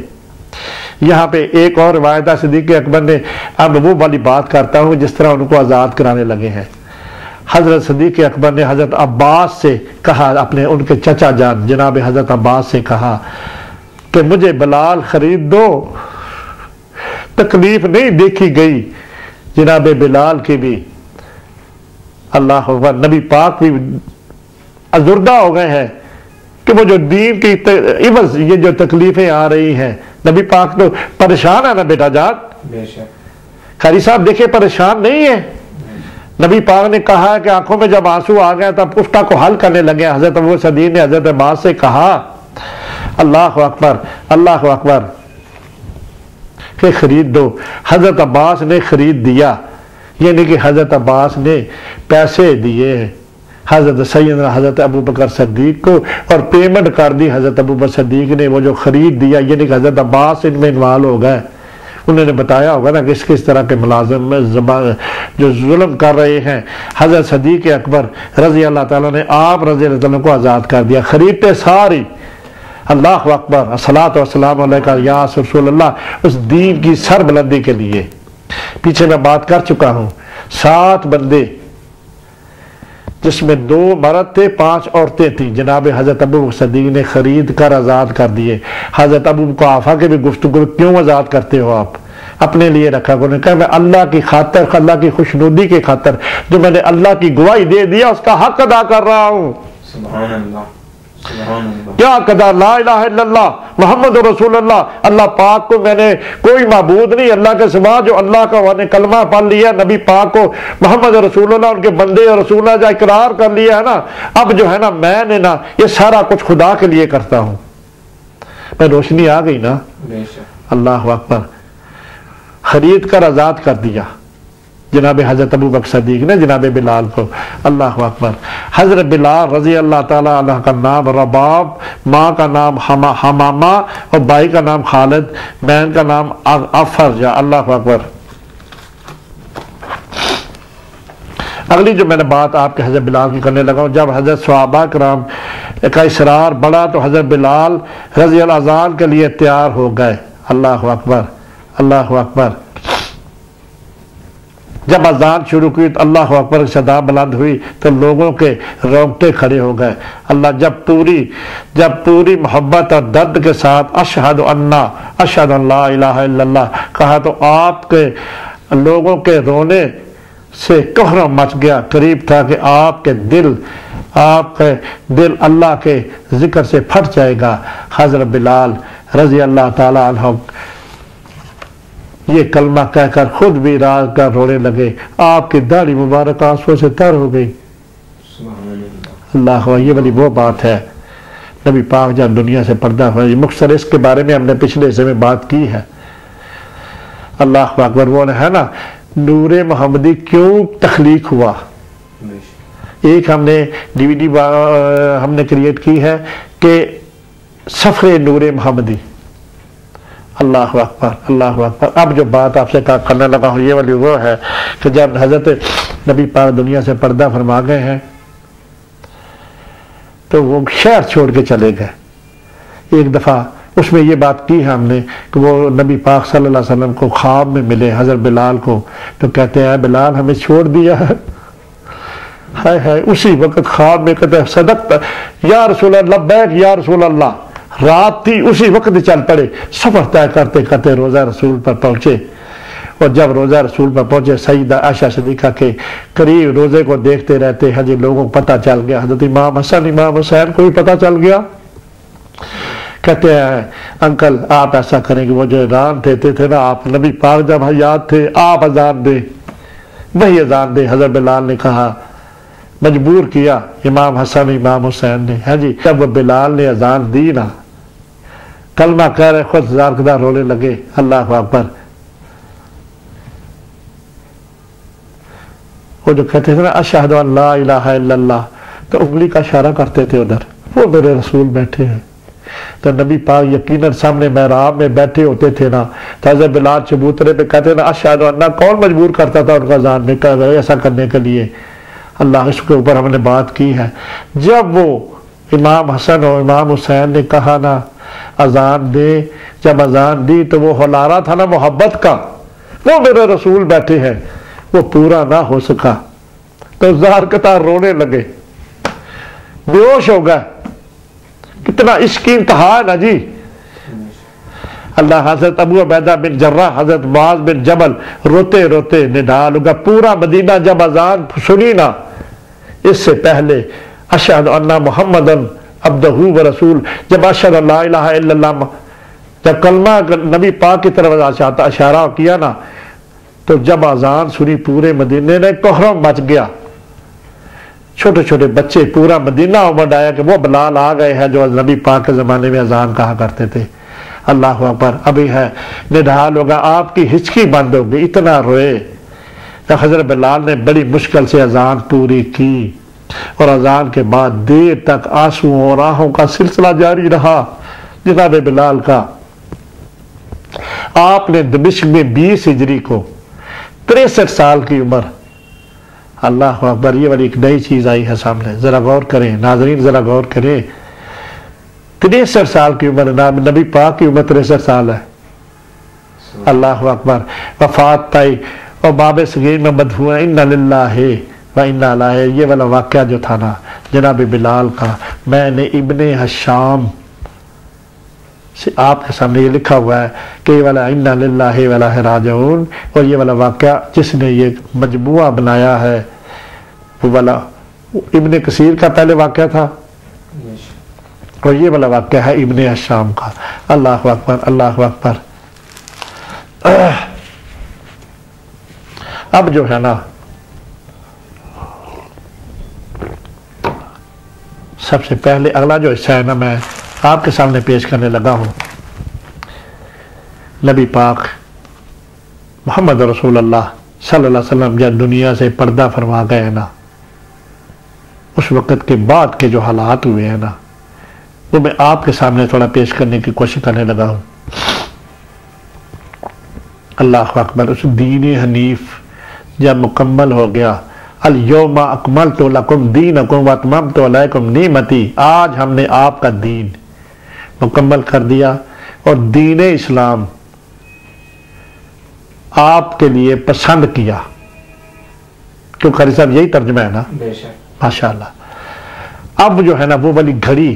यहाँ पे एक और रिवायत सिद्दीक़ अकबर ने, अब वो वाली बात करता हूँ जिस तरह उनको आज़ाद कराने लगे हैं। हज़रत सिद्दीक़ अकबर ने हज़रत अब्बास से कहा, अपने उनके चचा जान जनाब हज़रत अब्बास से कहा कि मुझे बिलाल खरीद दो। तकलीफ नहीं देखी गई जनाब बिलाल की भी। अल्लाह अकबर, नबी पाक भी अजुर्दा हो गए हैं कि वो जो दीन की इवज ये जो तकलीफें आ रही हैं, नबी पाक तो परेशान है ना बेटा जान। खारी साहब देखिए परेशान नहीं है। नबी पाक ने कहा है कि आंखों में जब आंसू आ गया तब पुष्टा को हल करने लगे। हजरत अबू सदीन ने हजरत अब्बास से कहा, अल्लाह अकबर, अल्लाह अकबर, कि खरीद दो। हजरत अब्बास ने खरीद दिया, यानी कि हजरत अब्बास ने पैसे दिए हजरत सैयदना हजरत अबू बकर सद्दीक को और पेमेंट कर दी हजरत अबू बकर सद्दीक ने। वो जो खरीद दिया, यानी कि हजरत अब्बास इनमें इन्वॉल्व हो गए। उन्होंने बताया होगा ना किस किस तरह के मुलाजिम जो जुल्म कर रहे हैं। हजरत सद्दीक़ अकबर रजी अल्लाह ताला ने आप रजी अल्लाह ताला को आज़ाद कर दिया। खरीदते सारी अल्लाह अकबर, अस्सलातु वस्सलामु अलैका या रसूलल्लाह, उस दीन की सरबुलंदी के लिए। पीछे मैं बात कर चुका हूं, 7 बंदे जिसमें 2 मर्द थे, 5 औरतें थी, जनाब हजरत अबू बकर सिद्दीक ने खरीद कर आज़ाद कर दिए। हजरत अबू को आफा के भी गुफ्तगू, क्यों आज़ाद करते हो आप? अपने लिए रखा। उन्होंने कहा मैं अल्लाह की खातर, अल्लाह की खुशनुदी की खातर, जो मैंने अल्लाह की गवाही दे दिया उसका हक अदा कर रहा हूं। सुभान अल्लाह, सुभान अल्लाह। क्या कदा ला इलाहा इल्लल्लाह मुहम्मद रसूलुल्लाह, अल्लाह पाक को मैंने कोई माबूद नहीं अल्लाह के सिवा, जो अल्लाह का मैंने कलमा पढ़ लिया, नबी पाक को मोहम्मद रसूलुल्लाह उनके बंदे और रसूल जो इकरार कर लिया है ना, अब जो है ना मैंने ना ये सारा कुछ खुदा के लिए करता हूं। मैं रोशनी आ गई ना, अल्लाह अकबर। खरीद कर आजाद कर दिया जनाब हजरत अबू बकर सिद्दीक ने जनाब बिलाल को। अल्लाह अकबर। हजरत बिलाल रजी अल्लाह ताला अन्हु का नाम रबाब, माँ का नाम हमामा और भाई का नाम खालिद, बहन का नाम अफरजा। अल्लाह अकबर। अगली जो मैंने बात आपके हजरत बिलाल की करने लगा हूँ, जब हजरत सहाबा कराम का इसरार बढ़ा तो हजरत बिलाल रजी अल्लाह अज़ान के लिए तैयार हो गए। अल्लाह अकबर, अल्लाह अकबर। जब अजान शुरू की तो अल्लाह अकबर की सदा बुलंद हुई तो लोगों के रोंगटे खड़े हो गए। अल्लाह जब पूरी मोहब्बत और दर्द के साथ अशहदु अल्ला इलाहा इल्लल्लाह कहा तो आपके लोगों के रोने से कहर मच गया। करीब था कि आपके दिल अल्लाह के जिक्र से फट जाएगा। हजरत बिलाल रजी अल्लाह ताला अन्हु ये कलमा कहकर खुद भी रात का रोने लगे। आपकी दाढ़ी मुबारक आंसुओं से तर हो गई। अल्लाह, ये वाली वो बात है नबी पाक जब दुनिया से पर्दा हुआ। मुख्तसर इसके बारे में हमने पिछले हिस्से में बात की है। अल्लाह अकबर। वो है ना नूरे मोहम्मदी क्यों तख्लीक हुआ, एक हमने DVD हमने क्रिएट की है कि सफरे नूरे मोहम्मदी। अल्लाह अकबर, अल्लाह अकबर। अब जो बात आपसे करने लगा हूँ ये वाली वो है कि जब हजरत नबी पाक दुनिया से पर्दा फरमा गए हैं तो वो शहर छोड़ के चले गए। एक दफ़ा उसमें ये बात की है हमने कि वो नबी पाक सल्लल्लाहु अलैहि वसल्लम को ख्वाब में मिले हजरत बिलाल को, तो कहते हैं बिलाल हमें छोड़ दिया है। हाय हाय, उसी वक्त ख्वाब में कहते हैं सदक़त या रसूल अल्लाह, लब्बैक या रसूल अल्लाह। रात थी, उसी वक्त चल पड़े। सफर तय करते करते रोजा रसूल पर पहुंचे और जब रोजा रसूल पर पहुंचे सईदा आयशा सिद्दीक़ा के करीब रोजे को देखते रहते हैं। जी लोगों को पता चल गया, हजरत इमाम हसन इमाम हुसैन को भी पता चल गया। कहते हैं अंकल आप ऐसा करेंगे, वो जो अजान देते थे ना आप, नबी पाक जब हयात थे आप अजान दे, वही अजान दे। हजरत बिलाल ने कहा, मजबूर किया इमाम हसन इमाम हुसैन ने। है जी, जब वो बिलाल ने अजान दी ना, कलमा कह रहे खुद ज़ारकदा रोने लगे। अल्लाह अकबर। वो जो कहते थे ना अशहदु अल्ला इलाहा इल्लल्लाह, तो उंगली का इशारा करते थे उधर, वो मेरे रसूल बैठे हैं। तो नबी पाक यकीनन सामने मेहराब में बैठे होते थे ना, तो हज़रत बिलाल चबूतरे पे कहते ना अशहदु अल्ला। कौन मजबूर करता था उनका अजान में ऐसा करने के लिए? अल्लाह, इसके ऊपर हमने बात की है। जब वो इमाम हसन और इमाम हुसैन ने कहा ना अजान दे, जब अजान दी तो वो हुलारा था ना मोहब्बत का, वो मेरे रसूल बैठे हैं, वो पूरा ना हो सका तो जार कतार रोने लगे, बेहोश हो गए। कितना इसकी इंतहा है ना जी। अल्लाह, हजरत अबू उबैदा बिन जर्राह, हजरत मुआज बिन जबल रोते रोते निढाल हो गया। पूरा मदीना जब अजान सुनी ना, इससे पहले अशहदु अन्ना मुहम्मदन अब्दहू व रसूल, जब अशहदु अल्ला इलाहा इल्लल्लाह, जब कलमा नबी पाक की तरफ इशारा किया ना, तो जब अजान सुनी पूरे मदीने ने कोहराम मच गया। छोटे छोटे बच्चे, पूरा मदीना उमड़ आया कि वो बिलाल आ गए हैं जो नबी पाक के ज़माने में अजान कहा करते थे। अल्लाह अकबर। अभी है निढाल होगा, आपकी हिचकी बंद हो गई, इतना रोए। तो हजरत बिलाल ने बड़ी मुश्किल से अजान पूरी की और अजान के बाद देर तक आंसुओं और आहों का सिलसिला जारी रहा जनाब बिलाल का। आपने दमिश्क में 20 हिजरी को 63 साल की उम्र। अल्लाह अकबर। ये वाली एक नई चीज आई है सामने, जरा गौर करें नाजरीन, जरा गौर करें। 63 साल की उम्र, नबी पाक की उम्र 63 साल है। अल्लाह अकबर। वफात पाई और बाब सगीर में मदफून इन्ना लिल्लाहि व इन्ना अलैहि। ये वाला वाक़या जो था ना जनाब बिलाल का, मैंने इब्ने हशाम से आपके सामने ये लिखा हुआ है कि ये वाला इन्ना लिल्लाहि व इलैहि राजिऊन, और ये वाला वाक़या जिसने ये मजमुआ बनाया है वो वाला इब्ने कसीर का पहले वाक़या था, और ये वाला वाक़या है इब्ने हशाम का। अल्लाह अकबर, अल्लाह अकबर। अब जो है ना सबसे पहले अगला जो हिस्सा है ना मैं आपके सामने पेश करने लगा हूं। नबी पाक मोहम्मद रसूलुल्लाह सल्लल्लाहु अलैहि वसल्लम जब दुनिया से पर्दा फरमा गए ना, उस वक़्त के बाद के जो हालात हुए हैं ना वो मैं आपके सामने थोड़ा पेश करने की कोशिश करने लगा हूं। अल्लाह अकबर। उस दीन हनीफ जब मुकम्मल हो गया, अल यौमा अकमलतु लकुम दीनकुम व अतममतु अलैकुम निअमती, आज हमने आपका दीन मुकम्मल कर दिया और दीन इस्लाम आपके लिए पसंद किया। क्यों कारी साहब यही तर्जुमा है ना? माशाअल्लाह। अब जो है ना वो वाली घड़ी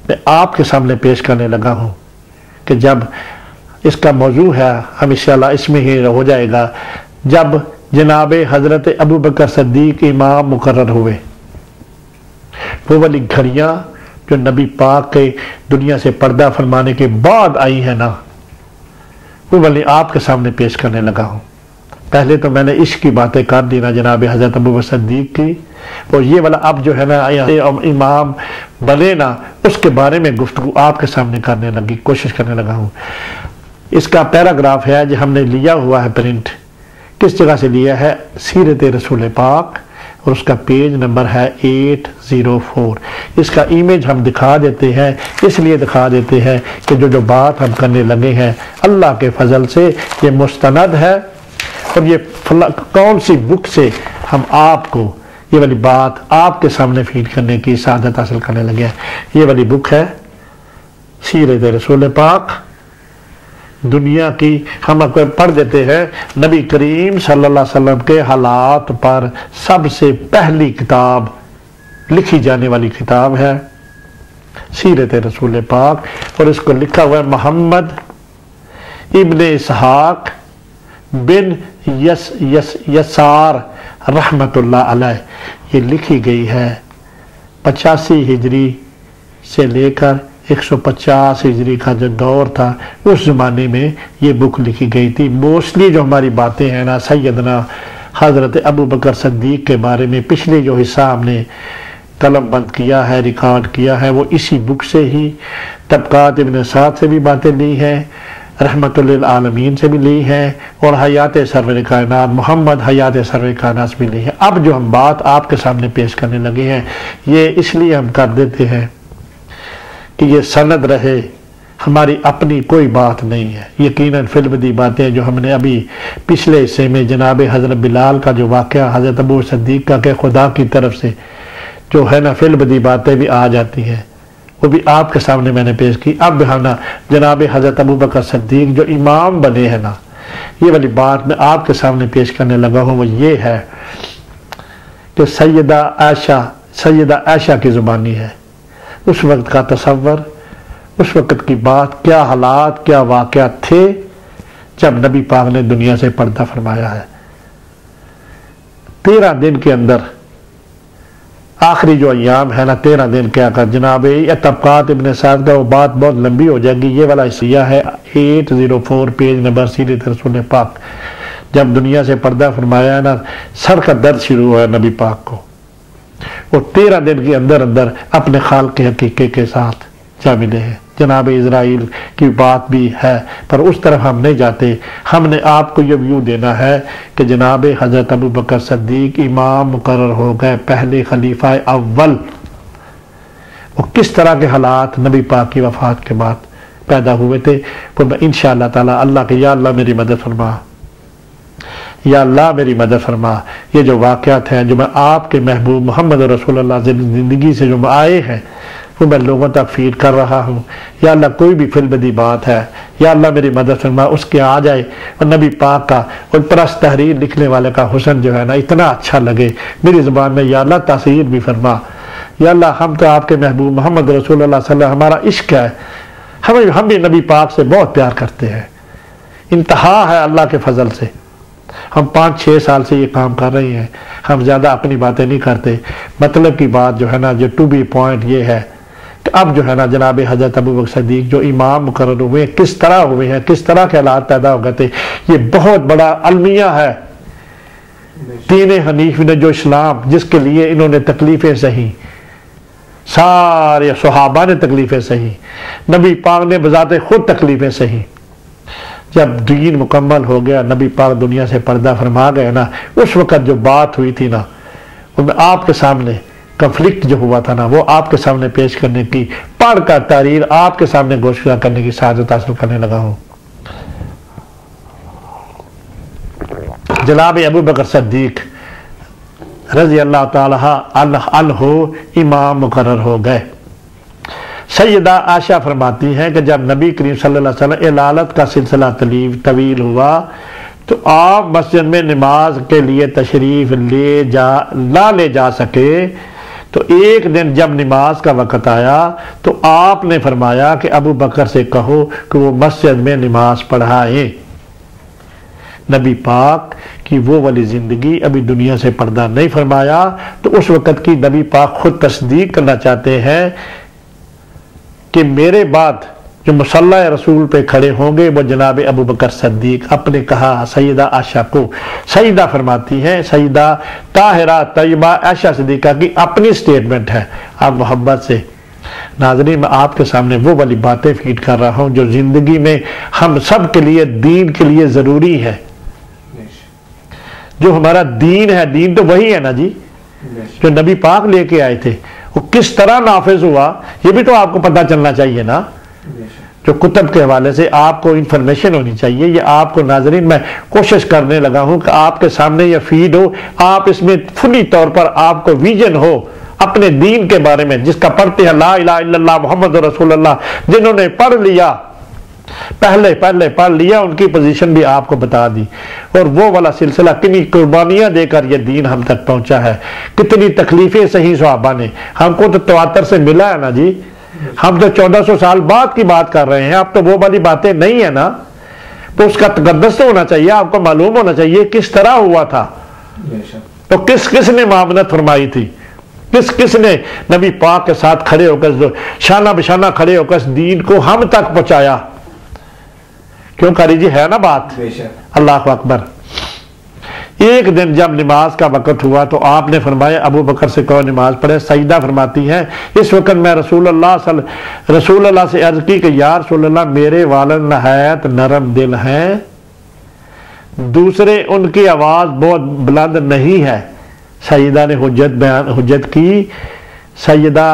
मैं आपके सामने पेश करने लगा हूं कि जब इसका मौजू है हम इंशाअल्लाह इसमें ही हो जाएगा, जब जनाब हजरत अबू बकर सद्दीक इमाम मुकर्रर हुए। वो वाली घड़ियां जो नबी पाक के दुनिया से पर्दा फरमाने के बाद आई है ना, वो वाली आपके सामने पेश करने लगा हूं। पहले तो मैंने इश्क की बातें कर दी ना जनाब हजरत अबू बकर सद्दीक की, और ये वाला अब जो है ना इमाम बने ना उसके बारे में गुफ्तगू आपके सामने करने लगी, कोशिश करने लगा हूं। इसका पैराग्राफ है जो हमने लिया हुआ है प्रिंट, किस जगह से लिया है? सीरत रसूल पाक, और उसका पेज नंबर है 804। इसका इमेज हम दिखा देते हैं, इसलिए दिखा देते हैं कि जो बात हम करने लगे हैं अल्लाह के फजल से ये मुस्तनद है, और ये कौन सी बुक से हम आपको ये वाली बात आपके सामने फीड करने की सादत हासिल करने लगे हैं। ये वाली बुक है सीरत रसूल पाक। दुनिया की हम आपको पढ़ देते हैं, नबी करीम सल्लल्लाहु अलैहि वसल्लम के हालात पर सबसे पहली किताब लिखी जाने वाली किताब है सीरत रसूल पाक, और इसको लिखा हुआ है मोहम्मद इब्ने इसहाक बिन यसार रहमतुल्लाह अलैह। ये लिखी गई है 85 हिजरी से लेकर 150 हिजरी का जो दौर था उस ज़माने में ये बुक लिखी गई थी। मोस्टली जो हमारी बातें हैं ना सैयदना हज़रत अबू बकर सद्दीक के बारे में पिछले जो हिस्सा हमने कलम बंद किया है, रिकॉर्ड किया है, वो इसी बुक से ही तबकात इब्न साद से भी बातें ली हैं, रहमतुल्लिल आलमीन से भी ली है, और हयात सरवर कायनात मोहम्मद हयात सरवर कायनात से भी ली है। अब जो हम बात आपके सामने पेश करने लगे हैं ये इसलिए हम कर देते हैं कि ये सनद रहे, हमारी अपनी कोई बात नहीं है। यकीनन फिल्म बातें जो हमने अभी पिछले हिस्से में जनाब हजरत बिलाल का जो वाक़या हजरत अबू सद्दीक का के खुदा की तरफ से जो है ना फिल्म बातें भी आ जाती हैं, वो भी आपके सामने मैंने पेश की। अब है ना जनाब हजरत अबू बकर सद्दीक जो इमाम बने हैं ना, ये वाली बात मैं आपके सामने पेश करने लगा हूँ। वो ये है कि सैयदा आयशा की ज़ुबानी है, उस वक्त का तसव्वुर, उस वक्त की बात, क्या हालात क्या वाक़या थे जब नबी पाक ने दुनिया से पर्दा फरमाया है। 13 दिन के अंदर आखिरी जो अय्याम है ना 13 दिन क्या कर जनाब तबकात इब्न साद का वो बात बहुत लंबी हो जाएगी। ये वाला हिस्सा है 804 पेज नंबर सीरत रसूल पाक। जब दुनिया से पर्दा फरमाया है ना सर का दर्द शुरू हुआ नबी पाक को, वो 13 दिन के अंदर अंदर अपने खाल के हकीके के साथ जा मिले हैं। जनाब इज़राइल की बात भी है पर उस तरफ हम नहीं जाते। हमने आपको ये व्यू देना है कि जनाब हज़रत अबू बकर सद्दीक इमाम मुकर्रर हो गए, पहले खलीफा अव्वल। वो किस तरह के हालात नबी पाक की वफ़ात के बाद पैदा हुए थे वो मैं इंशाअल्लाह ताला अल्लाह के या अल्लाह मेरी मदद फरमा, या अल्लाह मेरी मदद फरमा। ये जो वाक़यात हैं जो मैं आपके महबूब मोहम्मद रसूलुल्लाह से ज़िंदगी से जो आए हैं वो मैं लोगों तक फीड कर रहा हूँ। या अल्लाह कोई भी फिल्बदी बात है, या अल्लाह मेरी मदद फरमा, उसके आ जाए और नबी पाक का और प्लस तहरीर लिखने वाले का हुस्न जो है ना इतना अच्छा लगे मेरी ज़ुबान में, या अल्लाह तासीर भी फरमा। या अल्लाह हम तो आपके महबूब मोहम्मद रसूलुल्लाह सल्लल्लाहु अलैहि वसल्लम, हमारा इश्क है, हम भी नबी पाक से बहुत प्यार करते हैं, इंतहा है अल्लाह के फजल से। हम 5-6 साल से ये काम कर रहे हैं, हम ज़्यादा अपनी बातें नहीं करते। मतलब की बात जो है ना, जो टू बी पॉइंट ये है कि अब जो है ना जनाब हज़रत अबू बकर सिद्दीक़ जो इमाम मुकर्रर हुए, किस तरह हुए हैं, किस तरह के हालात पैदा हो गए थे, ये बहुत बड़ा अलमिया है। दीन हनीफ ने जो इस्लाम जिसके लिए इन्होंने तकलीफ़ें सही, सारे सहाबा ने तकलीफ़ें सही, नबी पाक ने बजाते खुद तकलीफ़ें सही। जब दीन मुकम्मल हो गया, नबी पाक दुनिया से पर्दा फरमा गए ना, उस वक़्त जो बात हुई थी ना, उनमें आपके सामने कन्फ्लिक्ट जो हुआ था ना, वो आपके सामने पेश करने की, पढ़कर तारीर आपके सामने घोषणा करने की सादत हासिल करने लगा हूँ। जनाब अबू बकर सिद्दीक़ रज़ी अल्लाह ताला अन्हु इमाम मुकर्रर हो गए। सैयदा आयशा फरमाती हैं कि जब नबी करीम सल्लल्लाहु अलैहि वसल्लम इलालत का सिलसिला तवील हुआ तो आप मस्जिद में नमाज के लिए तशरीफ ले जा सके। तो एक दिन जब नमाज का वक़्त आया तो आपने फरमाया कि अबू बकर से कहो कि वो मस्जिद में नमाज पढ़ाएं। नबी पाक की वो वाली ज़िंदगी अभी दुनिया से पर्दा नहीं फरमाया, तो उस वक़्त की नबी पाक खुद तस्दीक करना चाहते हैं कि मेरे बाद जो मुसल्ला रसूल पे खड़े होंगे वो जनाब अबू बकर सिद्दीक़। अपने कहा सैयदा आयशा को, सैयदा फरमाती हैं, सैयदा ताहिरा तैयबा आयशा सिद्दीक़ा की अपनी स्टेटमेंट है, आप मोहब्बत से। नाज़रीन, मैं आपके सामने वो वाली बातें फीड कर रहा हूँ जो ज़िंदगी में हम सब के लिए, दीन के लिए ज़रूरी है। जो हमारा दीन है, दीन तो वही है ना जी जो नबी पाक लेके आए थे, वो किस तरह नाफिज हुआ ये भी तो आपको पता चलना चाहिए ना। जो कुतब के हवाले से आपको इंफॉर्मेशन होनी चाहिए, ये आपको नाजरीन मैं कोशिश करने लगा हूं कि आपके सामने ये फीड हो, आप इसमें फुली तौर पर आपको विजन हो अपने दीन के बारे में, जिसका पढ़ते हैं ला इलाहा इल्लल्लाह मुहम्मद रसूलुल्लाह, जिन्होंने पढ़ लिया, पहले पढ़ लिया, उनकी पोजीशन भी आपको बता दी। और वो वाला सिलसिला कितनी कुर्बानियां देकर ये दीन हम तक पहुंचा है, कितनी तकलीफें सही सहाबा ने, हमको तो तवातर से मिला है ना जी। हम तो 1400 साल बाद की बात कर रहे हैं, अब तो वो वाली बातें नहीं है ना, तो उसका तकद्दस तो होना चाहिए, आपको मालूम होना चाहिए किस तरह हुआ था, तो किस किस ने मामनत फरमाई थी, किस किस ने नबी पाक के साथ खड़े होकर शाना बिशाना खड़े होकर दीन को हम तक पहुंचाया। क्यों करी जी, है ना बात। अल्लाह अकबर। एक दिन जब नमाज का वक़्त हुआ तो आपने फरमाया अबू बकर से कहो नमाज पढ़े। सईदा फरमाती हैं इस वक्त मैं रसूलुल्लाह से अर्ज की कि या रसूलुल्लाह मेरे वालिद नहायत नरम दिल हैं, दूसरे उनकी आवाज़ बहुत बुलंद नहीं है। सईदा ने हुज्जत की, सईदा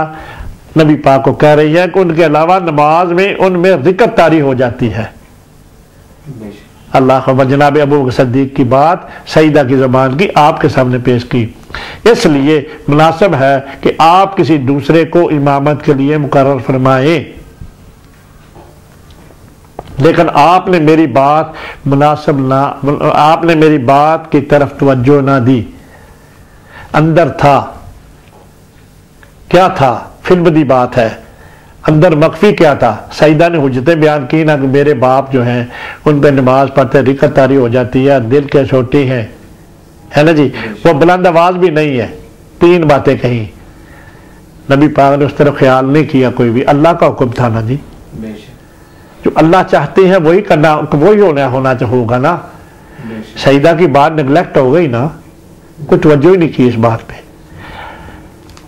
नबी पाक को कह रही है कि उनके अलावा नमाज में उनमें रिकत तारी हो जाती है। अल्लाह खबर। जनाब अबू बकर सिद्दीक़ की बात सईदा की ज़बान की आपके सामने पेश की, इसलिए मुनासिब है कि आप किसी दूसरे को इमामत के लिए मुकर्रर फरमाएं, लेकिन आपने मेरी बात मुनासिब ना, आपने मेरी बात की तरफ तवज्जो ना दी। अंदर था, क्या था, फिल्मदी बात है, अंदर मख्फी क्या था। सईदा ने हुज्जतें बयान की ना कि मेरे बाप जो हैं उन पर नमाज पढ़ते रिकत तारी हो जाती है, दिल के छोटी हैं, है ना जी, वो बुलंद आवाज भी नहीं है। 3 बातें कही, नबी पाक ने उस तरफ ख्याल नहीं किया कोई भी, अल्लाह का हुक्म था ना जी, जो अल्लाह चाहते हैं वही करना, वही होना होगा ना। सईदा की बात निगलेक्ट हो गई ना, कोई तवज्जो ही नहीं की इस बात पे,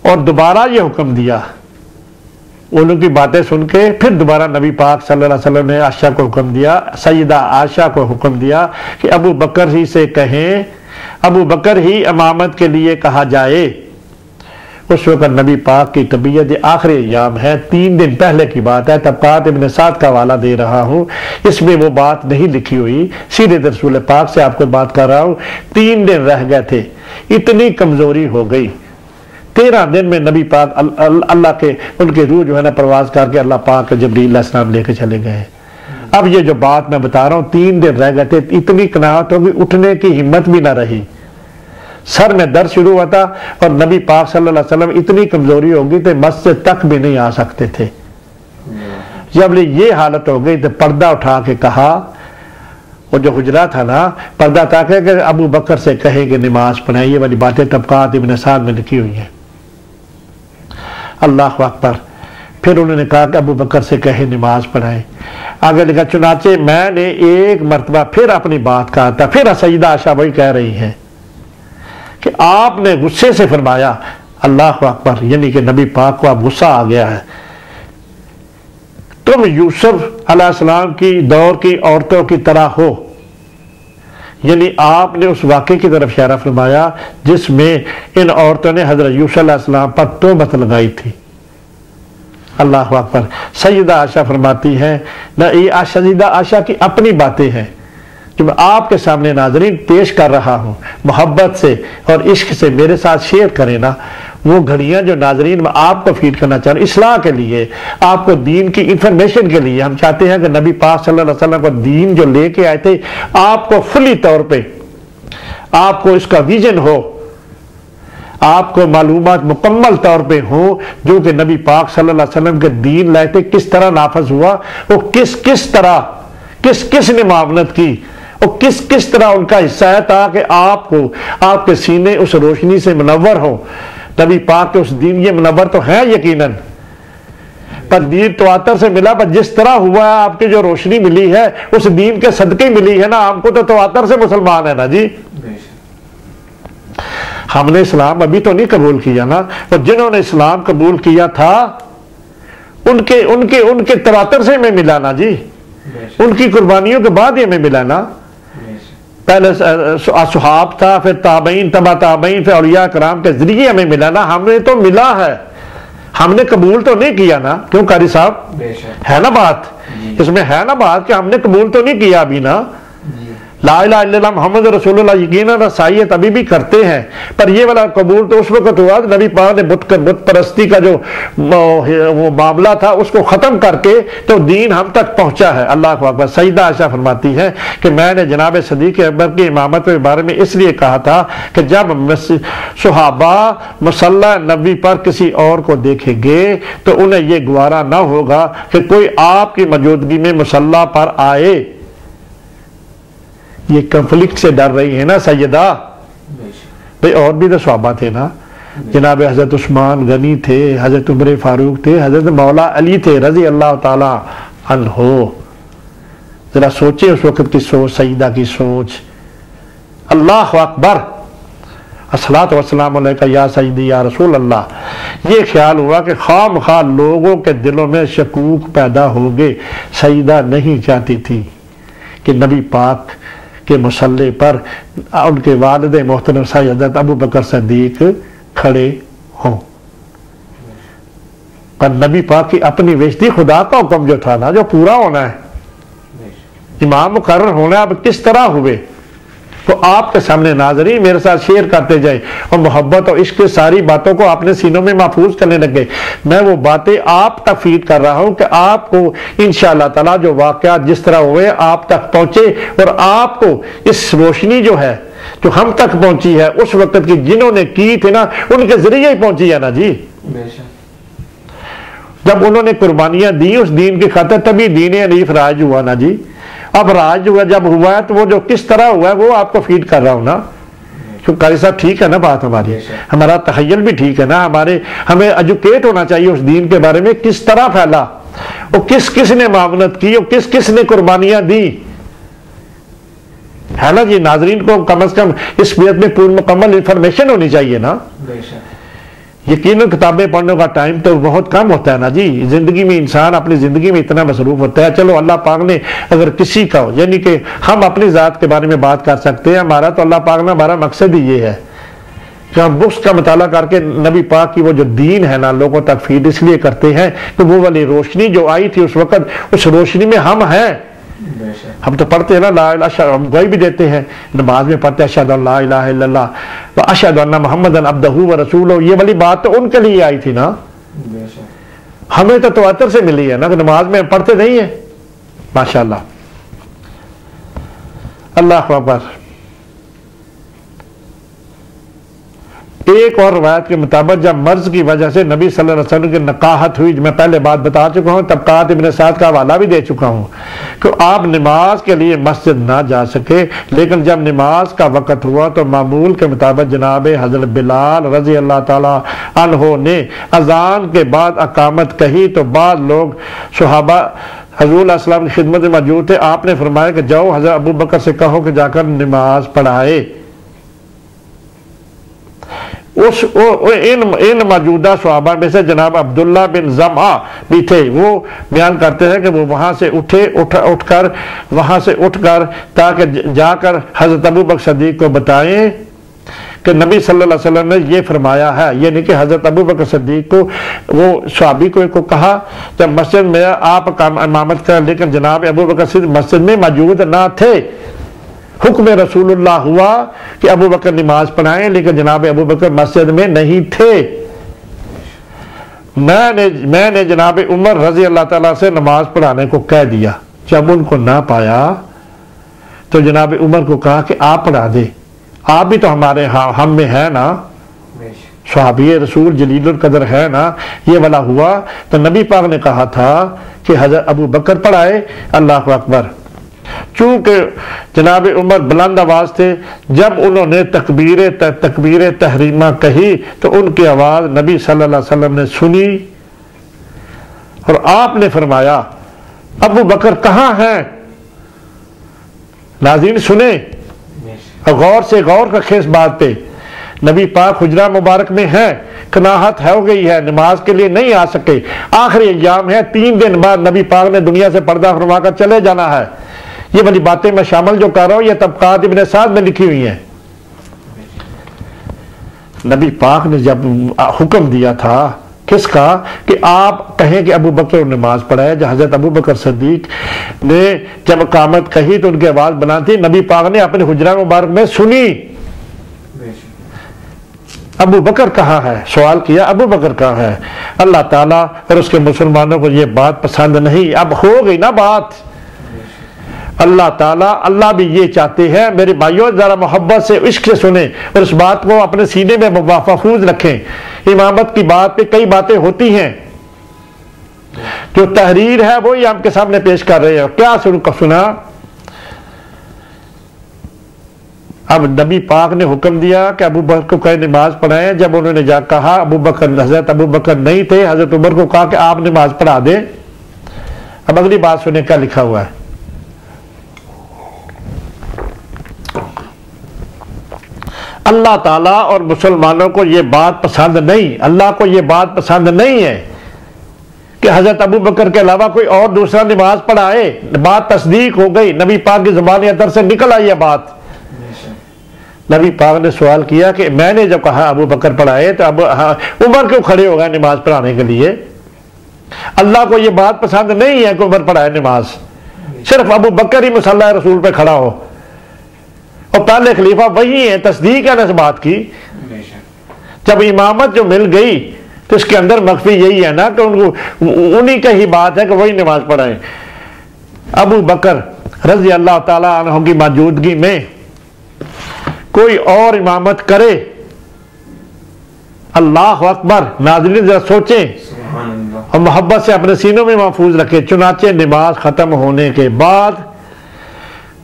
और दोबारा ये हुक्म दिया। उनकी बातें सुन के फिर दोबारा नबी पाक सल्लल्लाहु अलैहि वसल्लम ने आयशा को हुक्म दिया, सईदा आयशा को हुक्म दिया कि अबू बकर ही से कहें, अबू बकर ही इमामत के लिए कहा जाए। उस वक्त नबी पाक की तबीयत आखिरी अय्याम है, 3 दिन पहले की बात है, तबकात इब्न साद का हवाला दे रहा हूँ, इसमें वो बात नहीं लिखी हुई, सीधे रसूल पाक से आपको बात कर रहा हूँ। 3 दिन रह गए थे, इतनी कमजोरी हो गई, 13 दिन में नबी पाक अल्लाह के उनके रूह जो है ना परवाज करके अल्लाह पाक जबरील अलैहिस्सलाम लेके चले गए। अब ये जो बात मैं बता रहा हूँ 3 दिन रह गए थे, इतनी कनाहत होगी, उठने की हिम्मत भी ना रही, सर में दर्द शुरू हुआ था और नबी पाक सल्लल्लाहु अलैहि वसल्लम इतनी कमजोरी होगी तो मस्जिद तक भी नहीं आ सकते थे। जब ये हालत हो गई तो पर्दा उठा के कहा, वो जो हुजरा था ना पर्दा था कि अबू बकर से कहे कि नमाज पढ़ाए, ये वाली बातें तबकात इब्न साद में लिखी हुई है। अल्लाह अकबर। फिर उन्होंने कहा कि अबू बकर से कहे नमाज पढ़ाए। आगे लिखा चुनाचे मैंने एक मरतबा फिर अपनी बात कहा था, फिर सईदा आशा वही कह रही है कि आपने गुस्से से फरमाया, अल्लाह अकबर, यानी कि नबी पाक को अब गुस्सा आ गया है, तुम यूसुफ अलैहिस्सलाम की दौर की औरतों की तरह हो। यानी आपने उस वाक़े की तरफ इशारा फरमाया जिसमें इन औरतों ने हजरत यूसुफ अलैहिस्सलाम पर तोहमत लगाई थी। अल्लाह अकबर। सईदा आशा फरमाती है ना, ये सईदा आशा की अपनी बातें हैं जो मैं आपके सामने नाज़रीन पेश कर रहा हूँ, मोहब्बत से और इश्क से मेरे साथ शेयर करें ना वो घड़ियाँ जो नाज़रीन मैं आपको फीड करना चाह रहा हूँ इस्लाह के लिए, आपको दीन की इंफॉर्मेशन के लिए। हम चाहते हैं कि नबी पाक सल्लल्लाहु अलैहि वसल्लम को दीन जो लेके आए थे आपको फुली तौर पे आपको इसका विजन हो, आपको मालूमात मुकम्मल तौर पे हो जो कि नबी पाक सल्लल्लाहु अलैहि वसल्लम के दीन लाए थे किस तरह नाफज हुआ, वो किस तरह किस ने मावनत की, और किस तरह उनका हिस्सा है ताकि आपको आपके सीने उस रोशनी से मुनव्वर हो। नबी पाक के उस दीन ये मुनव्वर तो है यकीनन, पर दीन तो आतर से मिला, पर जिस तरह हुआ है आपकी जो रोशनी मिली है उस दीन के सदके मिली है ना, हमको तो आतर से मुसलमान है ना जी। हमने इस्लाम अभी तो नहीं कबूल किया ना, और जिन्होंने इस्लाम कबूल किया था उनके उनके उनके तवातर से हमें मिला ना जी, उनकी कुर्बानियों के बाद ही हमें मिला ना। पहले असहाब था, फिर ताबईन, तबा ताबईन, फिर औलिया कराम के जरिए हमें मिला ना, हमें तो मिला है, हमने कबूल तो नहीं किया ना। क्यों कारी साहब, है ना बात, इसमें है ना बात कि हमने कबूल तो नहीं किया अभी ना। ला इलाहा इल्लल्लाह मुहम्मद रसूलुल्लाह यकीनन रसायत अभी भी करते हैं, पर ये वाला कबूल तो उस वक्त हुआ नबी पाक ने बुत परस्ती का जो वो मामला था उसको खत्म करके तो दीन हम तक पहुंचा है। अल्लाह अकबर। सईदा आयशा फरमाती है कि मैंने जनाब सदीक अकबर की इमामत के बारे में इसलिए कहा था कि जब सुहाबा मुसल्ला नबी पर किसी और को देखेंगे तो उन्हें यह गवारा ना होगा कि कोई आपकी मौजूदगी में मुसल्ला पर आए। ये कंफ्लिक्ट से डर रही है ना सैयदा भाई, और भी तो सहाबा थे ना, जनाब हजरत उस्मान गनी थे, हजरत उमर फारूक थे, हजरत मौला अली थे रजी अल्लाह ताला अन्हो। जरा सोचे उस वक्त की सोच, सईदा की सोच। अल्लाह अकबर। अस्सलातु वस्सलामु अलैका या सईदी या रसूल अल्लाह। ये ख्याल हुआ कि खाम खा लोगों के दिलों में शकूक पैदा हो गए। सईदा नहीं चाहती थी कि नबी पाक के मुसल्ले पर उनके वालिद मोहतरम हज़रत अबू बकर सिद्दीक खड़े हों, पर नबी पाक की अपनी विश थी, खुदा का हुक्म जो था ना जो पूरा होना है, इमाम मुकर्रर होना। अब किस तरह हुए तो आपके सामने नाज़रीन मेरे साथ शेयर करते जाए और मोहब्बत और इश्क सारी बातों को आपने सीनों में महफूज करने लगे। मैं वो बातें आप तक फीड कर रहा हूं कि आपको इंशाअल्लाह ताला जो वाक़यात जिस तरह हुए आप तक पहुंचे और आपको इस रोशनी जो है जो हम तक पहुंची है उस वक्त की जिन्होंने की थी ना उनके जरिए ही पहुंची है ना जी। जब उन्होंने कुर्बानियां दी उस दीन की खातिर तभी दीन हनीफ राज हुआ ना जी। अब राज हुआ जब हुआ है तो वो जो किस तरह हुआ है वो आपको फीड कर रहा हूं ना। क्यों कारी साहब ठीक है ना बात, हमारी हमारा तखय्युल भी ठीक है ना, हमें एजुकेट होना चाहिए उस दीन के बारे में किस तरह फैला और किस ने मामनत की और किस ने कुर्बानियां दी, है ना जी। नाजरीन को कम से कम इस बात में पूर्ण मुकम्मल इंफॉर्मेशन होनी चाहिए ना। यकीनन किताबें पढ़ने का टाइम तो बहुत कम होता है ना जी। जिंदगी में इंसान अपनी जिंदगी में इतना मसरूफ होता है। चलो अल्लाह पाक ने अगर किसी का यानी कि हम अपनी ज़ात के बारे में बात कर सकते हैं, हमारा तो अल्लाह पाक ने हमारा मकसद ही ये है कि हम बुक्स का मुताला करके नबी पाक की वो जो दीन है ना लोगों तक फीड इसलिए करते हैं कि वो वाली रोशनी जो आई थी उस वक्त उस रोशनी में हम हैं। हम तो पढ़ते हैं ना ला इलाहा, हम गवाही भी देते हैं नमाज में पढ़ते हैं अशहदु अल्ला इलाहा इल्लल्लाह व अशहदु अन्ना मुहम्मदन अब्दुहु व रसूलुहु। ये वाली बात तो उनके लिए आई थी ना, हमें तो तवातर से मिली है ना, कि नमाज में पढ़ते नहीं है। माशाअल्लाह, अल्लाह अकबर। एक और रवायत के मुताबिक जब मर्ज की वजह से नबी सल्लल्लाहु अलैहि वसल्लम की नकाहत हुई, मैं पहले बात बता चुका हूं, तबकात इब्न साद का हवाला भी दे चुका हूं कि आप नमाज के लिए मस्जिद ना जा सके, लेकिन जब नमाज का वक़्त हुआ तो मामूल के मुताबिक जनाब हज़रत बिलाल रज़ी अल्लाह ताला अन्हो ने अजान के बाद अकामत कही तो बाद लोग सहाबा हज़ूर अस्सलाम की खिदमत में मौजूद थे। आपने फरमाया कि जाओ हज़रत अबू बकर से कहो कि जाकर नमाज पढ़ाए। इन मौजूदा सहाबा में से जनाब अब्दुल्ला बिन ज़मा भी थे। वो बयान करते हैं कि वो वहां से उठकर ताकि जाकर हजरत अबू बकर सदीक को बताएं कि नबी सल्लल्लाहु अलैहि वसल्लम ने ये फरमाया है। ये नहीं कि हजरत अबू बकर सदीक को वो सहाबी को कहा जब मस्जिद में आप इमामत कर, लेकिन जनाब अबू बकर सदीक मस्जिद में मौजूद ना थे। हुक्म रसूलुल्लाह हुआ कि अबू बकर नमाज पढ़ाएं, लेकिन जनाब अबू बकर मस्जिद में नहीं थे। मैंने जनाब उमर रजी अल्लाह ताला से नमाज पढ़ाने को कह दिया। जब उनको ना पाया तो जनाब उमर को कहा कि आप पढ़ा दे, आप भी तो हमारे हम में है ना, सहाबी रसूल जलीलुल कदर है ना। ये वाला हुआ तो नबी पाक ने कहा था कि हजरत अबू बकर पढ़ाए। अल्लाह अकबर। चूंकि जनाब उमर बुलंद आवाज थे, जब उन्होंने तकबीर तहरीमा कही तो उनकी आवाज नबी सल्लल्लाहु अलैहि वसल्लम ने सुनी और आपने फरमाया अबू बकर कहाँ हैं। नाज़रीन सुने गौर से, गौर रखे इस बात पे। नबी पाक हुजरा मुबारक में है, कनाहत हो गई है, नमाज के लिए नहीं आ सके, आखिरी अय्याम है, 3 दिन बाद नबी पाक ने दुनिया से पर्दा फरमा कर चले जाना है। ये वाली बातें मैं शामिल जो कर रहा हूं ये तबकात इब्न साद में लिखी हुई हैं। नबी पाक ने जब हुक्म दिया था किसका कि आप कहें कि अबू बकर नमाज पढ़ाए, जब हजरत अबू बकर सदीक ने जब इकामत कही तो उनकी आवाज बना थी, नबी पाक ने अपने हुजरा मुबारक में सुनी। अबू बकर कहाँ है, सवाल किया अबू बकर कहाँ है। अल्लाह ताला और उसके मुसलमानों को ये बात पसंद नहीं। अब हो गई ना बात, अल्लाह ताला, अल्लाह भी ये चाहते हैं मेरे भाइयों जरा मोहब्बत से इश्क से सुने और इस बात को अपने सीने में महफूज रखें। इमामत की बात पे कई बातें होती हैं, जो तहरीर है वो ही आपके सामने पेश कर रहे हैं। क्या सुना, अब नबी पाक ने हुक्म दिया कि अबू बकर को कहे नमाज पढ़ाएं। जब उन्होंने जा कहा अबू बकर, हजरत अबू बकर नहीं थे, हजरत उमर को कहा कि आप नमाज पढ़ा दें। अब अगली बात सुने क्या लिखा हुआ है। अल्लाह ताला और मुसलमानों को यह बात पसंद नहीं, अल्लाह को यह बात पसंद नहीं है कि हजरत अबू बकर के अलावा कोई और दूसरा नमाज पढ़ाए। बात तस्दीक हो गई, नबी पाक की ज़ुबान अतर से निकल आई है बात। नबी पाक ने सवाल किया कि मैंने जब कहा अबू बकर पढ़ाए तो अब उमर क्यों खड़े हो गए नमाज पढ़ाने के लिए। अल्लाह को यह बात पसंद नहीं है कि उमर पढ़ाए नमाज, सिर्फ अबू बकर ही मुसल्ला रसूल पे खड़ा हो और पहले खलीफा वही है। तस्दीक है ना इस बात की। जब इमामत जो मिल गई तो इसके अंदर मख्फी यही है ना कि उनको उन्हीं की ही बात है कि वही नमाज पढ़ाएं। अबू बकर रज़ी अल्लाह ताला अन्हु की मौजूदगी में कोई और इमामत करे, अल्लाह अकबर। नाज़रीन जरा सोचें और मोहब्बत से अपने सीनों में महफूज रखें। चुनाचे नमाज खत्म होने के बाद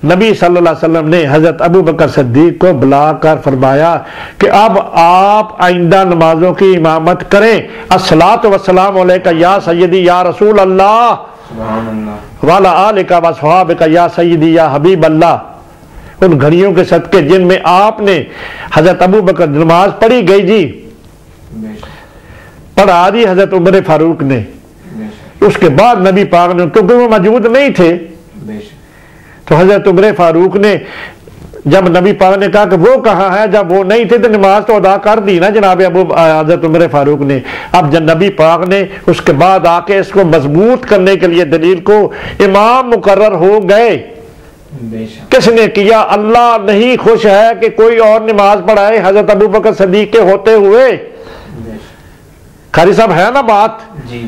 नबी सल्लल्लाहु अलैहि वसल्लम ने हजरत अबू बकर सिद्दीक को बुलाकर फरमाया कि अब आप आइंदा नमाजों की इमामत करें। अस्सलातु वस्सलाम अलैका या सय्यदी या रसूल अल्लाह वाला आलिका व सहाबिका या सय्यदी या हबीब अल्लाह। उन घड़ियों के सदके जिनमें आपने हजरत अबू बकर नमाज पढ़ी गई जी, पढ़ा दी हजरत उमर फारूक ने। उसके बाद नबी पाक ने, क्योंकि वो मौजूद नहीं थे, तो हजरत उमर फारूक ने जब नबी पाक ने कहा कि वो कहाँ है, जब वो नहीं थे तो नमाज तो अदा कर दी ना जनाब अबू हज़रत उमर फारूक ने। अब जब नबी पाक ने उसके बाद आके इसको मजबूत करने के लिए दलील को इमाम मुकर्रर हो गए। किसने किया? अल्लाह नहीं खुश है कि कोई और नमाज पढ़ाए हजरत अबू बकर सदीक के होते हुए। कारी साहब है ना बात? जी,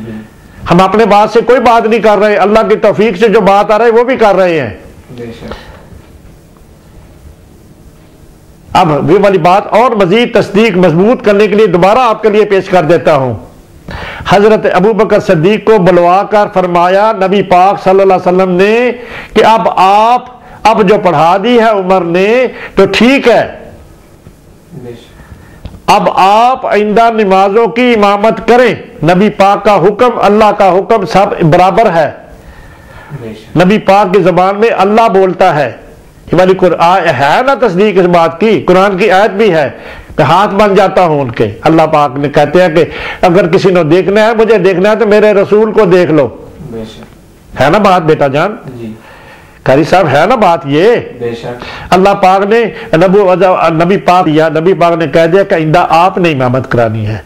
हम अपने बात से कोई बात नहीं कर रहे, अल्लाह की तौफीक से जो बात आ रही है वो भी कर रहे हैं। अब वे वाली बात और मजीद तस्दीक मजबूत करने के लिए दोबारा आपके लिए पेश कर देता हूं। हजरत अबू बकर सद्दीक को बुलवा कर फरमाया नबी पाक सल्लल्लाहु अलैहि वसल्लम ने कि अब जो पढ़ा दी है उमर ने तो ठीक है, अब आप आइंदा नमाजों की इमामत करें। नबी पाक का हुक्म, अल्लाह का हुक्म सब बराबर है। नबी पाक की जबान में अल्लाह बोलता है, वाली कुरान है ना तस्दीक इस बात की, कुरान की आयत भी है कि हाथ बन जाता हूं उनके। अल्लाह पाक ने कहते हैं कि अगर किसी ने देखना है, मुझे देखना है तो मेरे रसूल को देख लो। है ना बात बेटा जान? कारी साहब है ना बात ये? अल्लाह पाक ने नबी पाक ने कह दिया कि आइंदा आपने इमामत करानी है।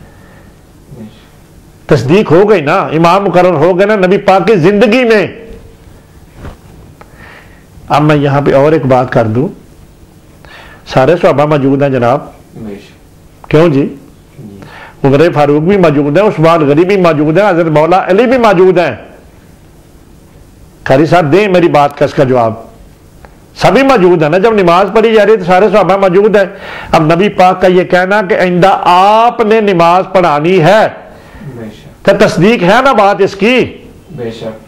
तस्दीक हो गई ना, इमाम मुकर्रर हो गए ना नबी पाक की जिंदगी में। अब मैं यहां पे और एक बात कर दूं, सारे सहाबा मौजूद हैं जनाब, क्यों जी? उमर फारूक भी मौजूद है, उस्मान गनी भी मौजूद है, हजरत मौला अली भी मौजूद हैं। कारी साहब दें मेरी बात का इसका जवाब। सभी मौजूद है ना, जब नमाज पढ़ी जा रही तो सारे सहाबा मौजूद है। अब नबी पाक का ये कहना कि आइंदा आपने नमाज पढ़ानी है, तो तस्दीक है ना बात इसकी? बेशक।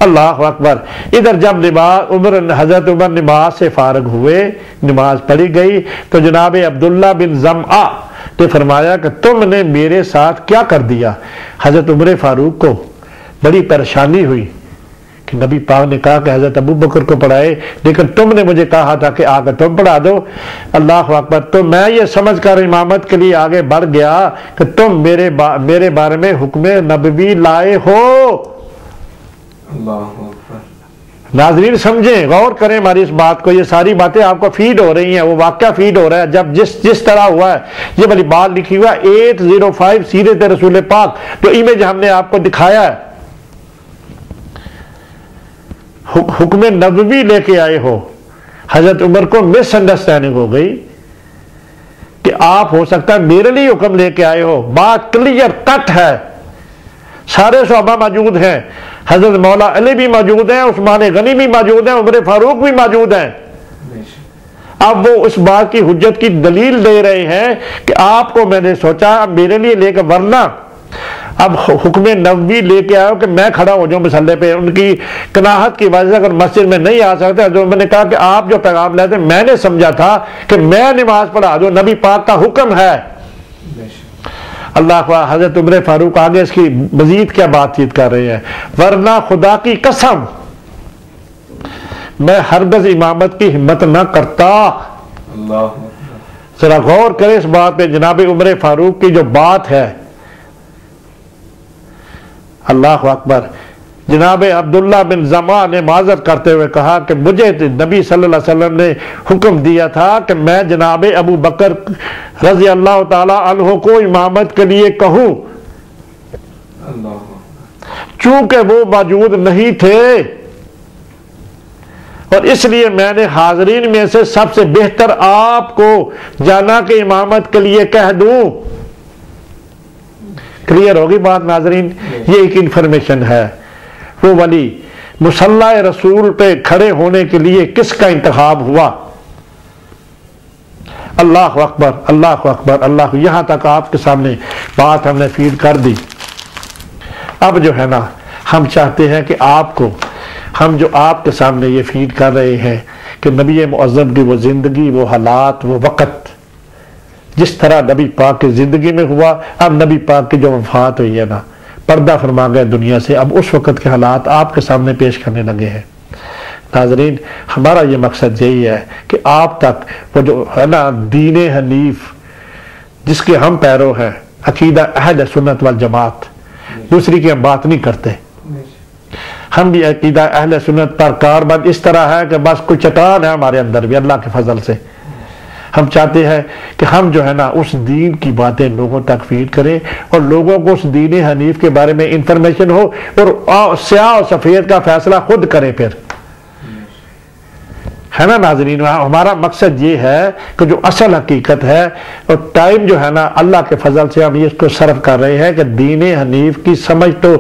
अल्लाह अकबर। इधर जब हजरत उमर नमाज से फारग हुए, नमाज पढ़ी गई तो जनाब अब्दुल्ला बिन ज़मआ ने फरमाया कि तुमने मेरे साथ क्या कर दिया। हजरत उमर फारूक को बड़ी परेशानी हुई कि नबी पाक ने कहा कि हजरत अबू बकर को पढ़ाए, लेकिन तुमने मुझे कहा था कि आकर तुम पढ़ा दो। अल्लाह अकबर। तो मैं ये समझ कर इमामत के लिए आगे बढ़ गया कि तुम मेरे बारे में हुक्म नबवी लाए हो। नाजरीन समझें, गौर करें हमारी इस बात को। ये सारी बातें आपको फीड हो रही हैं, वो वाकया फीड हो रहा है। जब जिस तरह हुआ है, ये वाली बात लिखी हुआ 805 सीरत रसूल पाक, जो इमेज हमने आपको दिखाया है, हुक्म नबवी लेके आए हो। हजरत उमर को मिसअंडरस्टैंडिंग हो गई कि आप हो सकता है मेरे लिए हुक्म लेके आए हो। बात क्लियर कट है, सारे सहाबा मौजूद हैं, हजरत मौला अली भी मौजूद हैं, उस्मान गनी भी मौजूद हैं, उमर फारूक भी मौजूद हैं। अब वो उस बात की हुज्जत की दलील दे रहे हैं कि आपको मैंने सोचा मेरे लिए लेकर, वरना अब हुक्म नबवी लेके आयो कि मैं खड़ा हो जाऊं मसल्ले पे। उनकी कनाहत की वजह से अगर मस्जिद में नहीं आ सकते, जो मैंने कहा कि आप जो पैगाम लाते, मैंने समझा था कि मैं नमाज पढ़ा दूं, नबी पाक का हुक्म है। अल्लाह। हजरत उमर फारूक आगे इसकी मजीद क्या बातचीत कर रहे हैं, वरना खुदा की कसम मैं हरगज इमामत की हिम्मत ना करता। जरा गौर करें इस बात पे। जनाब उमर फारूक की जो बात है, अल्लाह अकबर। जनाब अब्दुल्ला बिन ज़मा ने माजर करते हुए कहा कि मुझे नबी सल्लल्लाहु अलैहि वसल्लम ने हुक्म दिया था कि मैं जनाब अबू बकर रज़ी अल्लाह ताला अन्हु को इमामत के लिए कहूं, चूंकि वो मौजूद नहीं थे और इसलिए मैंने हाजरीन में से सबसे बेहतर आपको जाना कि इमामत के लिए कह दूं। क्लियर होगी बात नाजरीन? ये एक इंफॉर्मेशन है। वो वाली मुसल्ला रसूल पे खड़े होने के लिए किसका इंतखाब हुआ। अल्लाह अकबर, अल्लाह अकबर, अल्लाह। यहां तक आपके सामने बात हमने फीड कर दी। अब जो है ना, हम चाहते हैं कि आपको, हम जो आपके सामने ये फीड कर रहे हैं कि नबी मुअज़्ज़म की वो जिंदगी, वो हालात, वो वक़्त जिस तरह नबी पाक की जिंदगी में हुआ, अब नबी पाक की जो वफात हुई है ना, पर्दा फरमा गए दुनिया से, अब उस वक़्त के हालात आपके सामने पेश करने लगे हैं। नाज़रीन, हमारा ये मकसद यही है कि आप तक वो जो है ना दीन हनीफ जिसके हम पैरो हैं, अकीदा अहल सुन्नत वल जमात, दूसरी की हम बात नहीं करते, हम भी अकीदा अहले सुन्नत पर कारबंद इस तरह है कि बस कुछ चट्टान है हमारे अंदर भी, अल्लाह के फजल से। हम चाहते हैं कि हम जो है ना उस दीन की बातें लोगों तक फीड करें और लोगों को उस दीन हनीफ के बारे में इंफॉर्मेशन हो और स्याह और सफ़ेद का फैसला खुद करें फिर, है ना नाज़रीन। हमारा मकसद ये है कि जो असल हकीकत है और टाइम जो है ना अल्लाह के फजल से हम इसको सर्व कर रहे हैं कि दीन हनीफ की समझ तो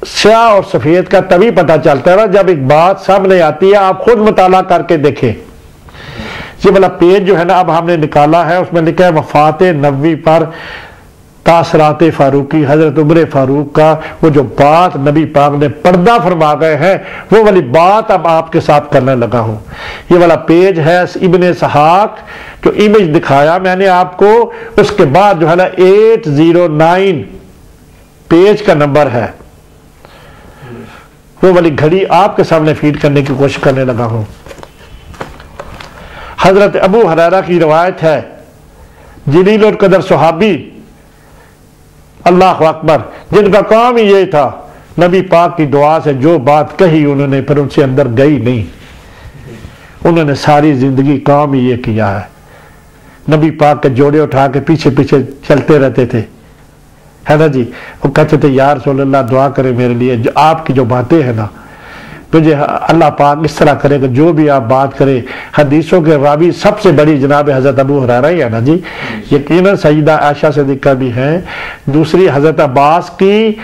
स्याह और सफ़ेद का तभी पता चलता है ना जब एक बात सामने आती है, आप खुद मुताला करके देखें। ये वाला पेज जो है ना अब हमने निकाला है, उसमें लिखा है वफात नबवी पर तासरात फारूकी, हजरत उमर फारूक का वो जो बात नबी पाक ने पर्दा फरमा गए हैं वो वाली बात अब आपके साथ करने लगा हूं। ये वाला पेज है इब्ने सहाक, जो इमेज दिखाया मैंने आपको, उसके बाद जो है ना 809 पेज का नंबर है, वो वाली घड़ी आपके सामने फीड करने की कोशिश करने लगा हूं। हजरत अबू हुरैरा की रवायत है, जलील और कदर सहाबी, अल्लाह अकबर, जिनका काम ही ये था नबी पाक की दुआ से जो बात कही उन्होंने फिर उनसे अंदर गई नहीं, उन्होंने सारी जिंदगी काम ही ये किया है। नबी पाक के जोड़े उठा के पीछे पीछे चलते रहते थे, है ना जी। वो कहते थे या रसूल अल्लाह दुआ करे मेरे लिए, जो आपकी जो बातें हैं ना मुझे अल्लाह पाक इस तरह करे कि जो भी आप बात करें, हदीसों के रावी सबसे बड़ी जनाब हजरत अबू हुरैरा ही है ना जी। यकीनन सईदा आयशा सिद्दीक़ा भी हैं, दूसरी हजरत अब्बास की,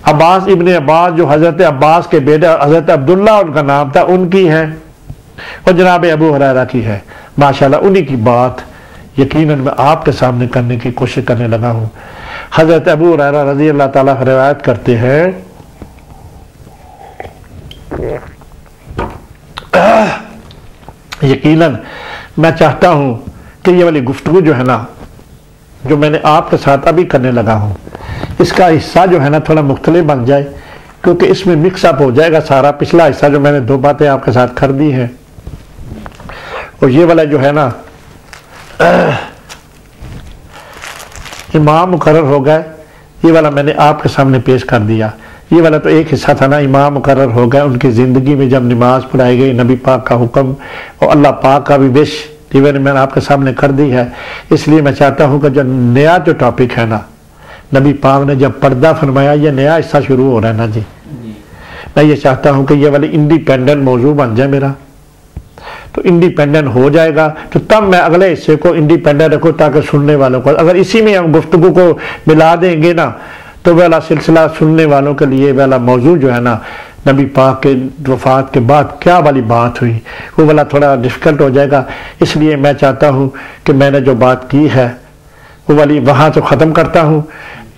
अब्बास इब्ने अब्बास जो हजरत अब्बास के बेटे हजरत अब्दुल्ला उनका नाम था, उनकी है, और जनाब अबू हुरैरा की है। माशाल्लाह उन्हीं की बात यकीनन मैं आपके सामने करने की कोशिश करने लगा हूँ। हजरत अबू हुरैरा रज़ी अल्लाह ताला रिवायत करते हैं, यकीनन मैं चाहता हूं कि ये वाली गुफ्तगू जो है ना जो मैंने आपके साथ अभी करने लगा हूं, इसका हिस्सा जो है ना थोड़ा मुख्तलिफ बन जाए, क्योंकि इसमें मिक्सअप हो जाएगा सारा पिछला हिस्सा जो मैंने दो बातें आपके साथ कर दी हैं, और ये वाला जो है ना इमाम मुकर्रर हो गए, ये वाला मैंने आपके सामने पेश कर दिया। ये वाला तो एक हिस्सा था ना, इमाम मुकर्रर हो गए, उनकी ज़िंदगी में जब नमाज पढ़ाई गई, नबी पाक का हुक्म और अल्लाह पाक का भी विश मैंने आपके सामने कर दी है। इसलिए मैं चाहता हूँ कि जो नया जो टॉपिक है ना, नबी पाक ने जब पर्दा फरमाया, ये नया हिस्सा शुरू हो रहा है ना जी। मैं ये चाहता हूँ कि ये वाली इंडिपेंडेंट मौजू बन जाए मेरा, तो इंडिपेंडेंट हो जाएगा तो तब मैं अगले हिस्से को इंडिपेंडेंट रखूँ, ताकि सुनने वालों को, अगर इसी में हम गुफ्तगू को मिला देंगे ना तो वाला सिलसिला सुनने वालों के लिए वाला मौजू जो है ना, नबी पाक के वफात के बाद क्या वाली बात हुई, वो वाला थोड़ा डिफ़िकल्ट हो जाएगा। इसलिए मैं चाहता हूँ कि मैंने जो बात की है वो वाली वहाँ से ख़त्म करता हूँ,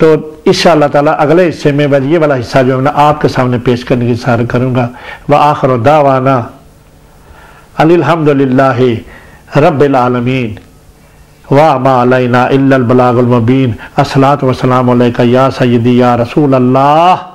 तो इंशाअल्लाह ताला अगले हिस्से में मैं ये वाला हिस्सा जो है ना आपके सामने पेश करने की सार करूँगा। व आखिर दावाना अनिल हम्दुलिल्लाहि रब्बिल आलमीन वा मा अलैना इल्लल बलागुल मुबीन। अस्सलातु वस्सलामु अलैका या सय्यदी या रसूल अल्लाह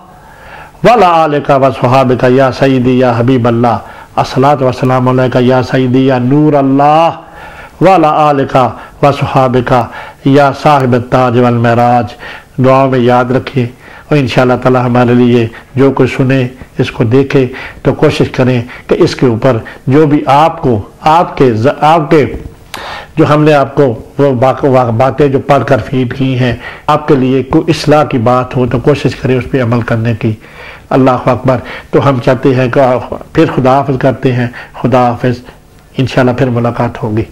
वला आलिका व सहाबिका या सय्यदी या हबीब अल्लाह। अस्सलातु वस्सलामु अलैका या सय्यदी या नूर अल्लाह वला आलिका व सहाबिका या साहिब ताज वल महराज। दुआ में याद रखिए और इंशाअल्लाह ताला हमारे लिए जो कुछ सुने इसको देखे तो कोशिश करें कि इसके ऊपर जो भी आपको आपके जो हमने आपको वो बातें जो पढ़कर फीड की हैं, आपके लिए कोई इस्लाह की बात हो तो कोशिश करें उस पर अमल करने की। अल्लाह अकबर। तो हम चाहते हैं कि फिर खुदा हाफ़िज़ करते हैं। खुदा हाफ़िज़, इंशाअल्लाह फिर मुलाकात होगी।